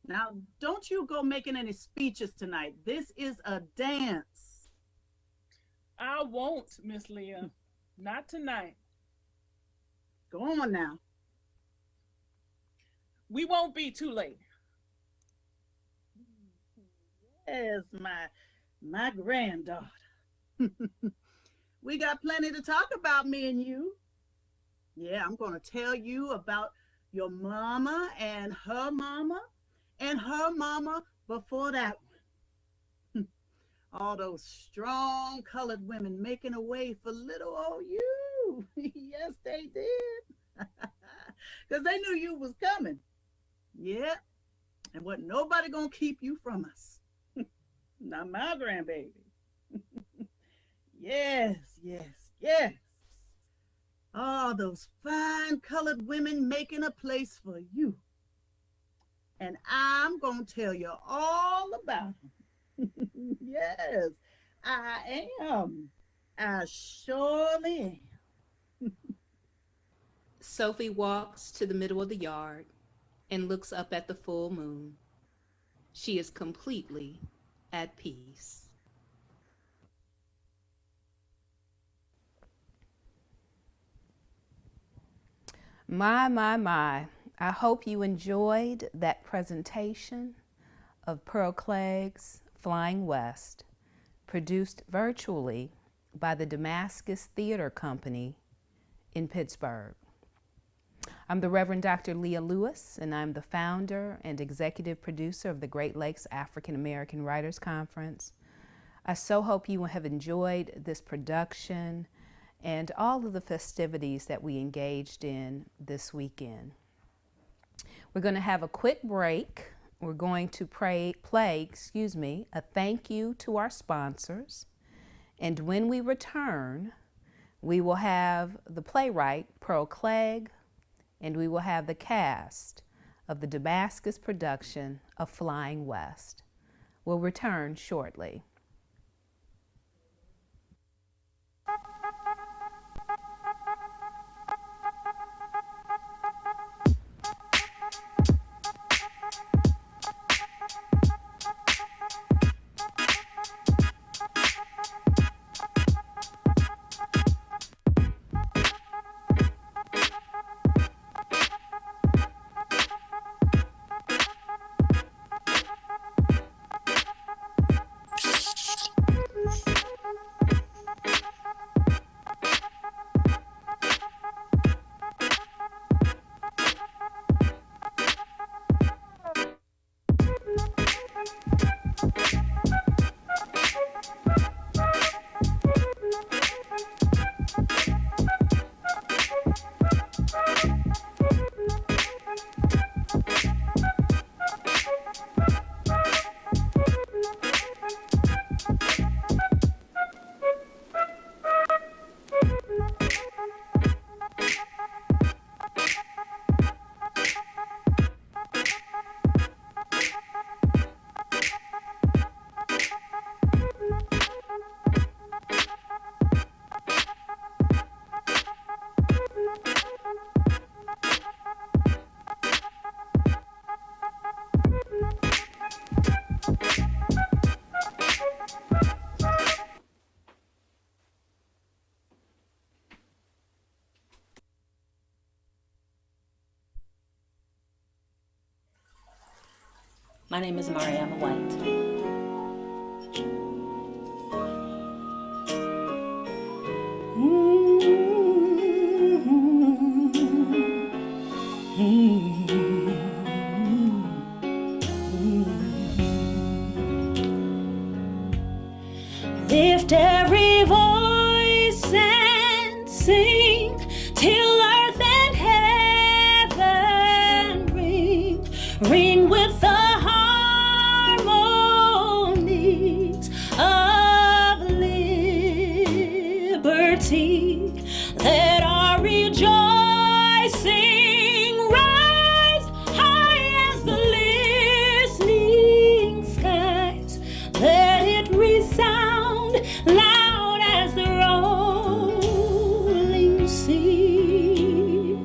Now, don't you go making any speeches tonight. This is a dance. I won't, Miss Leah. Not tonight. Go on now. We won't be too late. Yes, my granddaughter. We got plenty to talk about, me and you. Yeah, I'm going to tell you about your mama and her mama before that one. All those strong colored women making a way for little old you. Yes, they did. Because they knew you was coming. Yeah. And wasn't nobody gonna keep you from us. Not my grandbaby. Yes, yes, yes. All those fine colored women making a place for you. And I'm gonna tell you all about them. Yes, I am. I surely am. Sophie walks to the middle of the yard and looks up at the full moon. She is completely at peace. My. I hope you enjoyed that presentation of Pearl Clegg's Flying West, produced virtually by the Damascus Theater Company in Pittsburgh. I'm the Reverend Dr. Leah Lewis, and I'm the founder and executive producer of the Great Lakes African American Writers Conference. I so hope you have enjoyed this production and all of the festivities that we engaged in this weekend. We're going to have a quick break. We're going to play a thank you to our sponsors. And when we return, we will have the playwright, Pearl Clegg, and we will have the cast of the Damascus production of Flying West. We'll return shortly. My name is Mariama White. Lift every voice and sing till earth and heaven ring, ring with the harmonies of liberty. Let our rejoicing rise high as the listening skies. Let it resound loud as the rolling sea.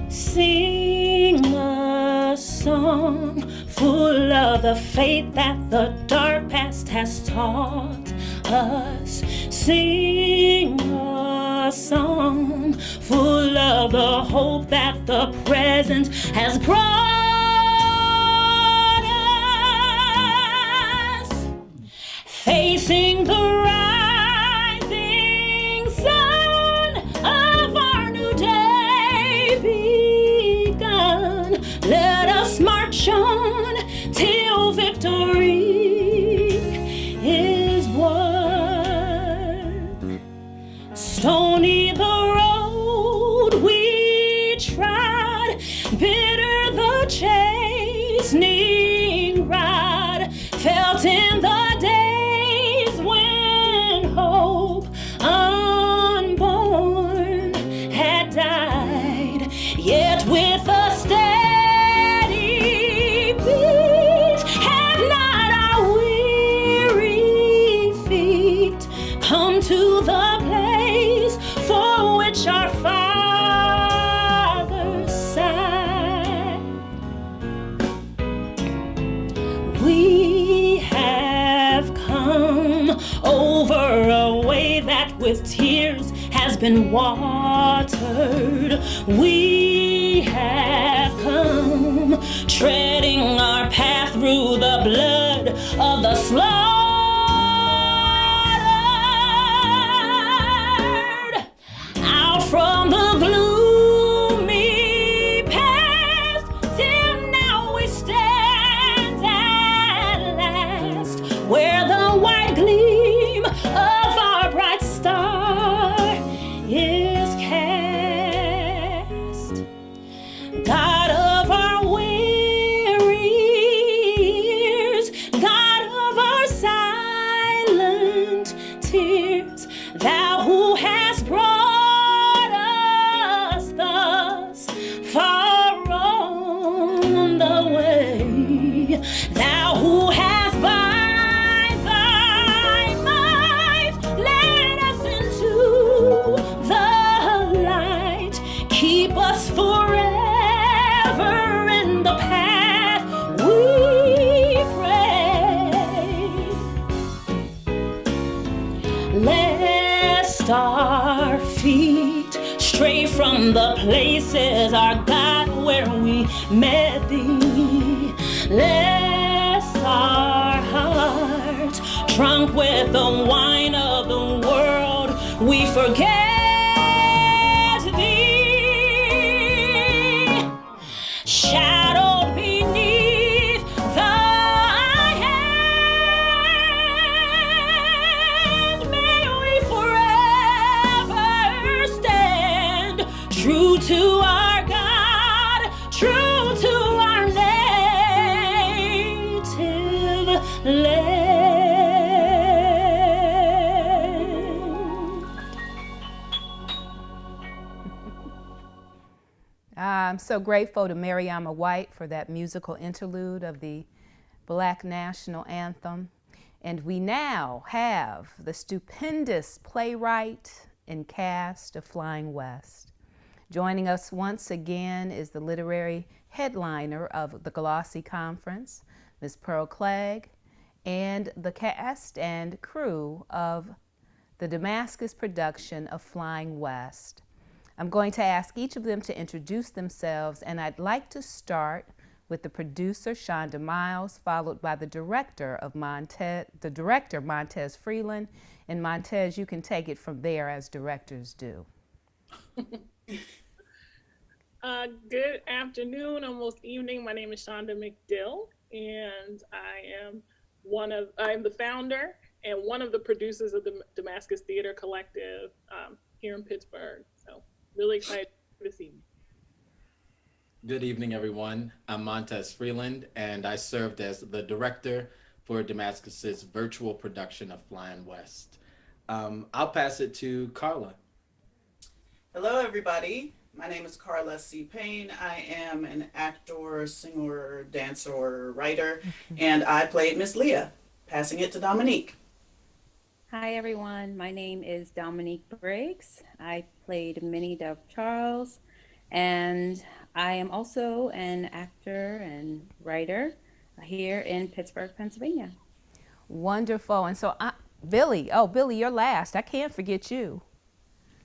Sing a song full of the faith that the dark past has taught us. Sing a song full of the hope that the present has brought us. Facing the rising sun of our new day begun, let us march on till victory in the days when hope unborn had died, yet with a steady beat have not our weary feet come to the place for which our fathers sighed. We have come over a way that with tears has been watered. We have come treading our path through the blood of the slaughtered. Out from the gloomy past till now we stand at last where the white gleam of our bright star is cast. God of our weary years, God of our silent tears, thou who hast brought us thus far on the way, thou who hast by thy might led us into the light, keep us forever in the path we pray. Lest our feet stray from the places, our God, where we met thee. Lest our hearts, drunk with the wine of the world, we forget thee. Shadowed beneath thy hand, may we forever stand true to our God, true to our native land. I'm so grateful to Mariama White for that musical interlude of the Black National Anthem. And we now have the stupendous playwright and cast of Flyin West. Joining us once again is the literary headliner of the GLAAWC conference, Ms. Pearl Clegg, and the cast and crew of the Damascus production of Flyin West. I'm going to ask each of them to introduce themselves, and I'd like to start with the producer, Shonda Miles, followed by the director, Montez Freeland. And Montez, you can take it from there as directors do. Good afternoon, almost evening. My name is Shonda McDill, and I'm the founder and one of the producers of the Damascus Theater Collective here in Pittsburgh. So really excited this evening. Good evening, everyone. I'm Montez Freeland, and I served as the director for Damascus's virtual production of Flyin West. I'll pass it to Carla. Hello, everybody. My name is Carla C. Payne. I am an actor, singer, dancer, writer, and I played Miss Leah. Passing it to Dominique. Hi, everyone. My name is Dominique Briggs. I played Minnie Dove Charles, and I am also an actor and writer here in Pittsburgh, Pennsylvania. Wonderful. And so, Billy, you're last. I can't forget you.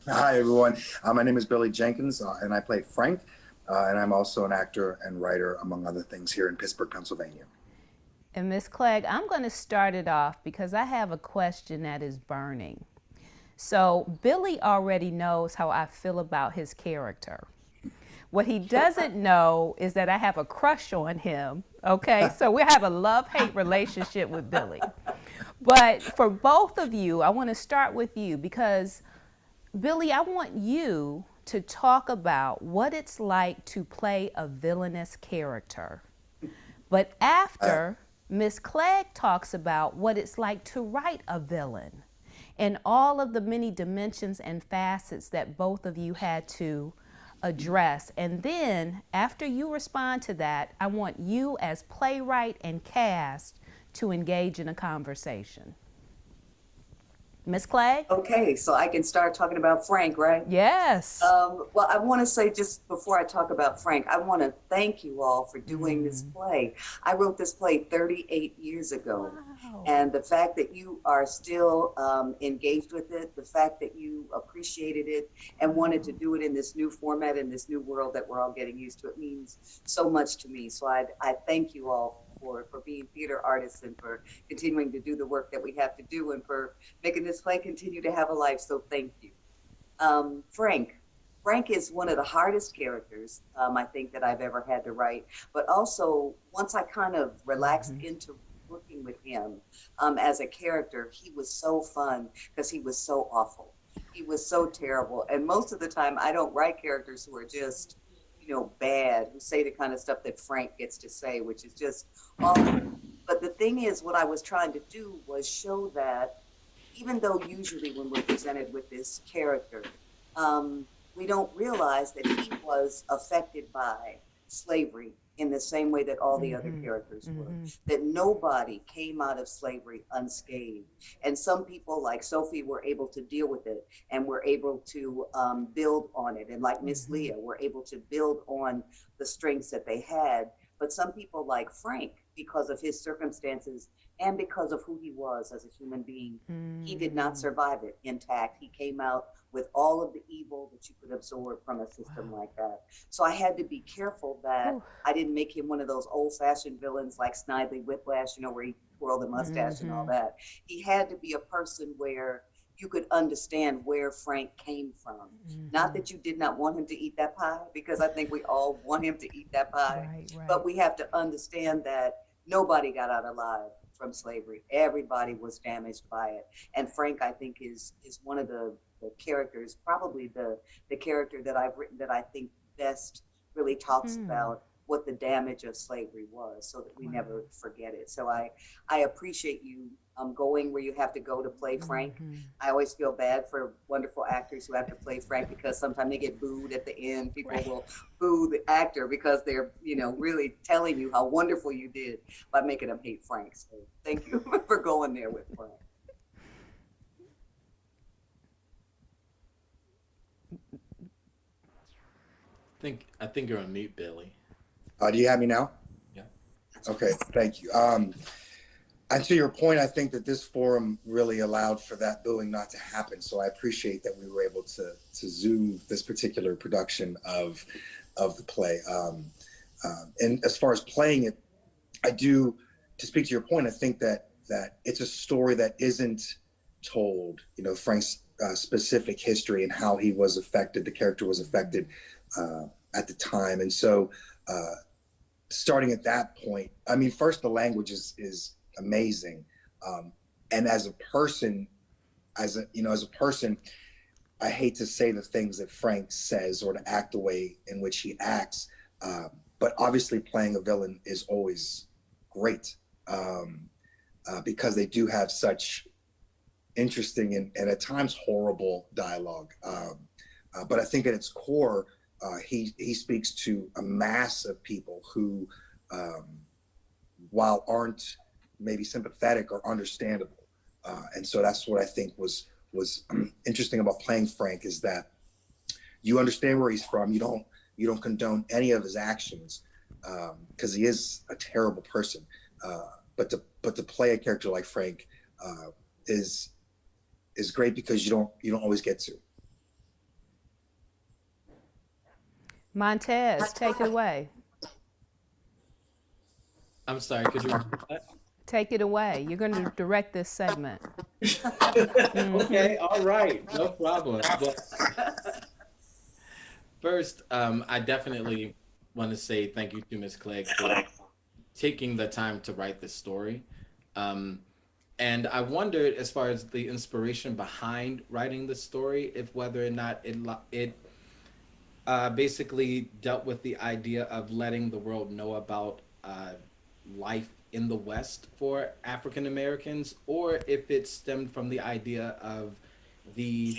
Hi, everyone. My name is Billy Jenkins, and I play Frank, and I'm also an actor and writer, among other things, here in Pittsburgh, Pennsylvania. And Ms. Clegg, I'm going to start it off because I have a question that is burning. So Billy already knows how I feel about his character. What he doesn't know is that I have a crush on him, okay? So we have a love-hate relationship with Billy. But for both of you, I want to start with you because, Billy, I want you to talk about what it's like to play a villainous character. But after Miss Clegg talks about what it's like to write a villain and all of the many dimensions and facets that both of you had to address. And then after you respond to that, I want you as playwright and cast to engage in a conversation. Miss Clegg? Okay, so I can start talking about Frank, right? Yes. Well, I want to say, just before I talk about Frank, I want to thank you all for doing this play. I wrote this play 38 years ago. Wow. And the fact that you are still engaged with it, the fact that you appreciated it and wanted to do it in this new format, in this new world that we're all getting used to, it means so much to me. So I thank you all for being theater artists and for continuing to do the work that we have to do and for making this play continue to have a life. So thank you. Frank is one of the hardest characters I think that I've ever had to write, but also once I kind of relaxed into working with him as a character, he was so fun because he was so awful. He was so terrible. And most of the time I don't write characters who are just, you know, bad, who say the kind of stuff that Frank gets to say, which is just awful. But the thing is, what I was trying to do was show that even though usually when we're presented with this character, we don't realize that he was affected by slavery in the same way that all the other characters were, that nobody came out of slavery unscathed. And some people like Sophie were able to deal with it and were able to build on it. And like Miss Leah were able to build on the strengths that they had. But some people like Frank, because of his circumstances and because of who he was as a human being, he did not survive it intact. He came out with all of the evil that you could absorb from a system like that. So I had to be careful that I didn't make him one of those old-fashioned villains like Snidely Whiplash, you know, where he twirled the mustache and all that. He had to be a person where you could understand where Frank came from. Not that you did not want him to eat that pie, because I think we all want him to eat that pie. But we have to understand that nobody got out alive from slavery. Everybody was damaged by it. And Frank, I think, is one of the characters, probably the character that I've written that I think best really talks about what the damage of slavery was, so that we never forget it. So I appreciate you going where you have to go to play Frank. I always feel bad for wonderful actors who have to play Frank, because sometimes they get booed at the end. People will boo the actor because they're, you know, really telling you how wonderful you did by making them hate Frank. So thank you for going there with Frank. I think you're on mute, Billy. Do you have me now? Yeah. Okay, thank you. And to your point, I think that this forum really allowed for that booing not to happen. So I appreciate that we were able to zoom this particular production of the play. And as far as playing it, I do, to speak to your point, I think that it's a story that isn't told, you know, Frank's specific history and how he was affected, the character was affected at the time. And so starting at that point, I mean, first, the language is amazing. And as a person, I hate to say the things that Frank says or to act the way in which he acts. But obviously playing a villain is always great because they do have such interesting and at times horrible dialogue. But I think at its core, he speaks to a mass of people who, while aren't maybe sympathetic or understandable. And so that's what I think was interesting about playing Frank, is that you understand where he's from. You don't condone any of his actions because he is a terrible person. But to play a character like Frank is great because you don't always get to. Montez, take it away. I'm sorry, could you repeat that? Take it away. You're going to direct this segment. Okay, all right, no problem. Well, first, I definitely want to say thank you to Ms. Clegg for taking the time to write this story. And I wondered, as far as the inspiration behind writing the story, if whether or not it basically dealt with the idea of letting the world know about life in the West for African Americans, or if it stemmed from the idea of the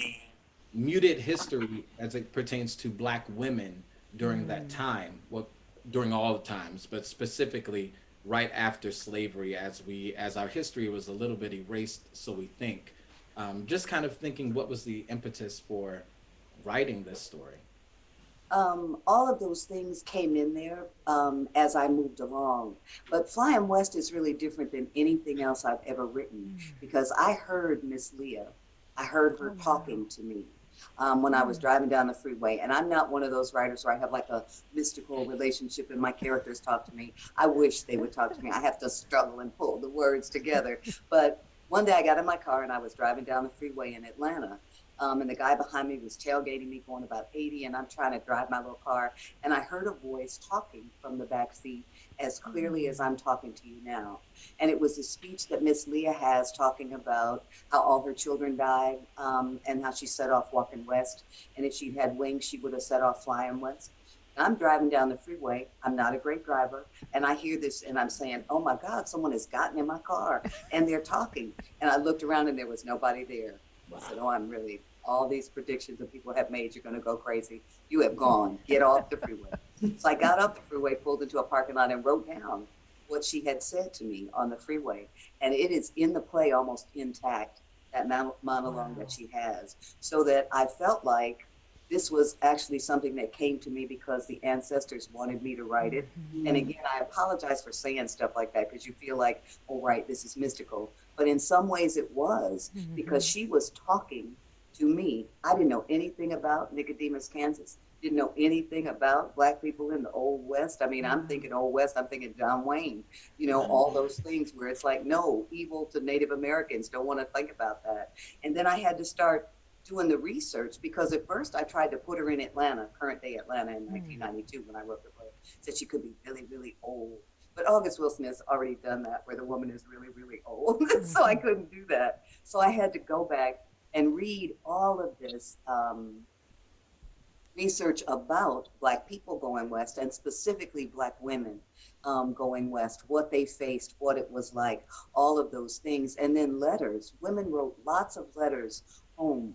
muted history as it pertains to Black women during that time, well, during all the times, but specifically right after slavery, as our history was a little bit erased, so we think. Just kind of thinking, what was the impetus for writing this story? All of those things came in there as I moved along. But Flyin West is really different than anything else I've ever written, because I heard Miss Leah. I heard her talking to me when I was driving down the freeway. And I'm not one of those writers where I have like a mystical relationship and my characters talk to me. I wish they would talk to me. I have to struggle and pull the words together. But one day I got in my car and I was driving down the freeway in Atlanta. And the guy behind me was tailgating me going about 80, and I'm trying to drive my little car. And I heard a voice talking from the back seat as clearly as I'm talking to you now. And it was a speech that Miss Leah has talking about how all her children died and how she set off walking west. And if she'd had wings, she would have set off flying west. I'm driving down the freeway. I'm not a great driver. And I hear this and I'm saying, oh my God, someone has gotten in my car and they're talking. And I looked around and there was nobody there. I said, oh, I'm really, all these predictions that people have made, you're going to go crazy. You have gone. Get off the freeway. So I got off the freeway, pulled into a parking lot, and wrote down what she had said to me on the freeway. And it is in the play almost intact, that monologue that she has. So that I felt like this was actually something that came to me because the ancestors wanted me to write it. And again, I apologize for saying stuff like that because you feel like, oh, right, this is mystical. But in some ways it was because she was talking to me. I didn't know anything about Nicodemus, Kansas. Didn't know anything about Black people in the Old West. I mean, I'm thinking Old West, I'm thinking John Wayne, you know, all those things where it's like, no, evil to Native Americans, don't want to think about that. And then I had to start doing the research because at first I tried to put her in Atlanta, current day Atlanta in 1992 when I wrote the play. Said she could be really, really old. But August Wilson's already done that where the woman is really, really old. So I couldn't do that. So I had to go back and read all of this research about Black people going west and specifically Black women going west, what they faced, what it was like, all of those things. And then letters. Women wrote lots of letters home.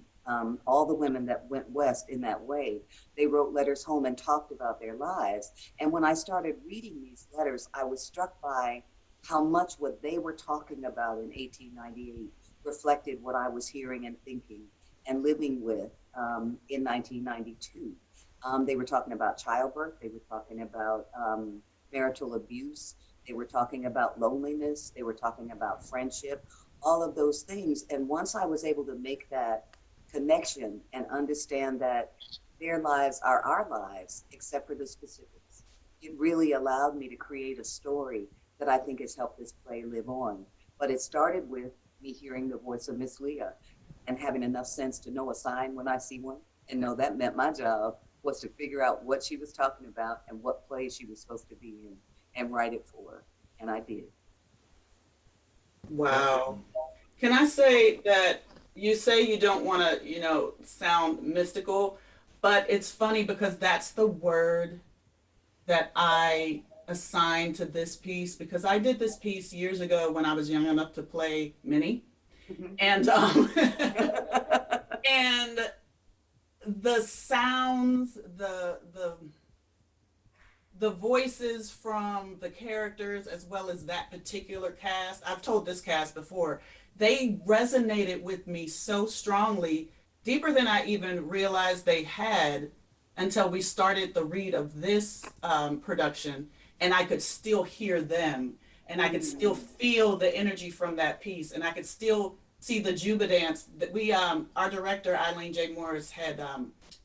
All the women that went west in that way, they wrote letters home and talked about their lives. And when I started reading these letters, I was struck by how much what they were talking about in 1898 reflected what I was hearing and thinking and living with in 1992. They were talking about childbirth. They were talking about marital abuse. They were talking about loneliness. They were talking about friendship, all of those things. And once I was able to make that connection and understand that their lives are our lives, except for the specifics, it really allowed me to create a story that I think has helped this play live on. But it started with me hearing the voice of Miss Leah and having enough sense to know a sign when I see one and know that meant my job was to figure out what she was talking about and what play she was supposed to be in and write it for her. And I did. Wow. Can I say that you say you don't want to, you know, sound mystical, but it's funny because that's the word that I assigned to this piece because I did this piece years ago when I was young enough to play Minnie. And and the sounds, the voices from the characters as well as that particular cast, I've told this cast before, they resonated with me so strongly, deeper than I even realized they had until we started the read of this production, and I could still hear them, and I could still feel the energy from that piece, and I could still see the Juba dance that we, our director, Eileen J. Morris, had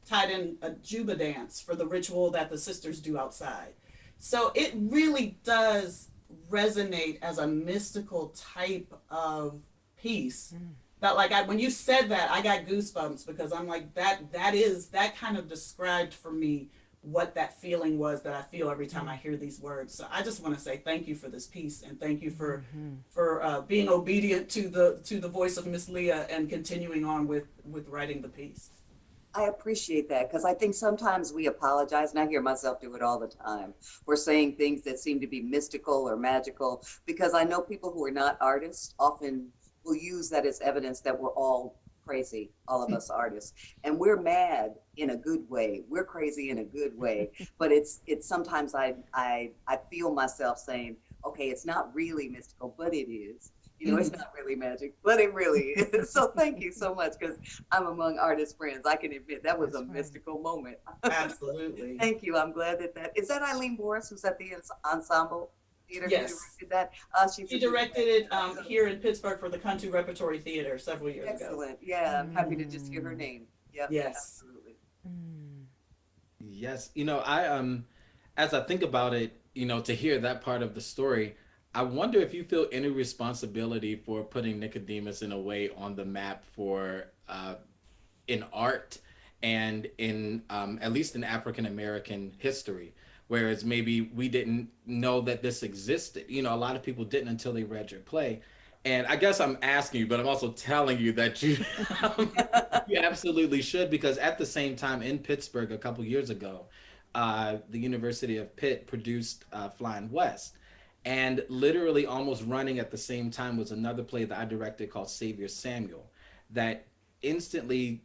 tied in a Juba dance for the ritual that the sisters do outside. So it really does resonate as a mystical type of piece that, like, when you said that, I got goosebumps because I'm like, that kind of described for me what that feeling was that I feel every time I hear these words. So I just want to say thank you for this piece and thank you for being obedient to the voice of Miss Leah and continuing on with writing the piece. I appreciate that because I think sometimes we apologize, and I hear myself do it all the time. We're saying things that seem to be mystical or magical because I know people who are not artists often will use that as evidence that we're all crazy, all of us artists, and we're mad in a good way. We're crazy in a good way, but it's sometimes I feel myself saying, okay, it's not really mystical, but it is. You know, it's not really magic, but it really is. So thank you so much, because I'm among artist friends. I can admit that was a mystical moment. Absolutely. Thank you. I'm glad that is that Eileen Boris, who's at the ensemble theater, who Yes. directed that. She directed it here in Pittsburgh for the Country Repertory Theater several years ago. Excellent. Yeah, I'm happy to just hear her name. Yep, Yes. absolutely. Yes, you know, as I think about it, you know, to hear that part of the story, I wonder if you feel any responsibility for putting Nicodemus in a way on the map for in art and in at least in African American history, whereas maybe we didn't know that this existed. You know, a lot of people didn't until they read your play. And I guess I'm asking you, but I'm also telling you that you you absolutely should, because at the same time in Pittsburgh a couple years ago, the University of Pitt produced Flyin West. And literally almost running at the same time was another play that I directed called Savior Samuel that instantly,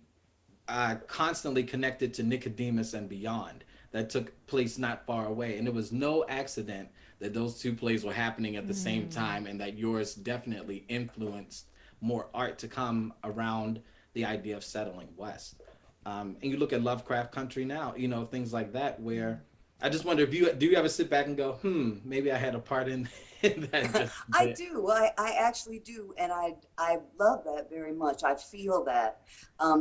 constantly connected to Nicodemus and beyond, that took place not far away. And it was no accident that those two plays were happening at the same time, and that yours definitely influenced more art to come around the idea of settling West. And you look at Lovecraft Country now, you know, things like that, where I just wonder if do you ever sit back and go, maybe I had a part in that? I do. I actually do, and I love that very much. I feel that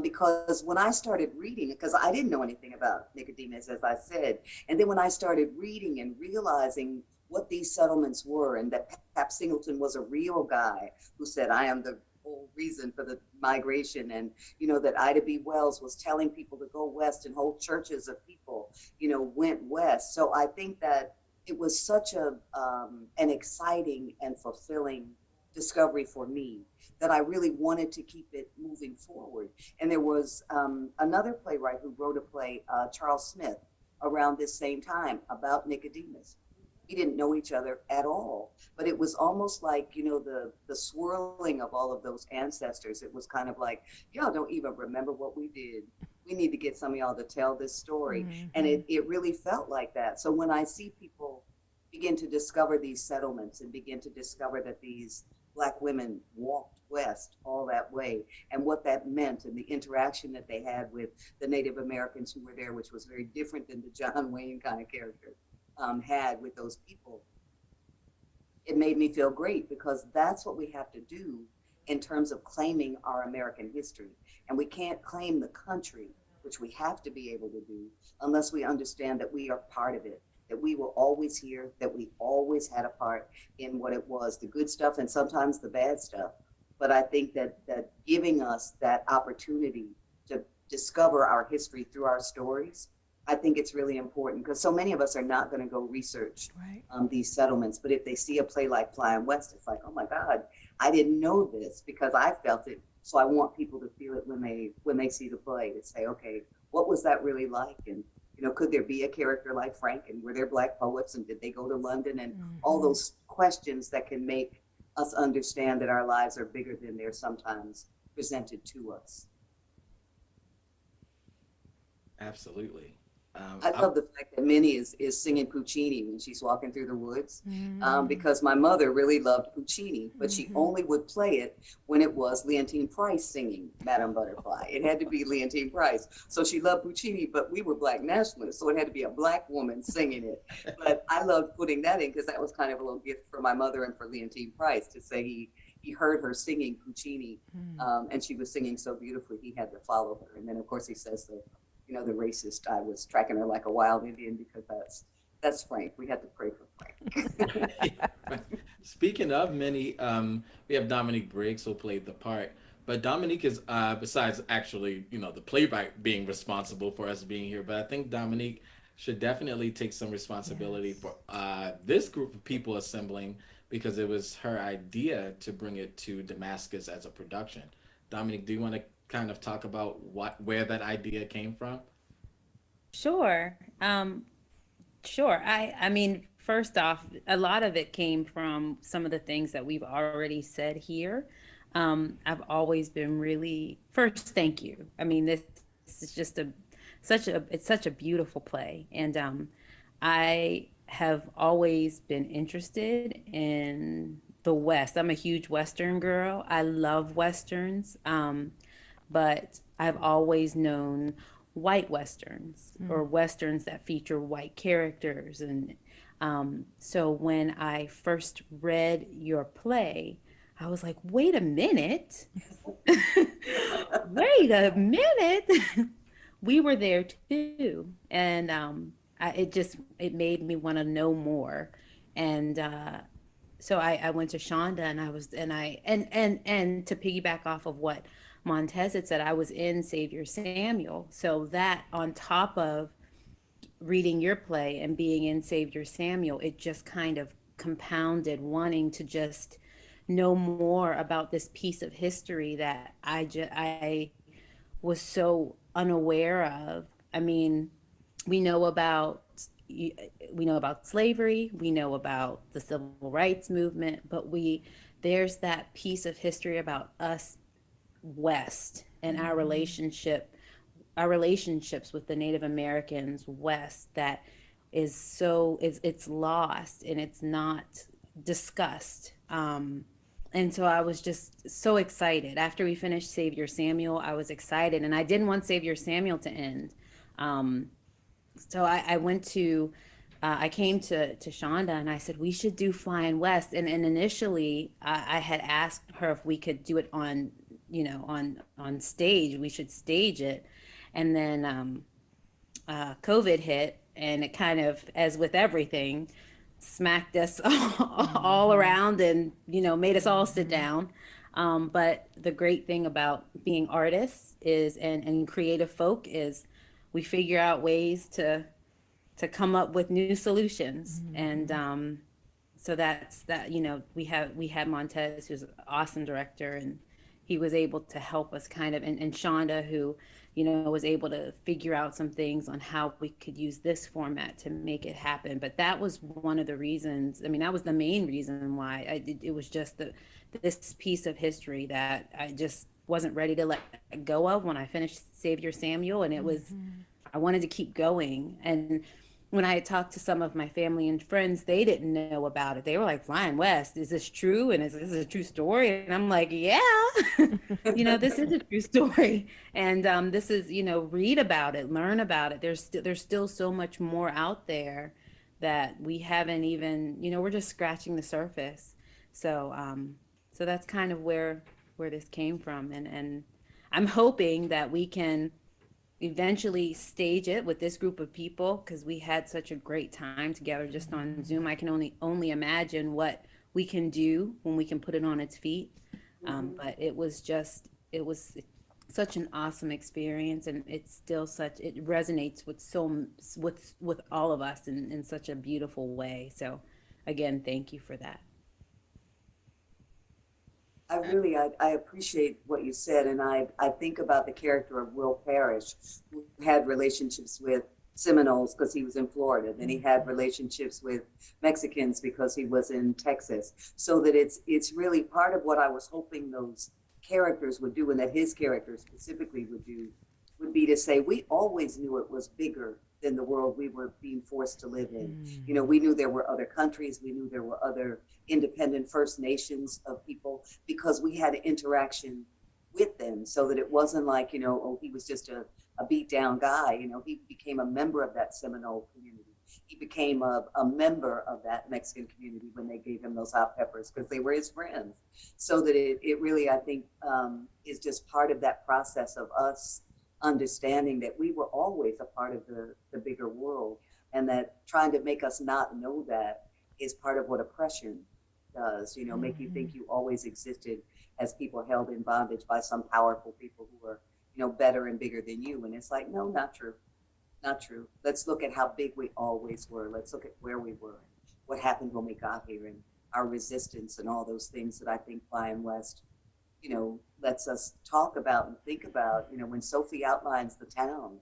because when I started reading it, because I didn't know anything about Nicodemus, as I said, and then when I started reading and realizing what these settlements were, and that Pap Singleton was a real guy who said, I am the whole reason for the migration, and you know that Ida B. Wells was telling people to go west, and whole churches of people, you know, went west. So I think that it was such an exciting and fulfilling discovery for me that I really wanted to keep it moving forward. And there was another playwright who wrote a play, Charles Smith, around this same time about Nicodemus. We didn't know each other at all, but it was almost like, you know, the swirling of all of those ancestors. It was kind of like, y'all don't even remember what we did. We need to get some of y'all to tell this story. And it really felt like that. So when I see people begin to discover these settlements and begin to discover that these Black women walked west all that way, and what that meant, and the interaction that they had with the Native Americans who were there, which was very different than the John Wayne kind of character had with those people, it made me feel great, because that's what we have to do in terms of claiming our American history. And we can't claim the country, which we have to be able to do, unless we understand that we are part of it, that we were always here, that we always had a part in what it was, the good stuff and sometimes the bad stuff. But I think that giving us that opportunity to discover our history through our stories, I think it's really important, because so many of us are not going to go research these settlements. But if they see a play like Flyin West, it's like, oh my God, I didn't know this because I felt it. So I want people to feel it when they see the play, to say, okay, what was that really like? And you know, could there be a character like Frank? And were there Black poets? And did they go to London? And all those questions that can make us understand that our lives are bigger than they're sometimes presented to us. Absolutely. I love the fact that Minnie is singing Puccini when she's walking through the woods, because my mother really loved Puccini, but she only would play it when it was Leontine Price singing Madame Butterfly. It had to be Leontine Price. So she loved Puccini, but we were Black nationalists, so it had to be a Black woman singing it. But I loved putting that in, because that was kind of a little gift for my mother and for Leontine Price, to say he heard her singing Puccini, and she was singing so beautifully, he had to follow her. And then, of course, he says the racist, I was tracking her like a wild Indian, because that's Frank. We had to pray for Frank. Speaking of Minnie, we have Dominique Briggs, who played the part. But Dominique is, besides actually, you know, the playwright being responsible for us being here, but I think Dominique should definitely take some responsibility for this group of people assembling, because it was her idea to bring it to Damascus as a production. Dominique, do you want to kind of talk about where that idea came from? Sure. Sure. I mean, first off, a lot of it came from some of the things that we've already said here. I've always been really, first, thank you. I mean, this is just it's such a beautiful play. And I have always been interested in the West. I'm a huge Western girl. I love Westerns. But I've always known white Westerns or Westerns that feature white characters. And so when I first read your play, I was like, wait a minute. Wait a minute. We were there too. And it made me want to know more. And so I went to Shonda and to piggyback off of what Montez had said, I was in Savior Samuel. So that on top of reading your play and being in Savior Samuel, it just kind of compounded wanting to just know more about this piece of history that I was so unaware of. I mean, we know about slavery, we know about the civil rights movement, but there's that piece of history about us West and our relationships with the Native Americans West that it's lost and it's not discussed. And so I was just so excited. After we finished Savior Samuel, I was excited, and I didn't want Savior Samuel to end. So I came to Shonda and I said, we should do Flyin West. And initially I had asked her if we could do it on stage, we should stage it. And then COVID hit, and it kind of, as with everything, smacked us all around and, made us all sit down. But the great thing about being artists is, and creative folk, is we figure out ways to come up with new solutions. And so that's that, we had Montez, who's an awesome director, and he was able to help us kind of, and Shonda, who, was able to figure out some things on how we could use this format to make it happen. But that was one of the reasons, that was the main reason why it was just this piece of history that I just wasn't ready to let go of when I finished Savior Samuel. And it was, I wanted to keep going. And when I had talked to some of my family and friends, they didn't know about it. They were like, Flyin West, is this true? And is this a true story? And I'm like, yeah, this is a true story. And this is, read about it, learn about it. There's still so much more out there that we haven't even, we're just scratching the surface. So so that's kind of where this came from. And I'm hoping that we can eventually stage it with this group of people, because we had such a great time together just on Zoom. I can only imagine what we can do when we can put it on its feet. But it was such an awesome experience, and it's still it resonates with all of us in such a beautiful way. So again, thank you for that. I appreciate what you said, and I think about the character of Will Parrish, who had relationships with Seminoles because he was in Florida. Then he had relationships with Mexicans because he was in Texas. So that it's really part of what I was hoping those characters would do, and that his character specifically would do, would be to say, we always knew it was bigger than the world we were being forced to live in. We knew there were other countries, we knew there were other independent First Nations of people, because we had an interaction with them, so that it wasn't like, he was just a beat down guy. He became a member of that Seminole community. He became a member of that Mexican community when they gave him those hot peppers, because they were his friends. So that it really, I think, is just part of that process of us understanding that we were always a part of the bigger world, and that trying to make us not know that is part of what oppression does, make you think you always existed as people held in bondage by some powerful people who were, better and bigger than you. And it's like, no, not true. Not true. Let's look at how big we always were. Let's look at where we were, what happened when we got here, and our resistance and all those things that I think Flyin West, lets us talk about and think about, when Sophie outlines the town,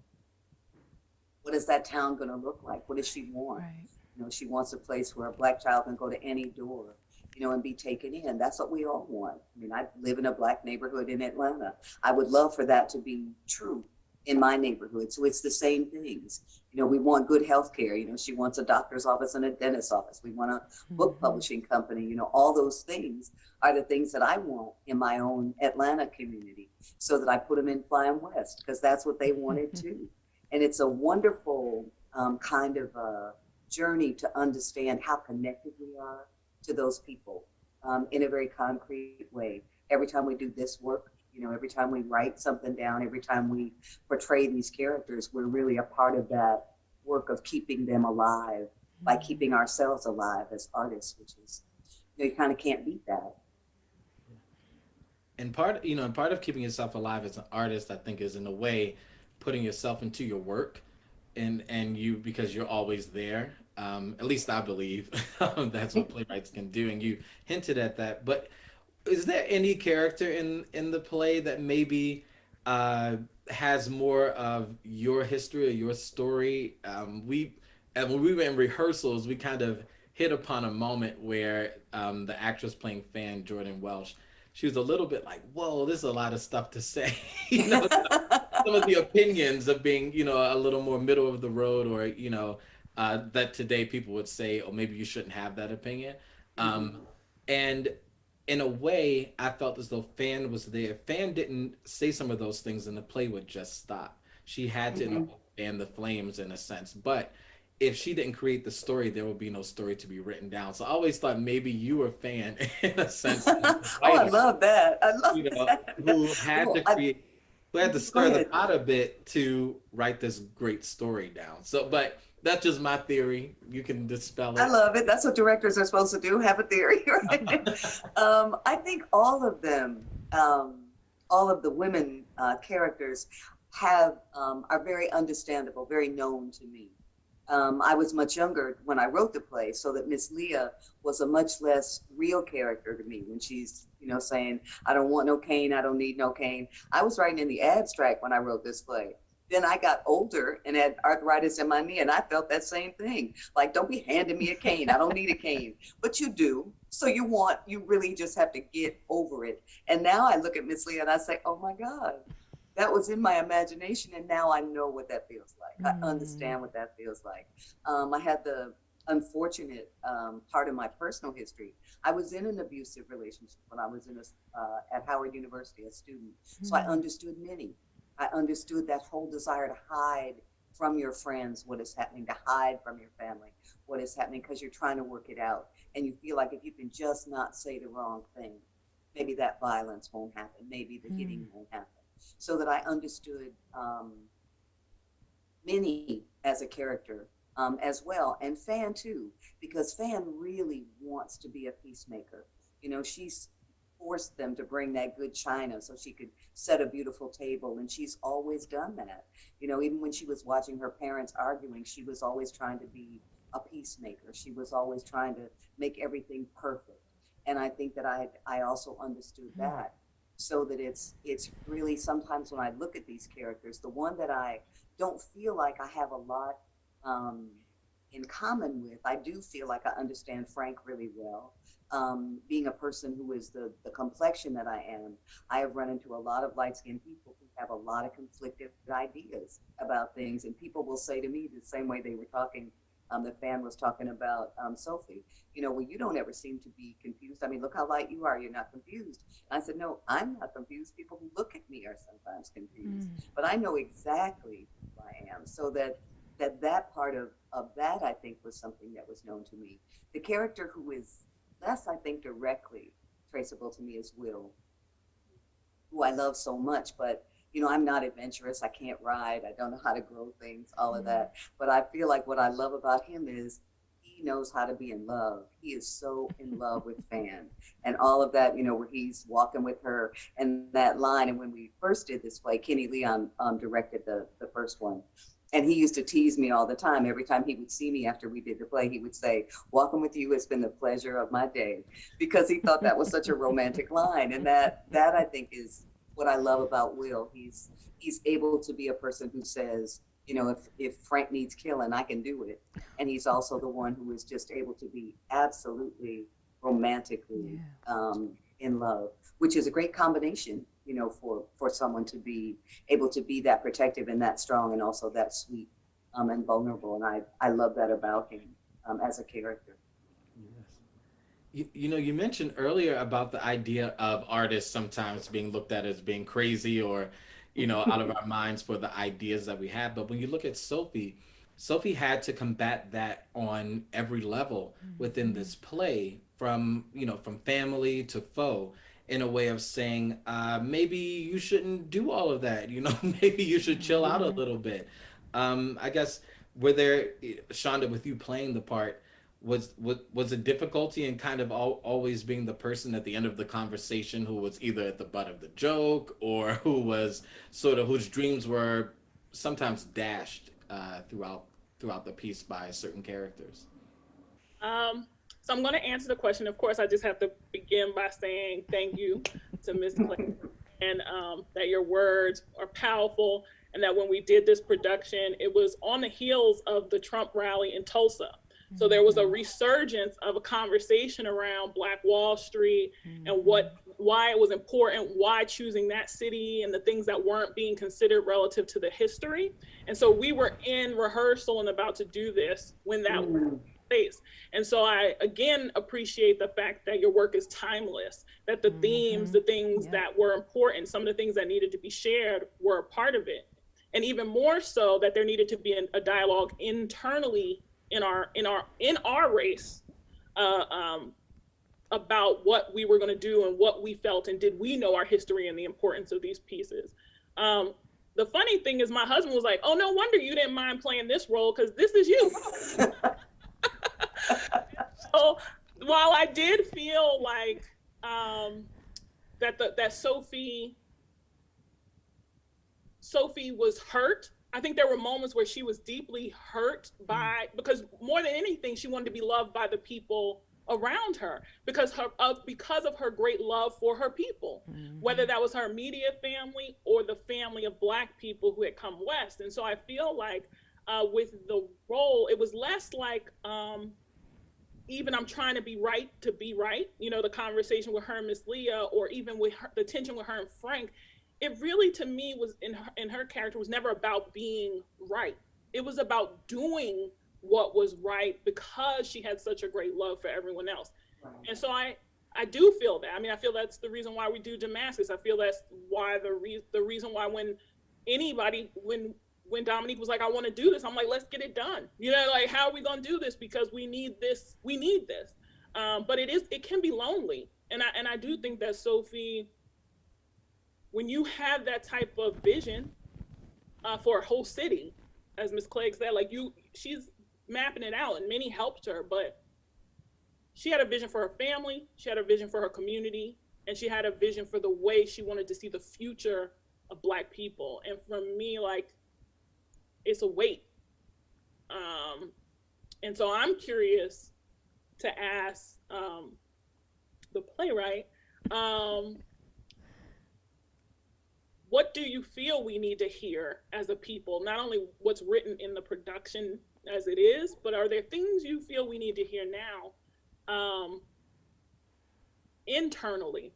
what is that town going to look like? What does she want? Right. She wants a place where a Black child can go to any door, and be taken in. That's what we all want. I live in a Black neighborhood in Atlanta. I would love for that to be true in my neighborhood. So it's the same things. We want good health care. She wants a doctor's office and a dentist's office. We want a book publishing company. All those things are the things that I want in my own Atlanta community, so that I put them in Flyin West, because that's what they wanted too. And it's a wonderful kind of journey to understand how connected we are to those people in a very concrete way. Every time we do this work, every time we write something down, every time we portray these characters, we're really a part of that work of keeping them alive by keeping ourselves alive as artists, which is, you kind of can't beat that. And part of keeping yourself alive as an artist, I think, is in a way putting yourself into your work, and you, because you're always there. At least I believe that's what playwrights can do, and you hinted at that. But is there any character in the play that maybe has more of your history or your story? When we were in rehearsals, we kind of hit upon a moment where the actress playing Fan, Jordan Welsh, she was a little bit like, whoa, this is a lot of stuff to say. Some of the opinions of being, a little more middle of the road, or, that today people would say, oh, maybe you shouldn't have that opinion. And in a way, I felt as though Fan was there. If Fan didn't say some of those things, then the play would just stop. She had to fan the flames in a sense. But if she didn't create the story, there would be no story to be written down. So I always thought maybe you were Fan in a sense. I love that. I love that. Who had to create, who had to stir the pot a bit to write this great story down. So, but that's just my theory. You can dispel it. I love it. That's what directors are supposed to do, have a theory, right? I think all of them, all of the women characters are very understandable, very known to me. I was much younger when I wrote the play, so that Miss Leah was a much less real character to me when she's, saying, I don't want no cane, I don't need no cane. I was writing in the abstract when I wrote this play. Then I got older and had arthritis in my knee, and I felt that same thing. Like, don't be handing me a cane. I don't need a cane. But you do. So you really just have to get over it. And now I look at Miss Leah and I say, oh my God, that was in my imagination. And now I know what that feels like. I understand what that feels like. I had the unfortunate part of my personal history. I was in an abusive relationship when I was at Howard University, a student. So I understood many. I understood that whole desire to hide from your friends what is happening, to hide from your family what is happening, because you're trying to work it out. And you feel like if you can just not say the wrong thing, maybe that violence won't happen, maybe the hitting won't happen. So that I understood Minnie as a character as well, and Fan too, because Fan really wants to be a peacemaker. She's forced them to bring that good china so she could set a beautiful table, and she's always done that. Even when she was watching her parents arguing, she was always trying to be a peacemaker. She was always trying to make everything perfect. And I think that I also understood that, so that it's really, sometimes when I look at these characters, the one that I don't feel like I have a lot in common with, I do feel like I understand Frank really well. Being a person who is the complexion that I am, I have run into a lot of light-skinned people who have a lot of conflicted ideas about things. And people will say to me the same way they were talking, the Fan was talking about Sophie, well, you don't ever seem to be confused. I mean, look how light you are, you're not confused. And I said, no, I'm not confused. People who look at me are sometimes confused, but I know exactly who I am. So that part of that, I think, was something that was known to me. The character who is less, I think, directly traceable to me is Will, who I love so much, but I'm not adventurous. I can't ride. I don't know how to grow things, all of that. But I feel like what I love about him is he knows how to be in love. He is so in love with Fan, and all of that, where he's walking with her and that line. And when we first did this play, Kenny Leon directed the first one. And he used to tease me all the time. Every time he would see me after we did the play, he would say, "Walking with you has been the pleasure of my day," because he thought that was such a romantic line. And that I think is what I love about Will. He's able to be a person who says, you know, if Frank needs killing, I can do it. And he's also the one who is just able to be absolutely romantically in love, which is a great combination, you know, for someone to be able to be that protective and that strong and also that sweet and vulnerable. And I love that about him as a character. You know, you mentioned earlier about the idea of artists sometimes being looked at as being crazy or, you know, out of our minds for the ideas that we have. But when you look at Sophie had to combat that on every level within this play, from, you know, from family to foe, in a way of saying, maybe you shouldn't do all of that, you know, maybe you should chill out a little bit. I guess, were there, Shonda, with you playing the part, was a difficulty in kind of always being the person at the end of the conversation who was either at the butt of the joke or who was sort of, whose dreams were sometimes dashed throughout the piece by certain characters? So I'm going to answer the question. Of course, I just have to begin by saying thank you to Ms. Clay, and that your words are powerful, and that when we did this production, it was on the heels of the Trump rally in Tulsa. So there was a resurgence of a conversation around Black Wall Street and why it was important, why choosing that city, and the things that weren't being considered relative to the history. And so we were in rehearsal and about to do this when that was place. And so I again appreciate the fact that your work is timeless, that the themes, the things that were important, some of the things that needed to be shared were a part of it. And even more so that there needed to be a dialogue internally in our race about what we were going to do and what we felt, and did we know our history and the importance of these pieces. The funny thing is my husband was like, "Oh, no wonder you didn't mind playing this role, because this is you." So while I did feel like that Sophie was hurt, I think there were moments where she was deeply hurt by, because more than anything, she wanted to be loved by the people around her because of her great love for her people, whether that was her immediate family or the family of Black people who had come west. And so I feel like with the role, it was less like even I'm trying to be right, you know, the conversation with her and Miss Leah, or even with the tension with her and Frank. It really, to me, was in her character was never about being right. It was about doing what was right because she had such a great love for everyone else. Right. And so I do feel that. I mean, I feel that's the reason why we do Damascus. I feel that's why the reason why when Dominique was like, "I want to do this," I'm like, "Let's get it done." You know, like, how are we going to do this? Because we need this. We need this. But it can be lonely. And I do think that Sophie, when you have that type of vision for a whole city, as Ms. Clegg said, like she's mapping it out, and many helped her, but she had a vision for her family, she had a vision for her community, and she had a vision for the way she wanted to see the future of Black people. And for me, like, it's a weight. And so I'm curious to ask the playwright, what do you feel we need to hear as a people? Not only what's written in the production as it is, but are there things you feel we need to hear now internally,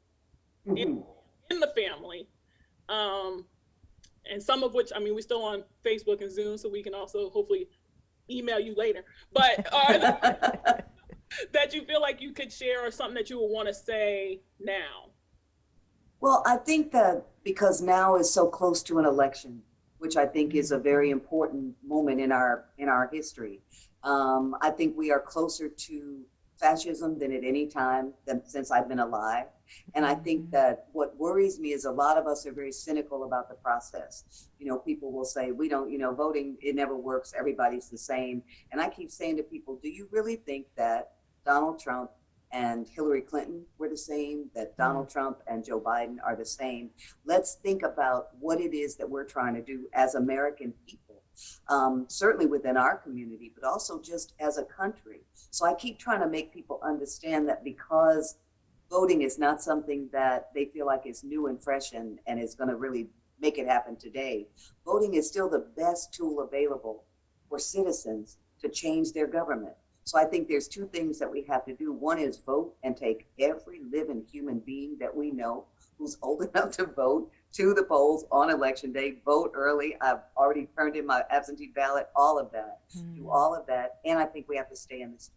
in the family? And some of which, I mean, we're still on Facebook and Zoom, so we can also hopefully email you later. But that you feel like you could share, or something that you would want to say now? Well, I think that because now is so close to an election, which I think is a very important moment in our history. I think we are closer to fascism than at any time since I've been alive. And I think that what worries me is a lot of us are very cynical about the process. You know, people will say, we don't, you know, voting, it never works, everybody's the same. And I keep saying to people, do you really think that Donald Trump and Hillary Clinton were the same, that Donald Trump and Joe Biden are the same? Let's think about what it is that we're trying to do as American people. certainly within our community, but also just as a country. So I keep trying to make people understand that because voting is not something that they feel like is new and fresh and is going to really make it happen today, voting is still the best tool available for citizens to change their government. So I think there's two things that we have to do. One is vote and take every living human being that we know who's old enough to vote to the polls on election day, vote early. I've already turned in my absentee ballot, all of that, do all of that. And I think we have to stay in this.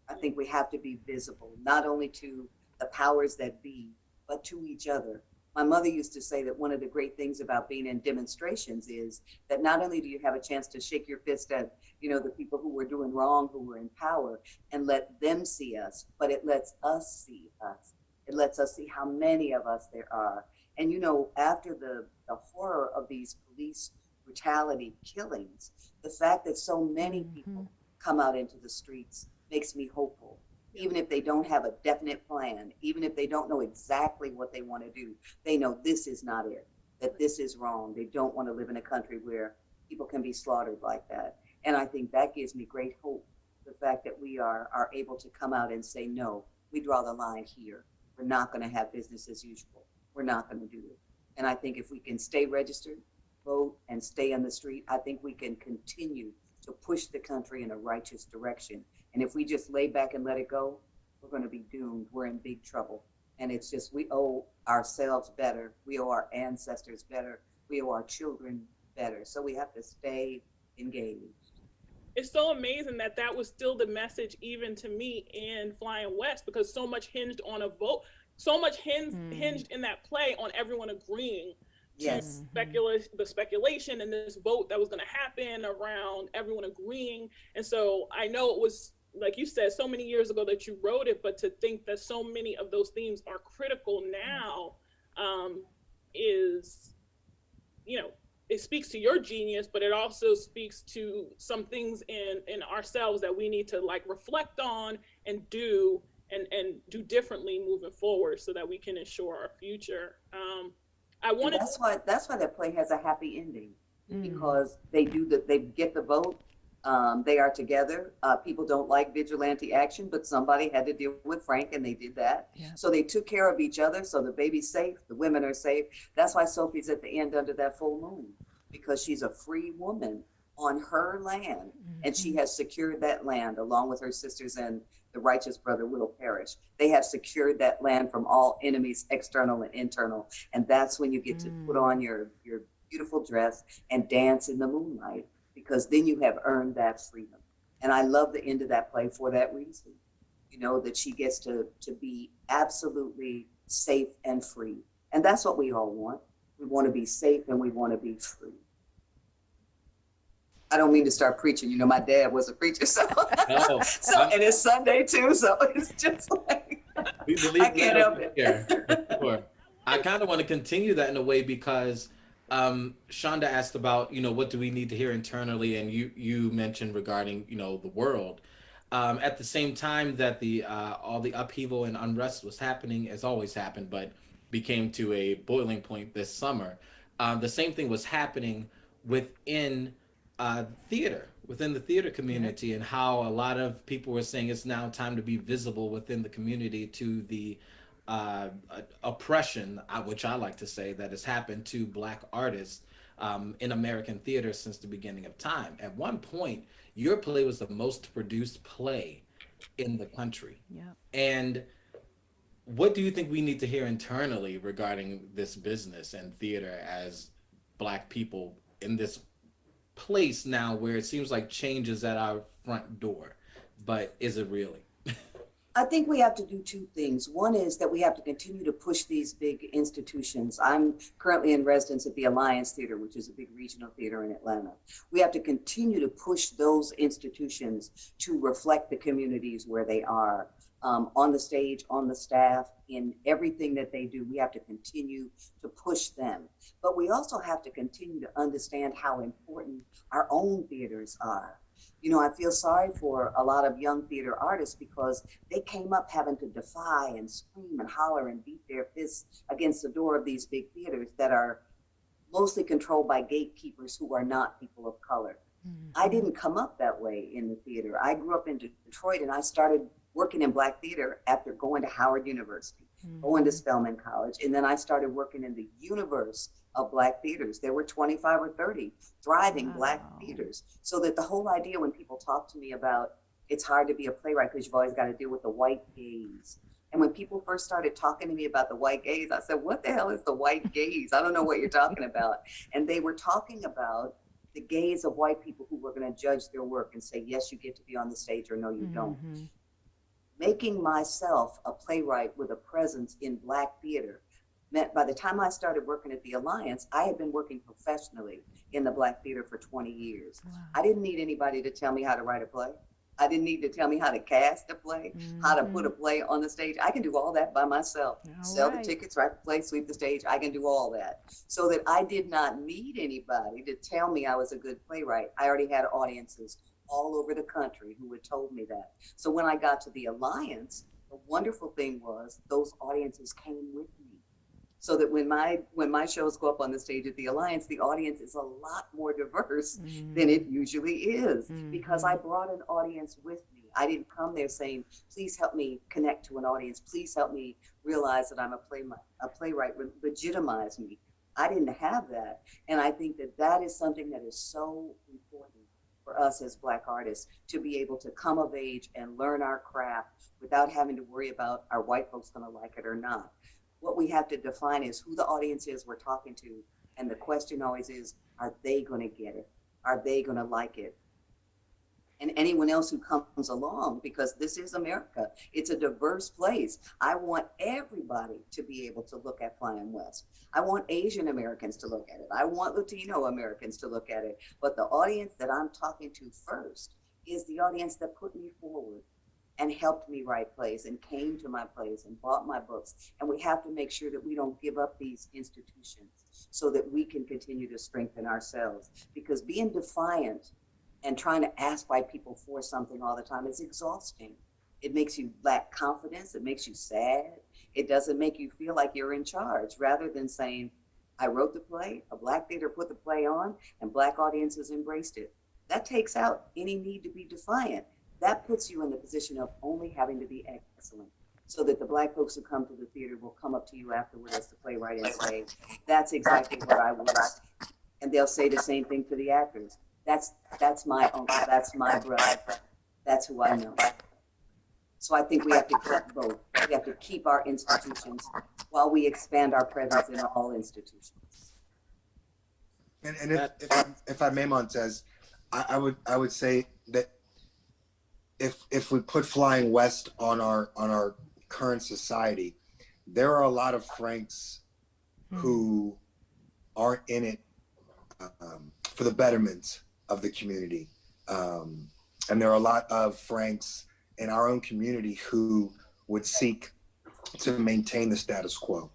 I think we have to be visible, not only to the powers that be, but to each other. My mother used to say that one of the great things about being in demonstrations is that not only do you have a chance to shake your fist at, the people who were doing wrong, who were in power, and let them see us, but it lets us see us. It lets us see how many of us there are. And, after the horror of these police brutality killings, the fact that so many people come out into the streets makes me hopeful. Even if they don't have a definite plan, even if they don't know exactly what they want to do, they know this is not it, that this is wrong. They don't want to live in a country where people can be slaughtered like that. And I think that gives me great hope, the fact that we are able to come out and say, no, we draw the line here. We're not going to have business as usual. We're not going to do it. And I think if we can stay registered, vote, and stay on the street, I think we can continue to push the country in a righteous direction. And if we just lay back and let it go, we're going to be doomed. We're in big trouble. And it's just, we owe ourselves better. We owe our ancestors better. We owe our children better. So we have to stay engaged. It's so amazing that that was still the message even to me in Flyin West, because so much hinged on a vote, so much hinged in that play on everyone agreeing to the speculation and this vote that was going to happen around everyone agreeing. And so I know it was, like you said, so many years ago that you wrote it, but to think that so many of those themes are critical now is, it speaks to your genius, but it also speaks to some things in ourselves that we need to reflect on and do differently moving forward so that we can ensure our future. That's why that play has a happy ending, because they get the vote. They are together. People don't like vigilante action, but somebody had to deal with Frank, and they did that. Yeah. So they took care of each other. So the baby's safe, the women are safe. That's why Sophie's at the end under that full moon, because she's a free woman on her land, and she has secured that land along with her sisters and the righteous brother Will Parrish. They have secured that land from all enemies, external and internal. And that's when you get to put on your beautiful dress and dance in the moonlight, because then you have earned that freedom. And I love the end of that play for that reason, that she gets to be absolutely safe and free. And that's what we all want. We want to be safe and we want to be free. I don't mean to start preaching. My dad was a preacher, so and it's Sunday too, so it's just like we believe I can't help it. Sure. I kind of want to continue that in a way, because Shonda asked about, what do we need to hear internally, and you mentioned regarding, the world. At the same time that the all the upheaval and unrest was happening, as always happened, but became to a boiling point this summer. The same thing was happening within within the theater community, and how a lot of people were saying it's now time to be visible within the community to the oppression, which I like to say, that has happened to Black artists in American theater since the beginning of time. At one point, your play was the most produced play in the country. Yeah. And what do you think we need to hear internally regarding this business and theater as Black people in this place now where it seems like change is at our front door, but is it really? I think we have to do two things. One is that we have to continue to push these big institutions. I'm currently in residence at the Alliance Theater, which is a big regional theater in Atlanta. We have to continue to push those institutions to reflect the communities where they are, on the stage, on the staff, in everything that they do. We have to continue to push them. But we also have to continue to understand how important our own theaters are. I feel sorry for a lot of young theater artists, because they came up having to defy and scream and holler and beat their fists against the door of these big theaters that are mostly controlled by gatekeepers who are not people of color. I didn't come up that way in the theater. I grew up in Detroit, and I started working in Black theater after going to Howard University, going to Spelman College, and then I started working in the universe of Black theaters. There were 25 or 30 thriving Black theaters. So that the whole idea when people talk to me about it's hard to be a playwright because you've always got to deal with the white gaze. And when people first started talking to me about the white gaze, I said, what the hell is the white gaze? I don't know what you're talking about. And they were talking about the gaze of white people who were going to judge their work and say, yes, you get to be on the stage, or no, you don't. Making myself a playwright with a presence in Black theater meant by the time I started working at the Alliance, I had been working professionally in the Black theater for 20 years. I didn't need anybody to tell me how to write a play. I didn't need to tell me how to cast a play, how to put a play on the stage. I can do all that by myself. Sell the tickets, write the play, sweep the stage. I can do all that. So that I did not need anybody to tell me I was a good playwright. I already had audiences all over the country who had told me that. So when I got to the Alliance, the wonderful thing was those audiences came with me. So that when my shows go up on the stage at the Alliance, the audience is a lot more diverse than it usually is, because I brought an audience with me. I didn't come there saying, please help me connect to an audience. Please help me realize that I'm a playwright, legitimize me. I didn't have that. And I think that that is something that is so important for us as Black artists, to be able to come of age and learn our craft without having to worry about are white folks gonna like it or not. What we have to define is who the audience is we're talking to. And the question always is, are they going to get it? Are they going to like it? And anyone else who comes along, because this is America. It's a diverse place. I want everybody to be able to look at Flyin West. I want Asian Americans to look at it. I want Latino Americans to look at it. But the audience that I'm talking to first is the audience that put me forward and helped me write plays and came to my plays and bought my books. And we have to make sure that we don't give up these institutions so that we can continue to strengthen ourselves. Because being defiant and trying to ask white people for something all the time is exhausting. It makes you lack confidence. It makes you sad. It doesn't make you feel like you're in charge, rather than saying, I wrote the play, a Black theater put the play on, and Black audiences embraced it. That takes out any need to be defiant. That puts you in the position of only having to be excellent, so that the Black folks who come to the theater will come up to you afterward as the playwright and say, that's exactly what I was. And they'll say the same thing to the actors. That's my uncle, that's my brother, that's who I know. So I think we have to keep both. We have to keep our institutions while we expand our presence in all institutions. And if I may, Montez, I would say that if we put Flyin West on our current society, there are a lot of Franks who aren't in it for the betterment of the community. And there are a lot of Franks in our own community who would seek to maintain the status quo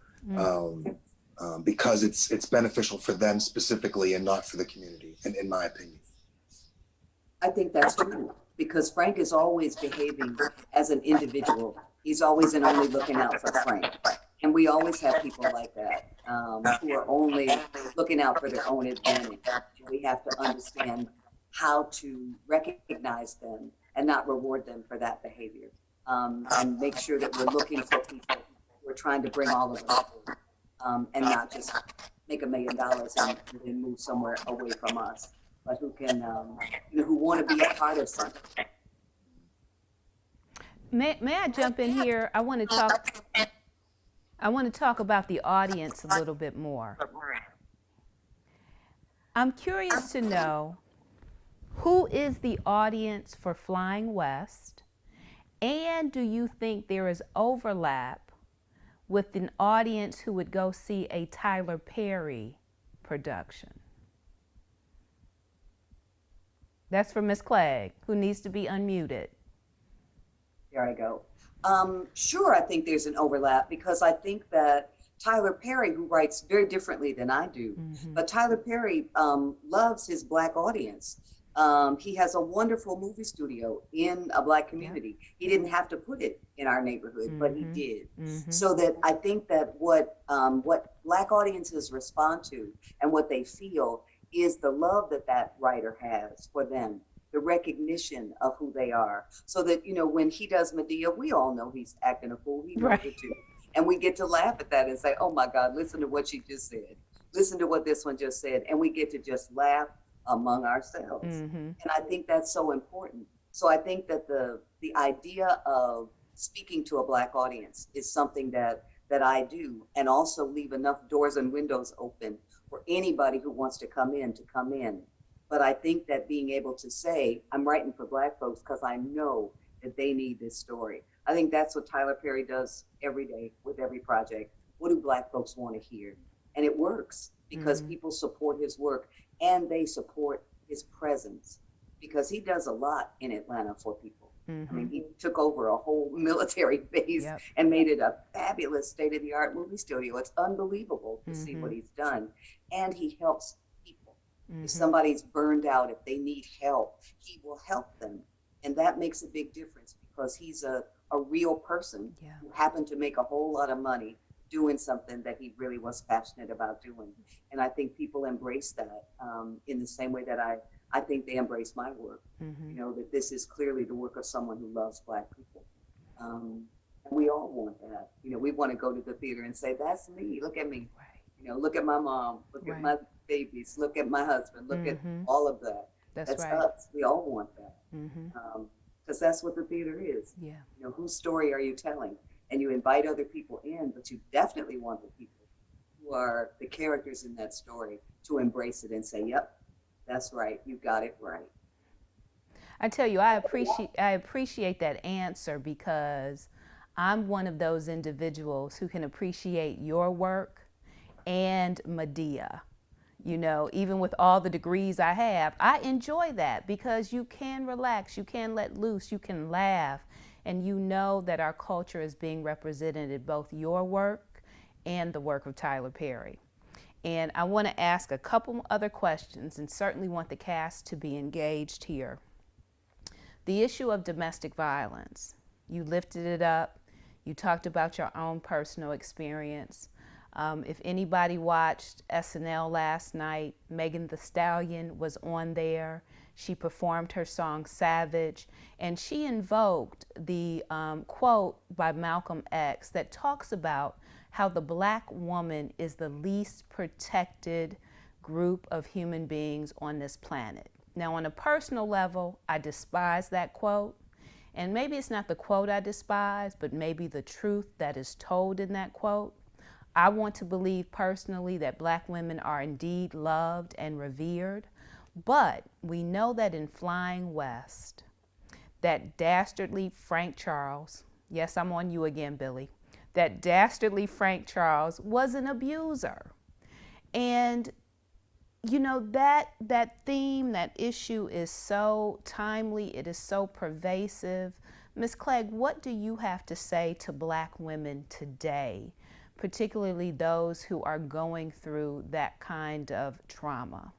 because it's beneficial for them specifically and not for the community, in my opinion. I think that's true, because Frank is always behaving as an individual. He's always and only looking out for Frank. And we always have people like that who are only looking out for their own advantage. We have to understand how to recognize them and not reward them for that behavior, and make sure that we're looking for people who are trying to bring all of us forward, and not just make $1 million and then move somewhere away from us, but who can, who want to be a part of something. May I jump in here? I want to talk about the audience a little bit more. I'm curious to know, who is the audience for Flyin West, and do you think there is overlap with an audience who would go see a Tyler Perry production? That's for Miss Clegg, who needs to be unmuted. There I go. Sure, I think there's an overlap, because I think that Tyler Perry, who writes very differently than I do, but Tyler Perry loves his Black audience. He has a wonderful movie studio in a Black community. He didn't have to put it in our neighborhood, but he did. So that I think that what Black audiences respond to and what they feel is the love that that writer has for them, the recognition of who they are. So that, you know, when he does Medea, we all know he's acting a fool. He knows it too. And we get to laugh at that and say, oh my God, listen to what she just said. Listen to what this one just said. And we get to just laugh among ourselves. And I think that's so important. So I think that the idea of speaking to a Black audience is something that I do, and also leave enough doors and windows open for anybody who wants to come in. But I think that being able to say, I'm writing for Black folks because I know that they need this story. I think that's what Tyler Perry does every day with every project. What do Black folks want to hear? And it works because people support his work and they support his presence, because he does a lot in Atlanta for people. I mean, he took over a whole military base and made it a fabulous state-of-the-art movie studio. It's unbelievable to see what he's done. And he helps people. If somebody's burned out, if they need help, he will help them. And that makes a big difference, because he's a real person who happened to make a whole lot of money doing something that he really was passionate about doing. And I think people embrace that in the same way that I think they embrace my work. You know, that this is clearly the work of someone who loves Black people. And we all want that. You know, we want to go to the theater and say, that's me, look at me. You know, look at my mom, look at my babies, look at my husband, look at all of that. That's us. We all want that. Because that's what the theater is. You know, whose story are you telling? And you invite other people in, but you definitely want the people who are the characters in that story to embrace it and say, yep, that's right, you got it right. I tell you, I appreciate that answer, because I'm one of those individuals who can appreciate your work and Medea. You know, even with all the degrees I have, I enjoy that, because you can relax, you can let loose, you can laugh, and you know that our culture is being represented in both your work and the work of Tyler Perry. And I want to ask a couple other questions, and certainly want the cast to be engaged here. The issue of domestic violence, you lifted it up, you talked about your own personal experience. If anybody watched SNL last night, Megan Thee Stallion was on there. She performed her song Savage, and she invoked the quote by Malcolm X that talks about how the Black woman is the least protected group of human beings on this planet. Now, on a personal level, I despise that quote. And maybe it's not the quote I despise, but maybe the truth that is told in that quote. I want to believe personally that Black women are indeed loved and revered, but we know that in Flyin' West, that dastardly Frank Charles, yes, I'm on you again, Billy, that dastardly Frank Charles was an abuser. And you know, that theme, that issue is so timely, it is so pervasive. Ms. Clegg, what do you have to say to Black women today, particularly those who are going through that kind of trauma?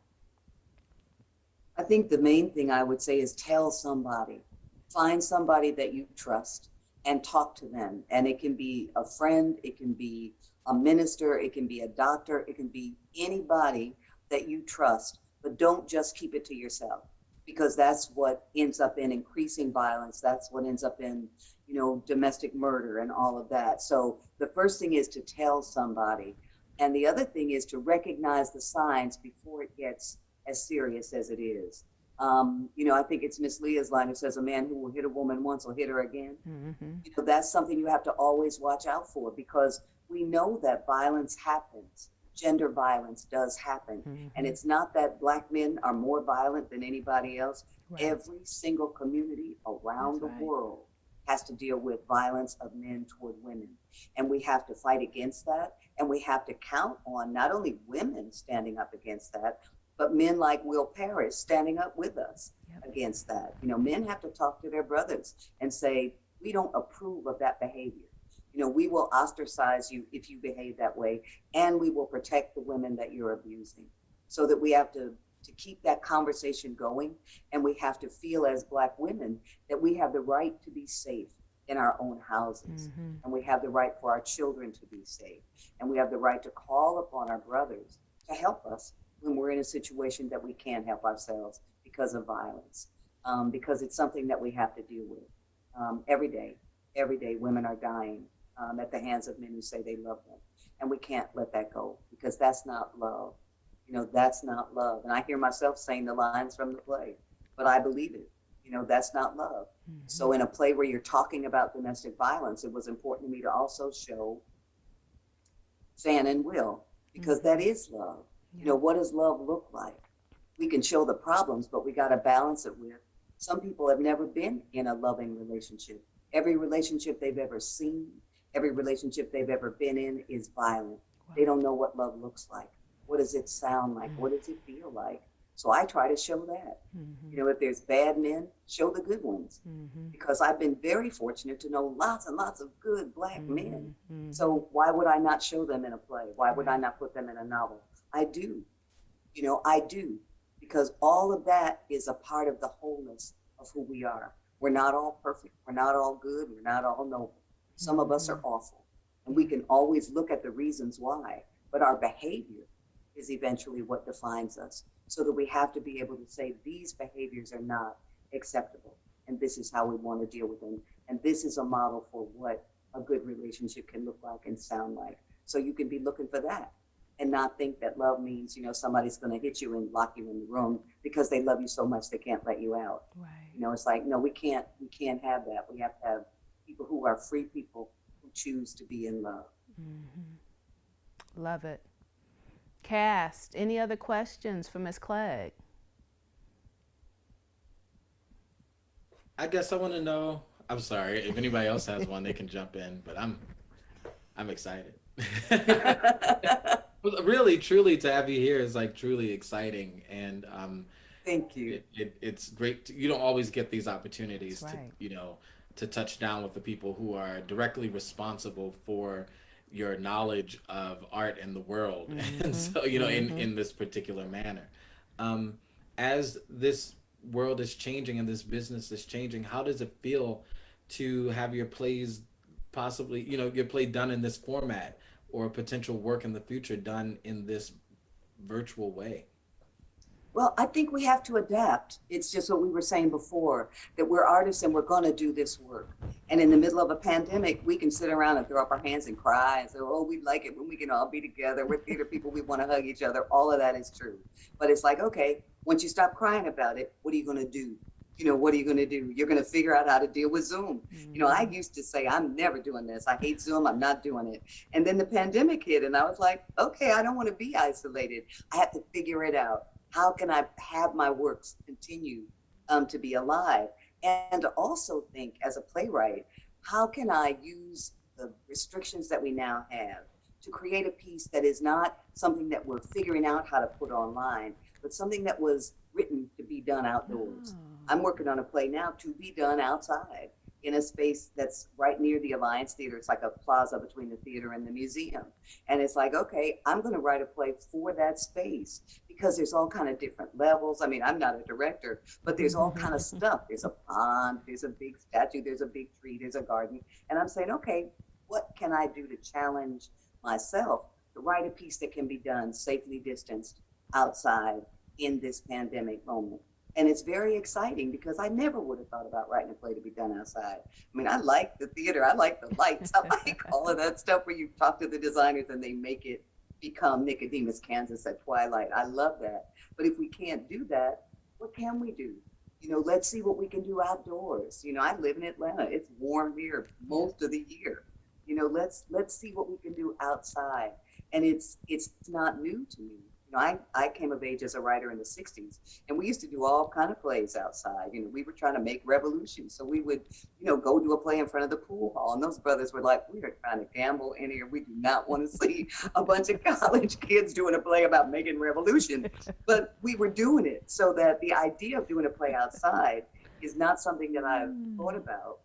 I think the main thing I would say is tell somebody, find somebody that you trust and talk to them. And it can be a friend, it can be a minister, it can be a doctor, it can be anybody that you trust, but don't just keep it to yourself, because that's what ends up in increasing violence. That's what ends up in, you know, domestic murder and all of that. So the first thing is to tell somebody. And the other thing is to recognize the signs before it gets as serious as it is. You know, I think it's Miss Leah's line who says, a man who will hit a woman once will hit her again. You know, that's something you have to always watch out for, because we know that violence happens. Gender violence does happen. And it's not that Black men are more violent than anybody else. Every single community around the world has to deal with violence of men toward women. And we have to fight against that. And we have to count on not only women standing up against that, but men like Will Parrish standing up with us against that. You know, men have to talk to their brothers and say, we don't approve of that behavior. You know, we will ostracize you if you behave that way, and we will protect the women that you're abusing. So that we have to to keep that conversation going. And we have to feel as Black women that we have the right to be safe in our own houses. And we have the right for our children to be safe. And we have the right to call upon our brothers to help us when we're in a situation that we can't help ourselves because of violence, because it's something that we have to deal with. Every day, women are dying at the hands of men who say they love them. And we can't let that go, because that's not love. You know, that's not love. And I hear myself saying the lines from the play, but I believe it. You know, that's not love. So in a play where you're talking about domestic violence, it was important to me to also show Fan and Will, because that is love. You know, what does love look like? We can show the problems, but we got to balance it with, some people have never been in a loving relationship. Every relationship they've ever seen, every relationship they've ever been in is violent. They don't know what love looks like. What does it sound like? What does it feel like? So I try to show that. You know, if there's bad men, show the good ones. Because I've been very fortunate to know lots and lots of good Black men. So why would I not show them in a play? Why would I not put them in a novel? I do. You know, I do. Because all of that is a part of the wholeness of who we are. We're not all perfect. We're not all good. We're not all noble. Some of us are awful. And we can always look at the reasons why, but our behavior is eventually what defines us. So that we have to be able to say, these behaviors are not acceptable. And this is how we want to deal with them. And this is a model for what a good relationship can look like and sound like. So you can be looking for that and not think that love means, you know, somebody's going to hit you and lock you in the room because they love you so much they can't let you out. Right. You know, it's like, no, we can't have that. We have to have people who are free people who choose to be in love. Love it. Cast, any other questions for Ms. Clegg? I guess I want to know, I'm sorry, if anybody else has one, they can jump in, but I'm excited. Really, truly, to have you here is like truly exciting. And thank you. It's great. You don't always get these opportunities to, right. you know, to touch down with the people who are directly responsible for your knowledge of art and the world. And so, you know, in this particular manner, as this world is changing and this business is changing, how does it feel to have your plays possibly, you know, your play done in this format, or potential work in the future done in this virtual way? Well, I think we have to adapt. It's just what we were saying before, that we're artists and we're going to do this work. And in the middle of a pandemic, we can sit around and throw up our hands and cry and say, oh, we like it when we can all be together. We're theater people. We want to hug each other. All of that is true. But it's like, okay, once you stop crying about it, what are you going to do? You know, what are you going to do? You're going to figure out how to deal with Zoom. You know, I used to say, I'm never doing this. I hate Zoom. I'm not doing it. And then the pandemic hit and I was like, okay, I don't want to be isolated. I have to figure it out. How can I have my works continue to be alive? And to also think as a playwright, how can I use the restrictions that we now have to create a piece that is not something that we're figuring out how to put online, but something that was written to be done outdoors. I'm working on a play now to be done outside in a space that's right near the Alliance Theater. It's like a plaza between the theater and the museum. And it's like, okay, I'm going to write a play for that space because there's all kind of different levels. I mean, I'm not a director, but there's all kind of stuff. There's a pond, there's a big statue, there's a big tree, there's a garden. And I'm saying, okay, what can I do to challenge myself to write a piece that can be done safely distanced outside in this pandemic moment? And it's very exciting because I never would have thought about writing a play to be done outside. I mean, I like the theater, I like the lights, I like all of that stuff where you talk to the designers and they make it become Nicodemus, Kansas at twilight. I love that. But if we can't do that, what can we do? You know, let's see what we can do outdoors. You know, I live in Atlanta. It's warm here most of the year. You know, let's see what we can do outside. And it's not new to me. You know, I came of age as a writer in the 60s, and we used to do all kind of plays outside. You know, we were trying to make revolution. So we would, you know, go do a play in front of the pool hall. And those brothers were like, we are trying to gamble in here. We do not want to see a bunch of college kids doing a play about making revolution. But we were doing it, so that the idea of doing a play outside is not something that I've thought about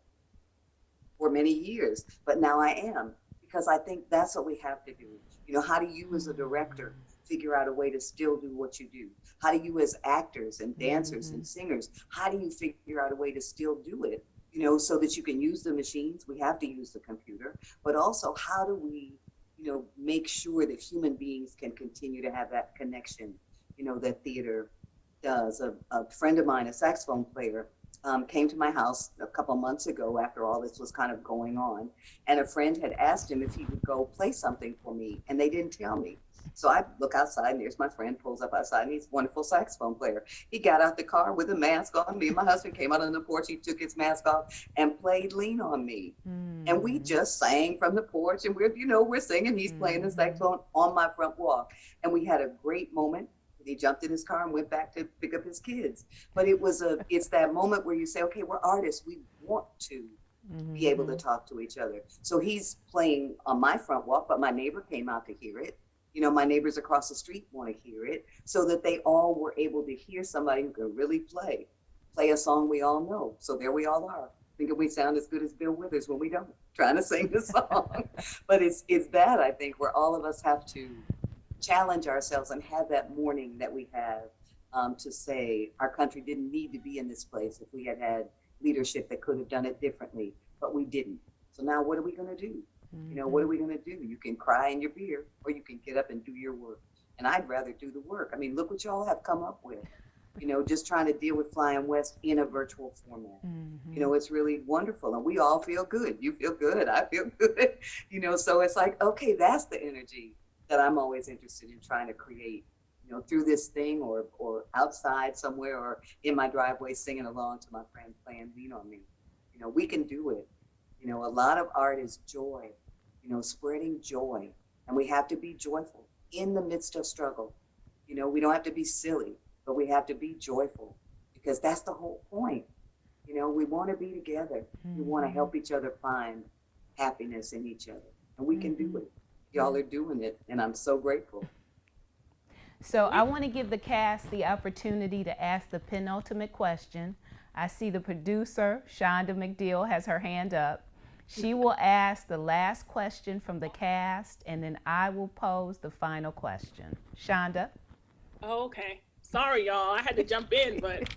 for many years. But now I am, because I think that's what we have to do. You know, how do you as a director figure out a way to still do what you do? How do you, as actors and dancers and singers, how do you figure out a way to still do it, you know, so that you can use the machines? We have to use the computer, but also how do we, you know, make sure that human beings can continue to have that connection, you know, that theater does. A friend of mine, a saxophone player, came to my house a couple months ago after all this was kind of going on. And a friend had asked him if he would go play something for me, and they didn't tell me. So I look outside, and there's my friend, pulls up outside, and he's a wonderful saxophone player. He got out the car with a mask on. Me and my husband came out on the porch. He took his mask off and played Lean on Me. And we just sang from the porch, and we're, you know, we're singing. He's playing the saxophone on my front walk. And we had a great moment. He jumped in his car and went back to pick up his kids. But it's that moment where you say, okay, we're artists. We want to be able to talk to each other. So he's playing on my front walk, but my neighbor came out to hear it. You know, my neighbors across the street want to hear it, so that they all were able to hear somebody who can really play a song we all know. So there we all are, thinking we sound as good as Bill Withers when we don't, trying to sing the song. But it's that, I think, where all of us have to challenge ourselves and have that morning that we have to say our country didn't need to be in this place if we had had leadership that could have done it differently, but we didn't. So now what are we going to do? You know, what are we going to do? You can cry in your beer, or you can get up and do your work. And I'd rather do the work. I mean, look what y'all have come up with. You know, just trying to deal with Flyin West in a virtual format. You know, it's really wonderful, and we all feel good. You feel good, I feel good. You know, so it's like, okay, that's the energy that I'm always interested in trying to create, you know, through this thing, or outside somewhere, or in my driveway singing along to my friend playing Lean on Me. You know, we can do it. You know, a lot of art is joy, you know, spreading joy. And we have to be joyful in the midst of struggle. You know, we don't have to be silly, but we have to be joyful, because that's the whole point. You know, we want to be together. We want to help each other find happiness in each other. And we can do it. Y'all are doing it, and I'm so grateful. So I want to give the cast the opportunity to ask the penultimate question. I see the producer, Shonda McDill, has her hand up. She will ask the last question from the cast, and then I will pose the final question. Shonda? Oh, okay. Sorry, y'all. I had to jump in, but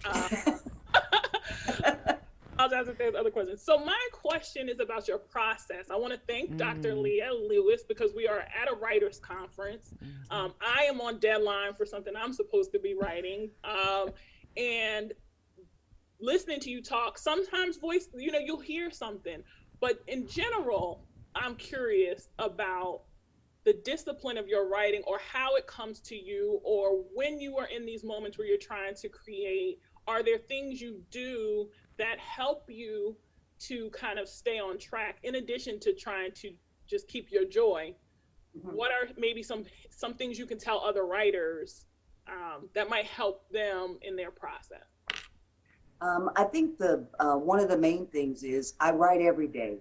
I'll ask if there's other questions. So my question is about your process. I want to thank Dr. Leah Lewis, because we are at a writers conference. I am on deadline for something I'm supposed to be writing. And listening to you talk, sometimes voice, you know, you'll hear something. But in general, I'm curious about the discipline of your writing, or how it comes to you, or when you are in these moments where you're trying to create, are there things you do that help you to kind of stay on track, in addition to trying to just keep your joy? What are maybe some things you can tell other writers that might help them in their process? I think one of the main things is I write every day.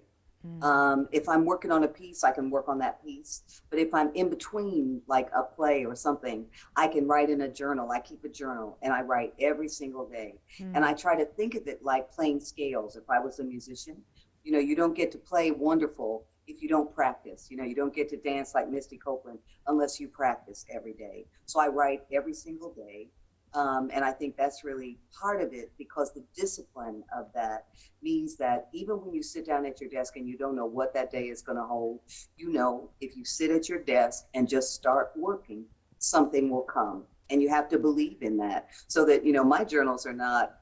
If I'm working on a piece, I can work on that piece. But if I'm in between, like a play or something, I can write in a journal. I keep a journal, and I write every single day. And I try to think of it like playing scales. If I was a musician, you know, you don't get to play wonderful if you don't practice. You know, you don't get to dance like Misty Copeland unless you practice every day. So I write every single day. And I think that's really part of it, because the discipline of that means that even when you sit down at your desk and you don't know what that day is going to hold, you know, if you sit at your desk and just start working, something will come. And you have to believe in that. So that, you know, my journals are not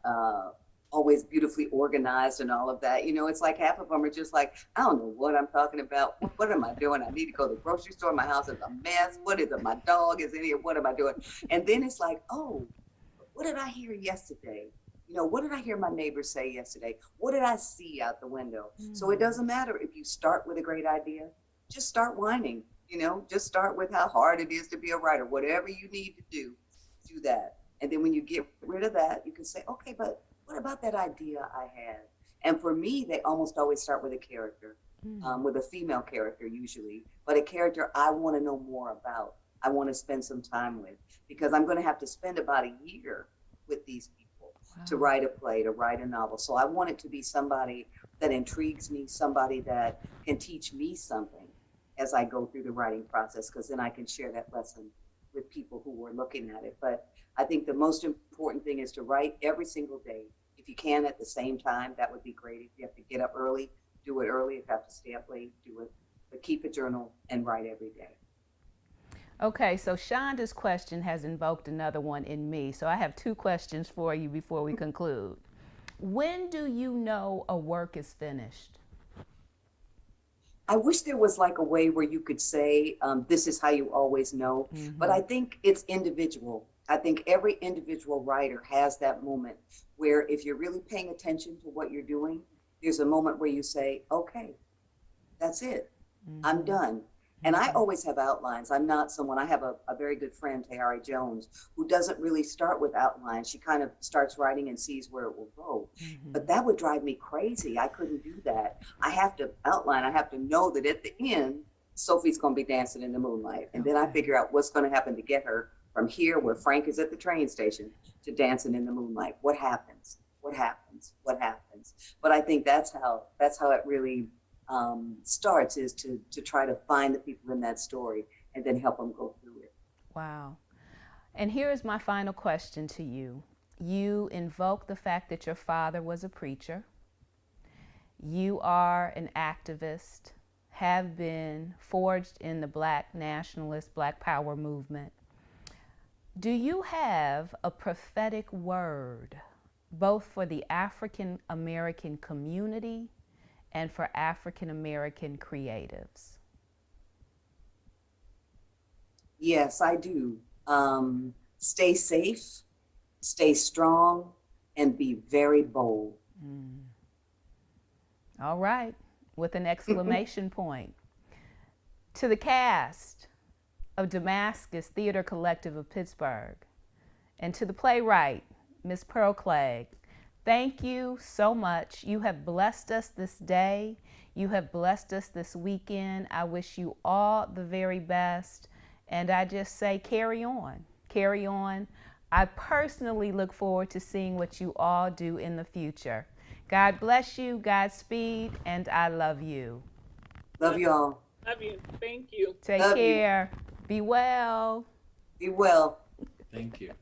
always beautifully organized and all of that. You know, it's like half of them are just like, I don't know what I'm talking about. What am I doing? I need to go to the grocery store. My house is a mess. What is it? My dog is in here. What am I doing? And then it's like, oh, what did I hear yesterday? You know, what did I hear my neighbors say yesterday? What did I see out the window? So it doesn't matter if you start with a great idea, just start whining, you know, just start with how hard it is to be a writer. Whatever you need to do that. And then when you get rid of that, you can say, okay, but what about that idea I had? And for me, they almost always start with a character, with a female character usually, but a character I want to know more about. I want to spend some time with, because I'm going to have to spend about a year with these people to write a play, to write a novel. So I want it to be somebody that intrigues me, somebody that can teach me something as I go through the writing process, because then I can share that lesson with people who were looking at it. But I think the most important thing is to write every single day. If you can at the same time, that would be great. If you have to get up early, do it early. If you have to stay up late, do it. But keep a journal and write every day. Okay, so Shonda's question has invoked another one in me. So I have two questions for you before we conclude. When do you know a work is finished? I wish there was like a way where you could say, this is how you always know, but I think it's individual. I think every individual writer has that moment where if you're really paying attention to what you're doing, there's a moment where you say, okay, that's it. I'm done. And I always have outlines. I'm not someone, I have a very good friend, Tayari Jones, who doesn't really start with outlines. She kind of starts writing and sees where it will go. But that would drive me crazy. I couldn't do that. I have to outline. I have to know that at the end, Sophie's going to be dancing in the moonlight. And then I figure out what's going to happen to get her from here where Frank is at the train station to dancing in the moonlight. What happens? What happens? What happens? But I think that's how it really starts, is to try to find the people in that story and then help them go through it. Wow. And here is my final question to you. You invoke the fact that your father was a preacher. You are an activist, have been forged in the Black nationalist, Black Power movement. Do you have a prophetic word, both for the African American community and for African American creatives? Yes, I do. Stay safe, stay strong, and be very bold. All right, with an exclamation point. To the cast of Damascus Theater Collective of Pittsburgh, and to the playwright, Miss Pearl Clegg, thank you so much. You have blessed us this day. You have blessed us this weekend. I wish you all the very best. And I just say, carry on, carry on. I personally look forward to seeing what you all do in the future. God bless you, Godspeed, and I love you. Love you all. Love you. Thank you. Take Love care. Be well. Be well. Thank you.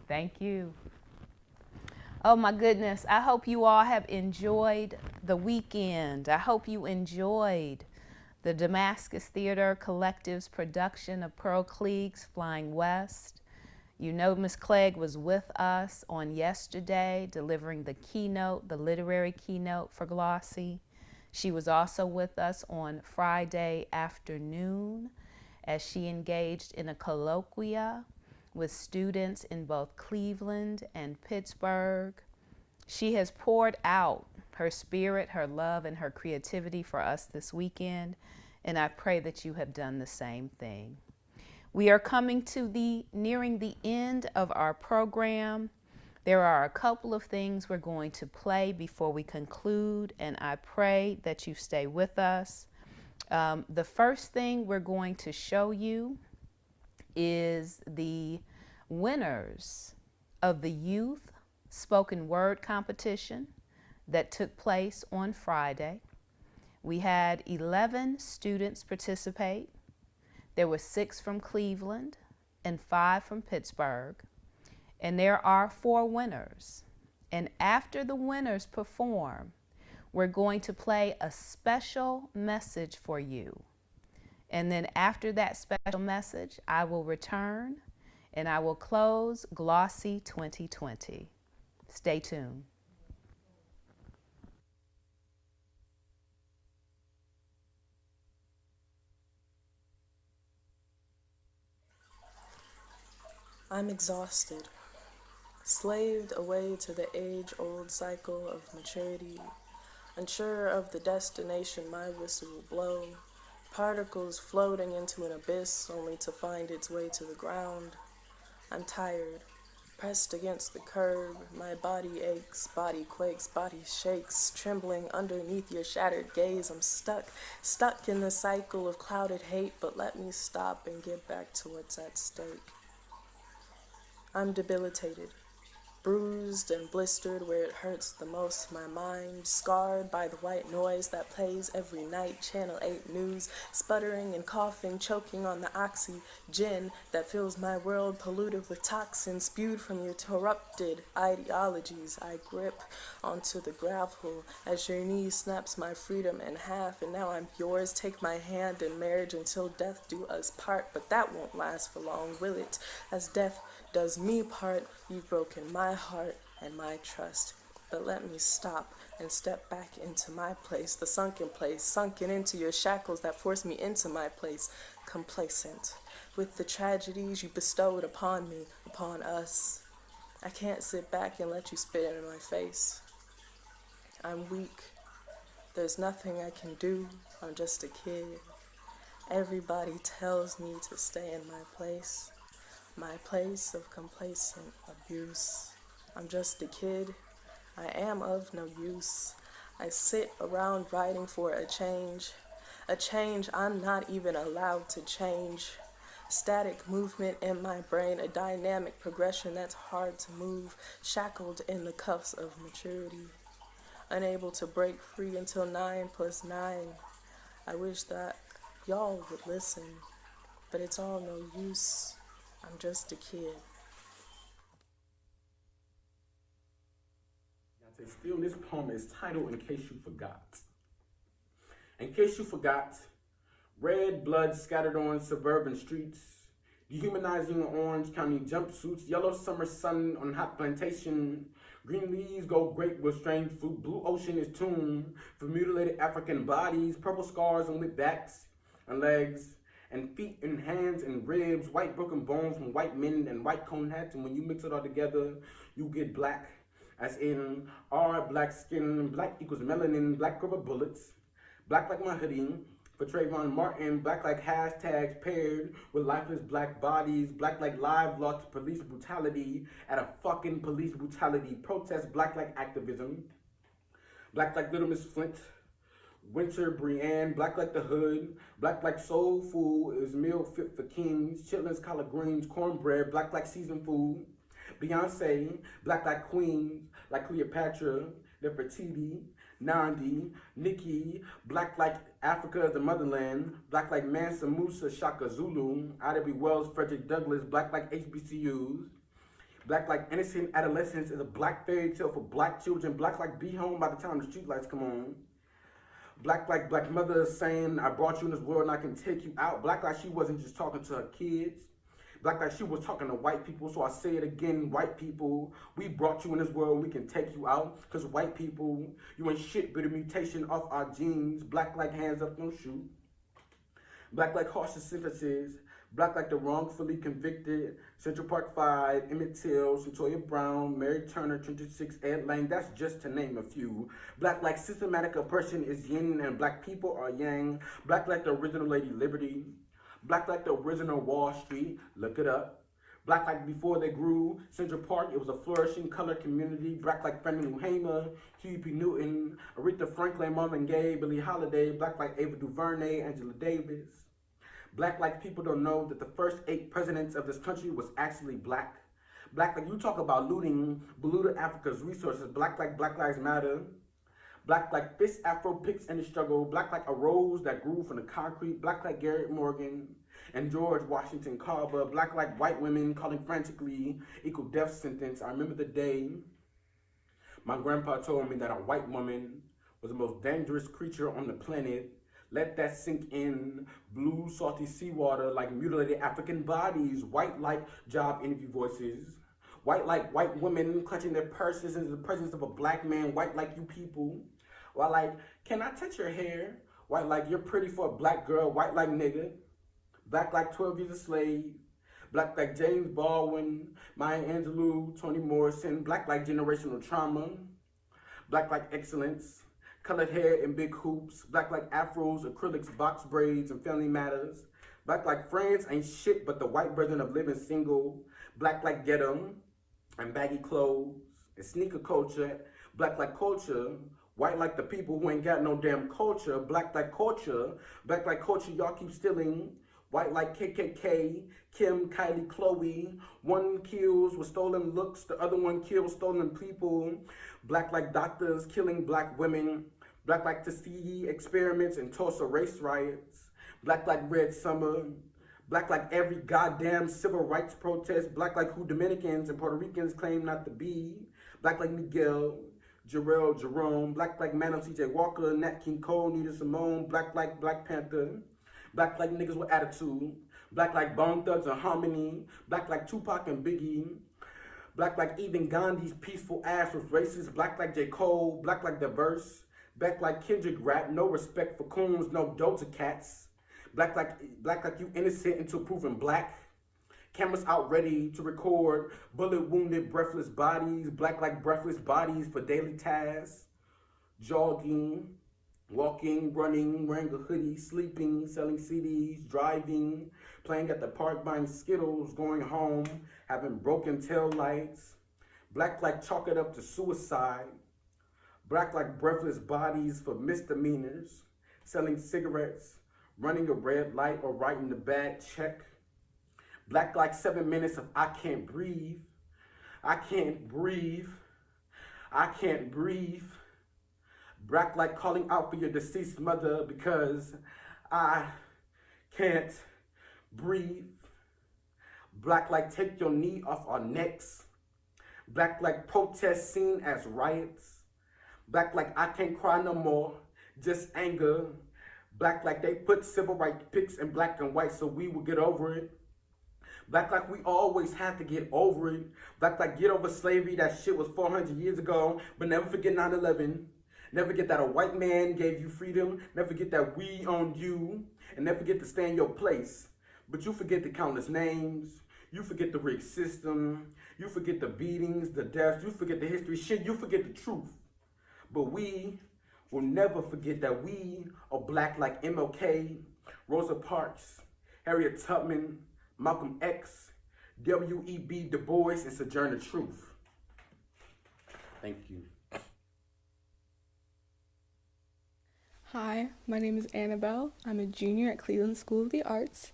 Thank you. Oh my goodness, I hope you all have enjoyed the weekend. I hope you enjoyed the Damascus Theater Collective's production of Pearl Cleague's Flying West. You know Ms. Clegg was with us on yesterday delivering the keynote, the literary keynote for GLAAWC. She was also with us on Friday afternoon as she engaged in a colloquia with students in both Cleveland and Pittsburgh. She has poured out her spirit, her love, and her creativity for us this weekend, and I pray that you have done the same thing. We are coming to nearing the end of our program. There are a couple of things we're going to play before we conclude, and I pray that you stay with us. The first thing we're going to show you is the winners of the youth spoken word competition that took place on Friday. We had 11 students participate. There were 6 from Cleveland and 5 from Pittsburgh. And there are 4 winners. And after the winners perform, we're going to play a special message for you. And then after that special message, I will return and I will close GLAAWC 2020. Stay tuned. I'm exhausted, slaved away to the age-old cycle of maturity, unsure of the destination my whistle will blow, particles floating into an abyss only to find its way to the ground. I'm tired, pressed against the curb, my body aches, body quakes, body shakes, trembling underneath your shattered gaze. I'm stuck in the cycle of clouded hate, but let me stop and get back to what's at stake. I'm debilitated, bruised and blistered where it hurts the most. My mind scarred by the white noise that plays every night. Channel 8 news, sputtering and coughing, choking on the oxygen that fills my world, polluted with toxins spewed from your corrupted ideologies. I grip onto the gravel as your knee snaps my freedom in half, and now I'm yours. Take my hand in marriage until death do us part, but that won't last for long, will it? As death does me part, you've broken my heart and my trust. But let me stop and step back into my place, the sunken place, sunken into your shackles that force me into my place, complacent with the tragedies you bestowed upon me, upon us. I can't sit back and let you spit in my face. I'm weak. There's nothing I can do. I'm just a kid. Everybody tells me to stay in my place of complacent abuse. I'm just a kid. I am of no use. I sit around writing for a change I'm not even allowed to change. Static movement in my brain, a dynamic progression that's hard to move, shackled in the cuffs of maturity, unable to break free until 9 + 9. I wish that y'all would listen, but it's all no use. I'm just a kid. Still, this poem is titled In Case You Forgot. In case you forgot, red blood scattered on suburban streets, dehumanizing Orange County jumpsuits, yellow summer sun on hot plantation, green leaves go great with strange fruit, blue ocean is tuned for mutilated African bodies, purple scars on lit backs and legs, and feet and hands and ribs, white broken bones from white men and white cone hats, and when you mix it all together, you get black, as in our black skin, black equals melanin, black rubber bullets, black like my hoodie, for Trayvon Martin, black like hashtags paired with lifeless black bodies, black like live lost to police brutality at a fucking police brutality protest, black like activism, black like Little Miss Flint, Winter Brienne, black like the hood, black like soul food is meal fit for kings, chitlins, collard greens, cornbread, black like seasoned food, Beyonce, black like queens, like Cleopatra, Nefertiti, Nandi, Nikki, black like Africa, the motherland, black like Mansa Musa, Shaka Zulu, Ida B. Wells, Frederick Douglass, black like HBCUs, black like innocent adolescence is a black fairy tale for black children, black like be home by the time the streetlights come on, black like black mother saying, I brought you in this world and I can take you out, black like she wasn't just talking to her kids, black like she was talking to white people, so I say it again, white people, we brought you in this world and we can take you out, because white people, you ain't shit but a mutation of our genes, black like hands up, no shoot, black like harsher sentences, black like the wrongfully convicted, Central Park 5, Emmett Till, Centoya Brown, Mary Turner, 26, Ed Lang, that's just to name a few. Black like systematic oppression is yin and black people are yang, black like the original Lady Liberty, black like the original Wall Street, look it up. Black like before they grew, Central Park, it was a flourishing color community. Black like Fannie Lou Hamer, Huey P. Newton, Aretha Franklin, Marvin Gaye, Billie Holiday. Black like Ava DuVernay, Angela Davis. Black like people don't know that the first 8 presidents of this country was actually black. Black like you talk about looting, polluted Africa's resources. Black like Black Lives Matter. Black like fist afro picks in the struggle, black like a rose that grew from the concrete, black like Garrett Morgan and George Washington Carver, black like white women calling frantically equal death sentence. I remember the day my grandpa told me that a white woman was the most dangerous creature on the planet. Let that sink in. Blue, salty seawater like mutilated African bodies, white like job interview voices. White like white women clutching their purses in the presence of a black man, white like you people. White like, can I touch your hair? White like, you're pretty for a black girl, white like nigga. Black like 12 Years a Slave. Black like James Baldwin, Maya Angelou, Toni Morrison. Black like generational trauma. Black like excellence. Colored hair in big hoops. Black like afros, acrylics, box braids, and family matters. Black like friends ain't shit but the white version of living single. Black like ghetto and baggy clothes and sneaker culture. Black like culture. White like the people who ain't got no damn culture. Black like culture. Black like culture y'all keep stealing. White like KKK, Kim, Kylie, Chloe. One kills with stolen looks, the other one kills stolen people. Black like doctors killing black women. Black like Tuskegee experiments and Tulsa race riots. Black like Red Summer. Black like every goddamn civil rights protest. Black like who Dominicans and Puerto Ricans claim not to be. Black like Miguel, Jarrell, Jerome. Black like Madam C.J. Walker, Nat King Cole, Nina Simone. Black like Black Panther. Black like niggas with attitude. Black like Bone Thugs and Harmony. Black like Tupac and Biggie. Black like even Gandhi's peaceful ass was racist. Black like J. Cole. Black like Diverse. Black like Kendrick rap. No respect for coons, no Doja Cats. Black like you innocent until proven black. Cameras out ready to record bullet wounded breathless bodies. Black like breathless bodies for daily tasks. Jogging, walking, running, wearing a hoodie, sleeping, selling CDs, driving, playing at the park, buying Skittles, going home, having broken tail lights. Black like chalk it up to suicide. Black like breathless bodies for misdemeanors, selling cigarettes, running a red light or writing the bad check. Black like 7 minutes of I can't breathe. I can't breathe. I can't breathe. Black like calling out for your deceased mother because I can't breathe. Black like take your knee off our necks. Black like protests seen as riots. Black like I can't cry no more, just anger. Black like they put civil rights pics in black and white so we would get over it. Black like we always had to get over it. Black like get over slavery, that shit was 400 years ago, but never forget 9/11. Never forget that a white man gave you freedom. Never forget that we owned you. And never forget to stay in your place. But you forget the countless names. You forget the rigged system. You forget the beatings, the deaths. You forget the history. Shit, you forget the truth. But we will never forget that we are black like MLK, Rosa Parks, Harriet Tubman, Malcolm X, W.E.B. Du Bois, and Sojourner Truth. Thank you. Hi, my name is Annabelle. I'm a junior at Cleveland School of the Arts.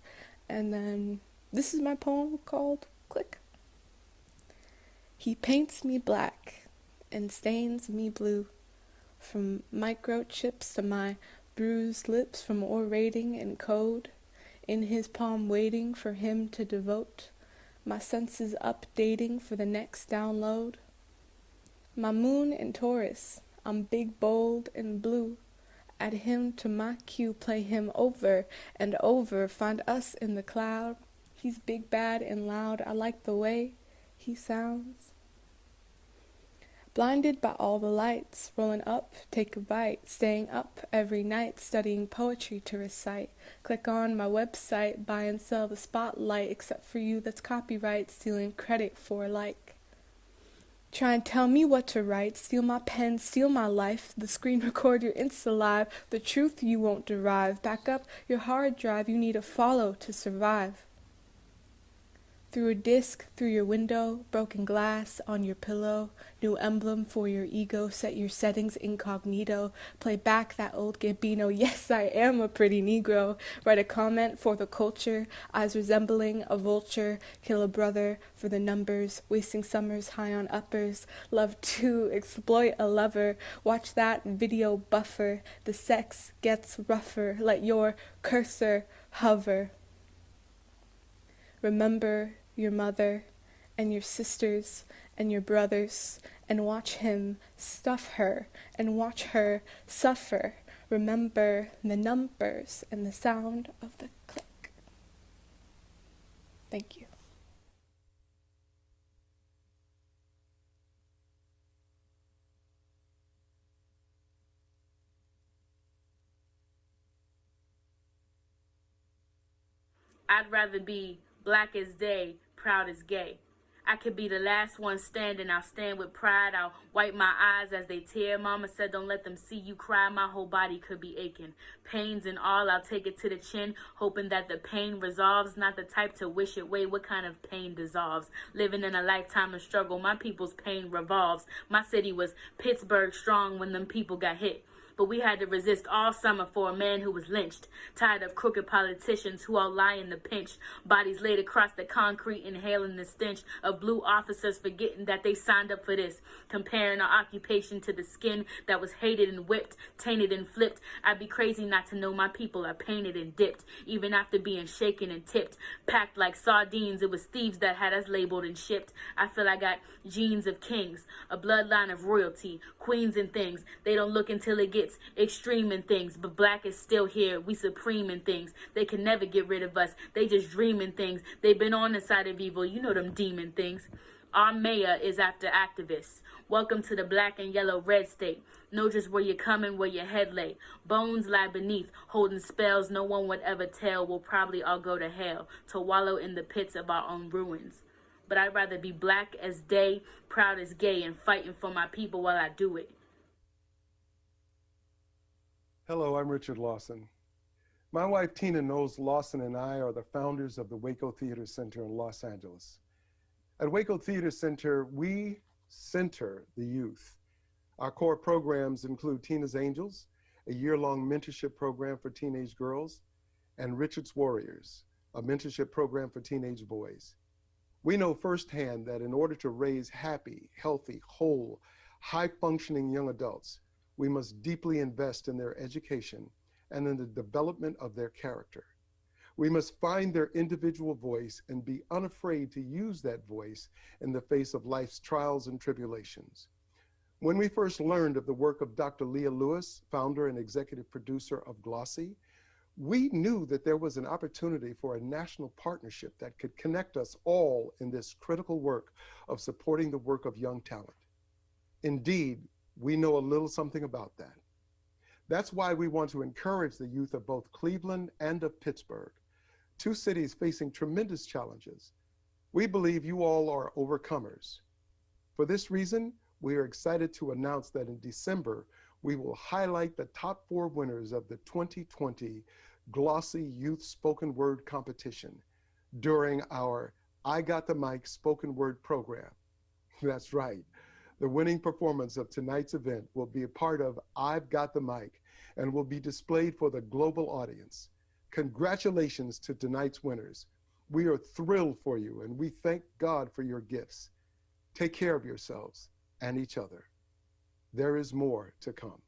And then this is my poem called Click. He paints me black and stains me blue, from microchips to my bruised lips, from orating and code, in his palm waiting for him to devote, my senses updating for the next download. My moon in Taurus, I'm big, bold, and blue. Add him to my cue, play him over and over, find us in the cloud. He's big, bad, and loud, I like the way he sounds. Blinded by all the lights, rolling up, take a bite, staying up every night, studying poetry to recite. Click on my website, buy and sell the spotlight, except for you that's copyright, stealing credit for like. Try and tell me what to write, steal my pen, steal my life, the screen record your Insta live, the truth you won't derive. Back up your hard drive, you need a follow to survive. Through a disc, through your window, broken glass on your pillow, new emblem for your ego, set your settings incognito, play back that old Gambino, yes I am a pretty Negro, write a comment for the culture, eyes resembling a vulture, kill a brother for the numbers, wasting summers high on uppers, love to exploit a lover, watch that video buffer, the sex gets rougher, let your cursor hover. Remember your mother and your sisters and your brothers, and watch him stuff her and watch her suffer. Remember the numbers and the sound of the click. Thank you. I'd rather be black as day, proud as gay. I could be the last one standing. I'll stand with pride. I'll wipe my eyes as they tear. Mama said don't let them see you cry. My whole body could be aching. Pains and all, I'll take it to the chin, hoping that the pain resolves. Not the type to wish it away. What kind of pain dissolves? Living in a lifetime of struggle, my people's pain revolves. My city was Pittsburgh strong when them people got hit. but we had to resist all summer for a man who was lynched. Tired of crooked politicians who all lie in the pinch, bodies laid across the concrete, inhaling the stench of blue officers forgetting that they signed up for this, comparing our occupation to the skin that was hated and whipped, tainted and flipped. I'd be crazy not to know my people are painted and dipped, even after being shaken and tipped, packed like sardines. It was thieves that had us labeled and shipped. I feel I got genes of kings, a bloodline of royalty, queens and things. They don't look until it gets extreme in things, but black is still here. We supreme in things. They can never get rid of us. They just dream in things. They've been on the side of evil. You know them demon things. Our mayor is after activists. Welcome to the black and yellow red state. Know just where you're coming, where your head lay. Bones lie beneath, holding spells no one would ever tell. We'll probably all go to hell, to wallow in the pits of our own ruins. But I'd rather be black as day, proud as gay, and fighting for my people while I do it. Hello, I'm Richard Lawson. My wife Tina Knowles Lawson and I are the founders of the Waco Theater Center in Los Angeles. At Waco Theater Center, we center the youth. Our core programs include Tina's Angels, a year-long mentorship program for teenage girls, and Richard's Warriors, a mentorship program for teenage boys. We know firsthand that in order to raise happy, healthy, whole, high-functioning young adults, we must deeply invest in their education and in the development of their character. We must find their individual voice and be unafraid to use that voice in the face of life's trials and tribulations. When we first learned of the work of Dr. Leah Lewis, founder and executive producer of GLAAWC, we knew that there was an opportunity for a national partnership that could connect us all in this critical work of supporting the work of young talent. Indeed, we know a little something about that. That's why we want to encourage the youth of both Cleveland and of Pittsburgh, two cities facing tremendous challenges. We believe you all are overcomers. For this reason, we are excited to announce that in December, we will highlight the top 4 winners of the 2020 GLAAWC Youth Spoken Word Competition during our I Got the Mic Spoken Word program. That's right. The winning performance of tonight's event will be a part of I've Got the Mic and will be displayed for the global audience. Congratulations to tonight's winners. We are thrilled for you and we thank God for your gifts. Take care of yourselves and each other. There is more to come.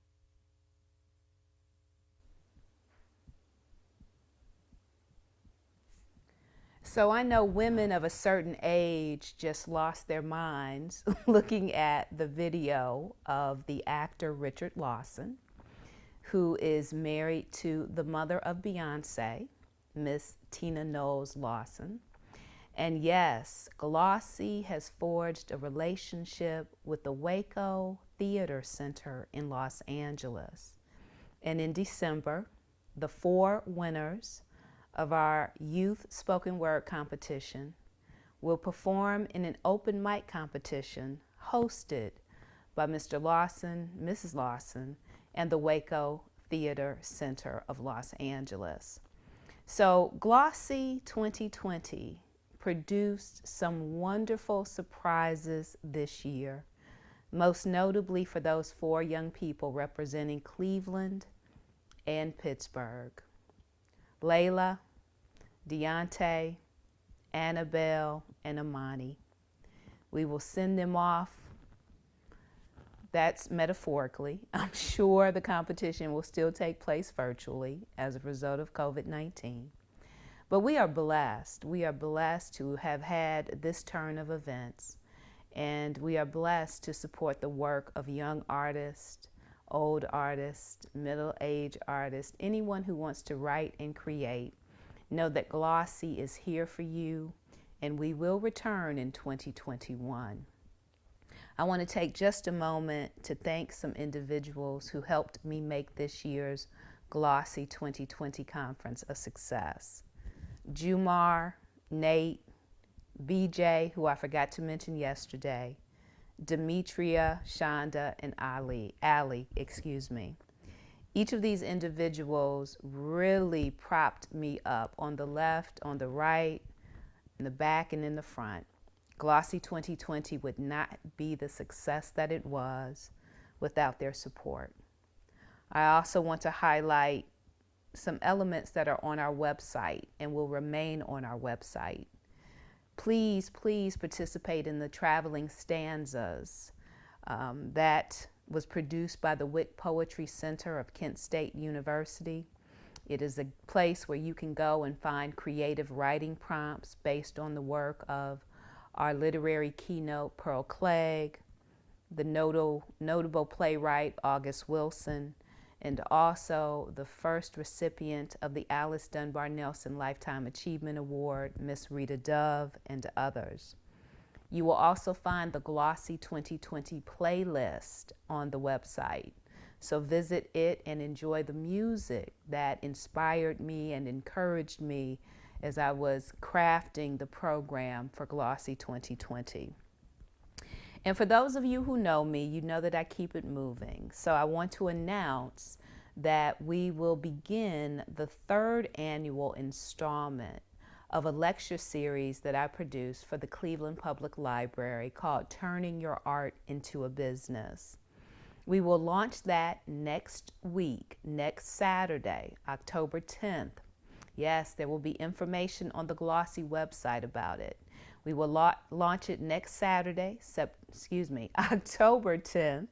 So I know women of a certain age just lost their minds looking at the video of the actor Richard Lawson, who is married to the mother of Beyonce, Miss Tina Knowles Lawson. And yes, GLAAWC has forged a relationship with the Waco Theater Center in Los Angeles. And in December, the 4 winners of our youth spoken word competition will perform in an open mic competition hosted by Mr. Lawson, Mrs. Lawson, and the Waco Theater Center of Los Angeles. So GLAAWC 2020 produced some wonderful surprises this year, most notably for those 4 young people representing Cleveland and Pittsburgh. Layla, Deontay, Annabelle, and Amani. We will send them off. That's metaphorically. I'm sure the competition will still take place virtually as a result of COVID-19. But we are blessed. We are blessed to have had this turn of events. And we are blessed to support the work of young artists, old artists, middle-aged artists, anyone who wants to write and create. Know that GLAAWC is here for you, and we will return in 2021. I want to take just a moment to thank some individuals who helped me make this year's GLAAWC 2020 conference a success. Jumar, Nate, BJ, who I forgot to mention yesterday, Demetria, Shonda, and Ali. Each of these individuals really propped me up on the left, on the right, in the back, and in the front. GLAAWC 2020 would not be the success that it was without their support. I also want to highlight some elements that are on our website and will remain on our website. Please, please participate in the traveling stanzas that was produced by the Wick Poetry Center of Kent State University. It is a place where you can go and find creative writing prompts based on the work of our literary keynote, Pearl Clegg, the notable playwright, August Wilson, and also the first recipient of the Alice Dunbar Nelson Lifetime Achievement Award, Miss Rita Dove, and others. You will also find the GLAAWC 2020 playlist on the website. So visit it and enjoy the music that inspired me and encouraged me as I was crafting the program for GLAAWC 2020. And for those of you who know me, you know that I keep it moving. So I want to announce that we will begin the 3rd annual installment of a lecture series that I produced for the Cleveland Public Library called Turning Your Art into a Business. We will launch that next week, next Saturday, October 10th. Yes, there will be information on the GLAAWC website about it. We will launch it next Saturday, October 10th.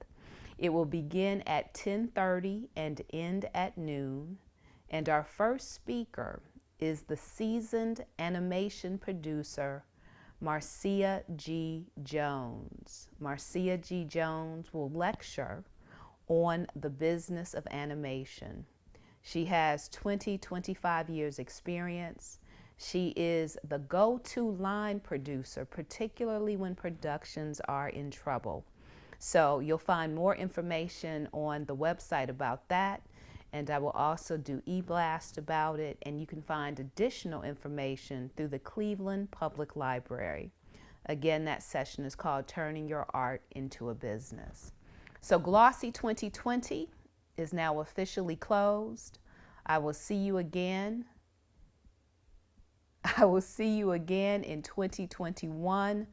It will begin at 10:30 and end at noon. And our first speaker is the seasoned animation producer, Marcia G. Jones. Marcia G. Jones will lecture on the business of animation. She has 25 years experience. She is the go-to line producer, particularly when productions are in trouble. So you'll find more information on the website about that, and I will also do e-blast about it, and you can find additional information through the Cleveland Public Library. Again, that session is called Turning Your Art into a Business. So GLAAWC 2020 is now officially closed. I will see you again. I will see you again in 2021.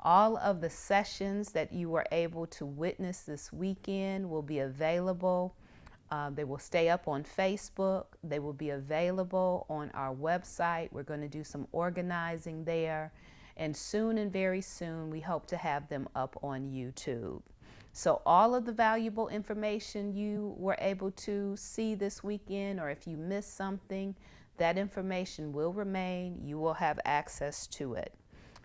All of the sessions that you were able to witness this weekend will be available. They will stay up on Facebook. They will be available on our website. We're going to do some organizing there. And soon and very soon, we hope to have them up on YouTube. So all of the valuable information you were able to see this weekend, or if you missed something, that information will remain. You will have access to it.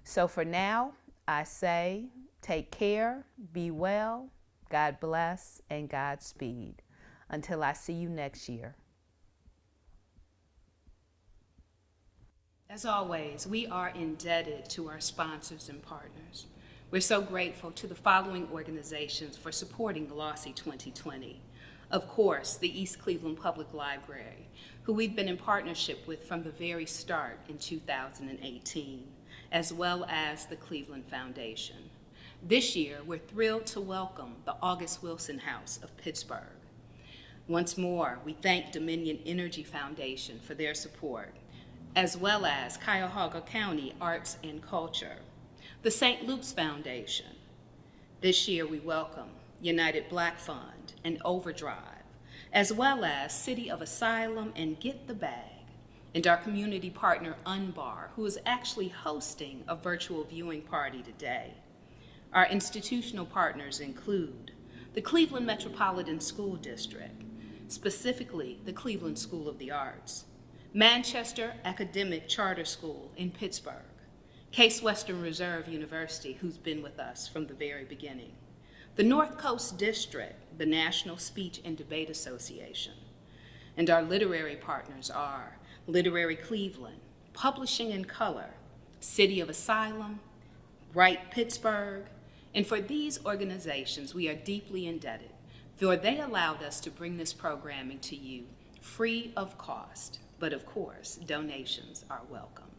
So for now, I say take care, be well, God bless, and Godspeed. Until I see you next year. As always, we are indebted to our sponsors and partners. We're so grateful to the following organizations for supporting GLAAWC 2020. Of course, the East Cleveland Public Library, who we've been in partnership with from the very start in 2018, as well as the Cleveland Foundation. This year, we're thrilled to welcome the August Wilson House of Pittsburgh. Once more, we thank Dominion Energy Foundation for their support, as well as Cuyahoga County Arts and Culture, the St. Luke's Foundation. This year, we welcome United Black Fund and Overdrive, as well as City of Asylum and Get the Bag, and our community partner Unbar, who is actually hosting a virtual viewing party today. Our institutional partners include the Cleveland Metropolitan School District, specifically the Cleveland School of the Arts, Manchester Academic Charter School in Pittsburgh, Case Western Reserve University, who's been with us from the very beginning, the North Coast District, the National Speech and Debate Association, and our literary partners are Literary Cleveland, Publishing in Color, City of Asylum, Write Pittsburgh, and for these organizations, we are deeply indebted, for they allowed us to bring this programming to you free of cost. But of course, donations are welcome.